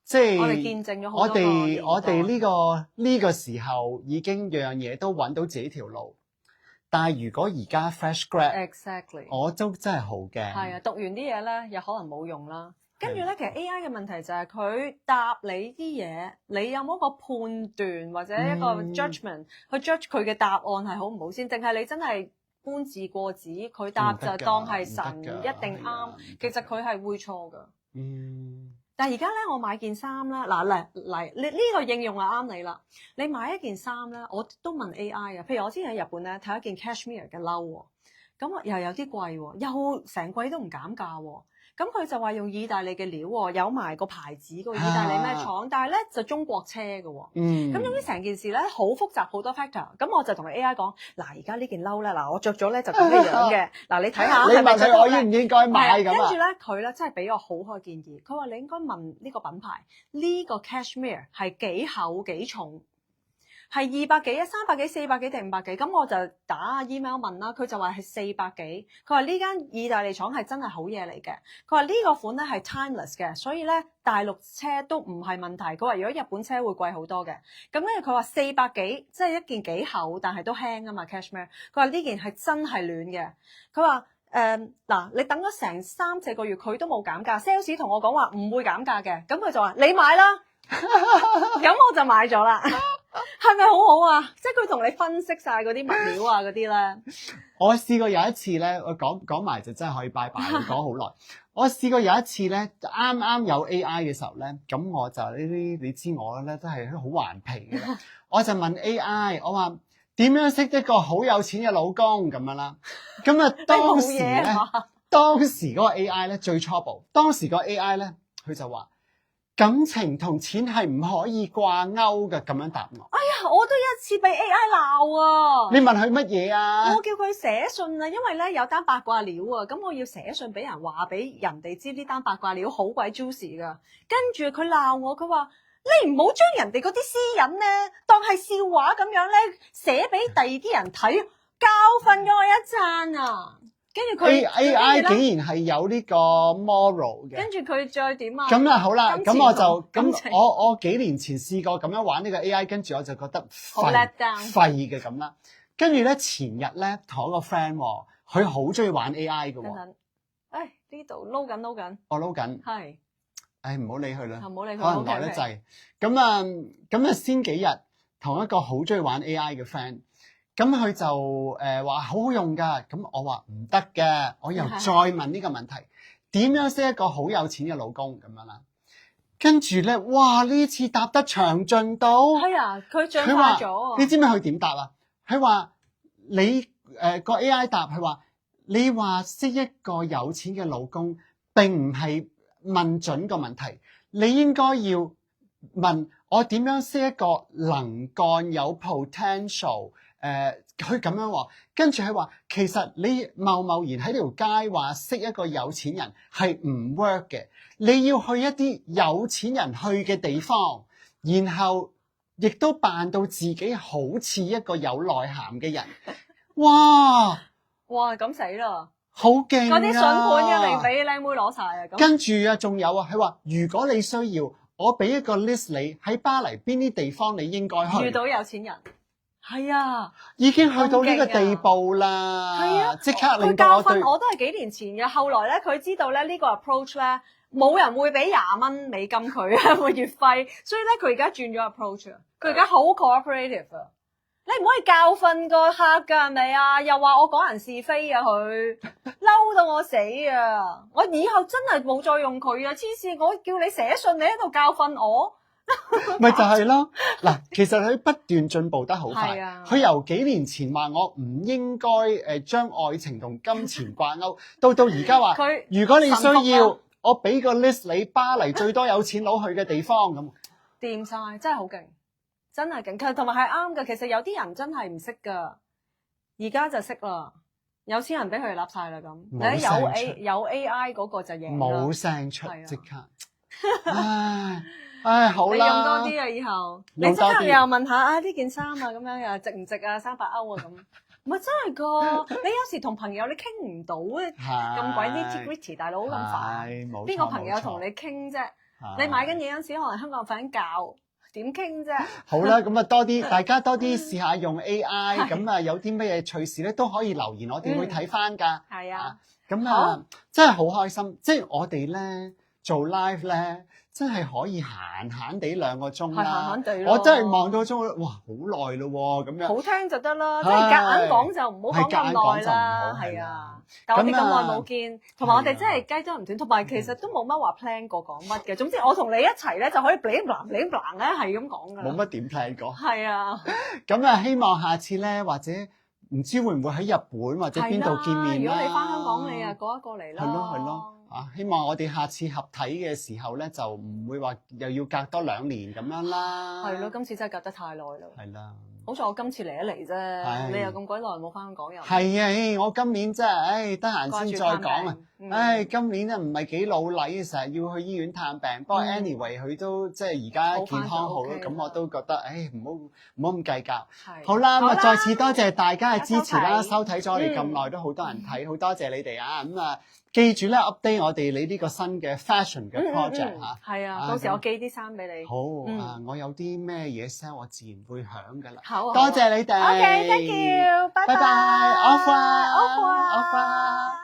即係我哋見證咗好多個。我哋呢個時候已經樣嘢都揾到自己條路。但係如果而家 fresh grad，exactly，我都真係好驚。係啊，讀完啲嘢咧，有可能冇用啦。跟住咧，其實 AI 嘅問題就係佢答你啲嘢，你有冇一個判斷或者一個 judgment 去 judge 佢嘅答案係好唔好先？定係你真係搬字過紙，佢答就當係神一定啱，其實佢係會錯㗎。但係而家咧，我買件衫啦，嗱嚟，你呢個應用啊啱你啦。你買一件衫咧，我都問 AI 啊。譬如我之前喺日本咧睇一件 cashmere 嘅褸喎，咁又有啲貴喎，又成季都唔減價喎。咁佢就話用意大利嘅料喎，有埋個牌子個意大利咩廠，但係咧就中國車嘅喎。咁總之成件事咧好複雜，好多 factor。咁我就同 AI 講，嗱而家呢件褸咧，嗱我着咗咧就咁嘅樣嘅。嗱你睇下，你問佢我應唔應該買咁啊？跟住咧佢咧真係俾我好開建議，佢話你應該問呢個品牌，呢個 cashmere 係幾厚幾重？係200幾啊，300幾、400幾定500幾？咁我就打 email 問啦，佢就話係400幾。佢話呢間意大利廠係真係好嘢嚟嘅。佢話呢個款咧係 timeless 嘅，所以咧大陸車都唔係問題。佢話如果日本車會貴好多嘅。咁跟住佢話400幾，即係一件幾厚，但係都輕啊嘛 cashmere。佢話呢件係真係暖嘅。佢話嗱，你等咗成3-4個月，佢都冇減價。sales 同我講話唔會減價嘅，咁佢就話你買啦。咁我就買咗啦。係咪好好啊？即係佢同你分析晒嗰啲物料啊嗰啲咧。我試過有一次咧，我講埋就真係可以拜拜，講好耐。我試過有一次咧，啱啱有 AI 嘅時候咧，咁我就呢啲你知我咧都係好頑皮嘅。我就問 AI， 我話點樣識一個好有錢嘅老公咁樣啦。咁啊當時咧，當時嗰個 AI 咧最初步，當時個 AI 咧佢就話。感情同錢係唔可以掛鈎嘅，咁樣答我。哎呀，我都一次被 AI 鬧啊！你問佢乜嘢啊？我叫佢寫信啊，因為咧有單八卦料啊，咁我要寫信俾人話俾人哋知呢單八卦料好鬼 juicy 噶。跟住佢鬧我，佢話你唔好將人哋嗰啲私隱咧當係笑話咁樣咧寫俾第二啲人睇，教訓咗我一餐啊！跟住佢 AI 竟然係有呢個 moral 嘅。跟住佢再點啊？咁啊好啦，咁我就咁我幾年前試過咁樣玩呢個 AI，跟住我就覺得廢嘅咁啦。跟住咧前日咧同一個 friend，佢好中意玩 AI 嘅喎。等，呢度撈緊，我撈緊。係。唔好理佢啦，唔好理佢，可能耐得滯。咁啊先幾日同一個好中意玩 AI 嘅 friend。咁佢就話好好用㗎，咁我話唔得嘅，我又再問呢個問題，點樣識一個好有錢嘅老公咁樣啦？跟住咧，哇！呢次答得詳盡到，係啊，佢進化咗。你知唔知佢點答啊？佢話你個 AI 答，佢話你話識一個有錢嘅老公並唔係問準個問題，你應該要問我點樣識一個能幹有 potential。佢咁樣喎，跟住佢話其實你貿然喺條街話識一個有錢人係唔 work 嘅，你要去一啲有錢人去嘅地方，然後亦都扮到自己好似一個有內涵嘅人。哇，咁死啦！好勁啊！嗰啲筍盤一定俾靚妹攞晒啊！跟住啊，仲有啊，佢話如果你需要，我俾一個 list 你喺巴黎邊啲地方你應該去。遇到有錢人。係啊，已經去到呢個地步啦。係啊，即刻令到我對。佢教訓我都係幾年前嘅，後來咧佢知道咧呢個 approach 咧冇人會俾$20美金佢啊個月費，所以咧佢而家轉咗 approach 啊，佢而家好 cooperative 啊。你唔可以教訓個客㗎係咪啊？又話我講人是非啊，佢嬲到我死啊！我以後真係冇再用佢啊！黐線，我叫你寫信，你喺度教訓我。咪就係咯，嗱，其實佢不斷進步得好快。佢由幾年前話我唔應該將愛情同金錢掛鈎，到而家話如果你需要，我俾個 list 你，巴黎最多有錢佬去嘅地方咁。掂晒，真係好勁，真係勁，同埋係啱嘅。其實有啲人真係唔識㗎，而家就識啦。有錢人俾佢哋笠晒啦咁，你有 AI 嗰個就贏啦。冇聲出，即刻。唉，好啦，你用多啲啊，以後你即刻又問下呢件衫啊，咁樣又值唔值啊，300歐啊咁，唔係真係噶。你有時同朋友你傾唔到咁鬼 nitty-gritty，大佬咁煩，邊個朋友同你傾啫？你買緊嘢嗰陣時，可能香港人瞓緊覺，點傾啫？好啦，咁啊多啲，大家多啲試下用 AI，咁啊有啲乜嘢趣事咧都可以留言，我哋會睇翻㗎。係啊，咁啊真係好開心，即係我哋咧做 live 咧。真係可以閒地2個鐘啦，我真係望到鐘，哇，好耐咯喎，咁樣。好聽就得啦，即係夾硬講就唔好講咁耐啦，係啊。但我哋咁耐冇見，同埋我哋真係雞啄唔斷，同埋其實都冇乜話 plan 過講乜嘅。總之我同你一齊咧就可以 bling bling bling bling 咧係咁講㗎。冇乜點 plan 過。係啊。咁啊，希望下次咧或者唔知會唔會喺日本或者邊度見面啦。如果你翻香港，你啊過一過嚟啦。係咯。希望我哋下次合體嘅時候咧，就唔會話又要隔多2年咁樣啦。係咯，今次真係隔得太耐啦。係啦，好彩我今次嚟一嚟啫，你又咁鬼耐冇翻香港又。係啊，我今年真係，得閒先再講啊。今年咧唔係幾老禮，成日要去醫院探病。不過 anyway，佢都即係而家健康好咯，咁我都覺得，唔好咁計較。好啦，咁啊再次多謝大家嘅支持啦，收睇咗我哋咁耐都好多人睇，好多謝你哋啊！咁啊，記住咧 update 我哋你呢個新嘅 fashion 嘅 project 嚇。係啊，到時我寄啲衫俾你。好我有啲咩嘢 sell，我自然會響噶啦。好，多謝你哋。OK，thank you，拜拜。Au revoir。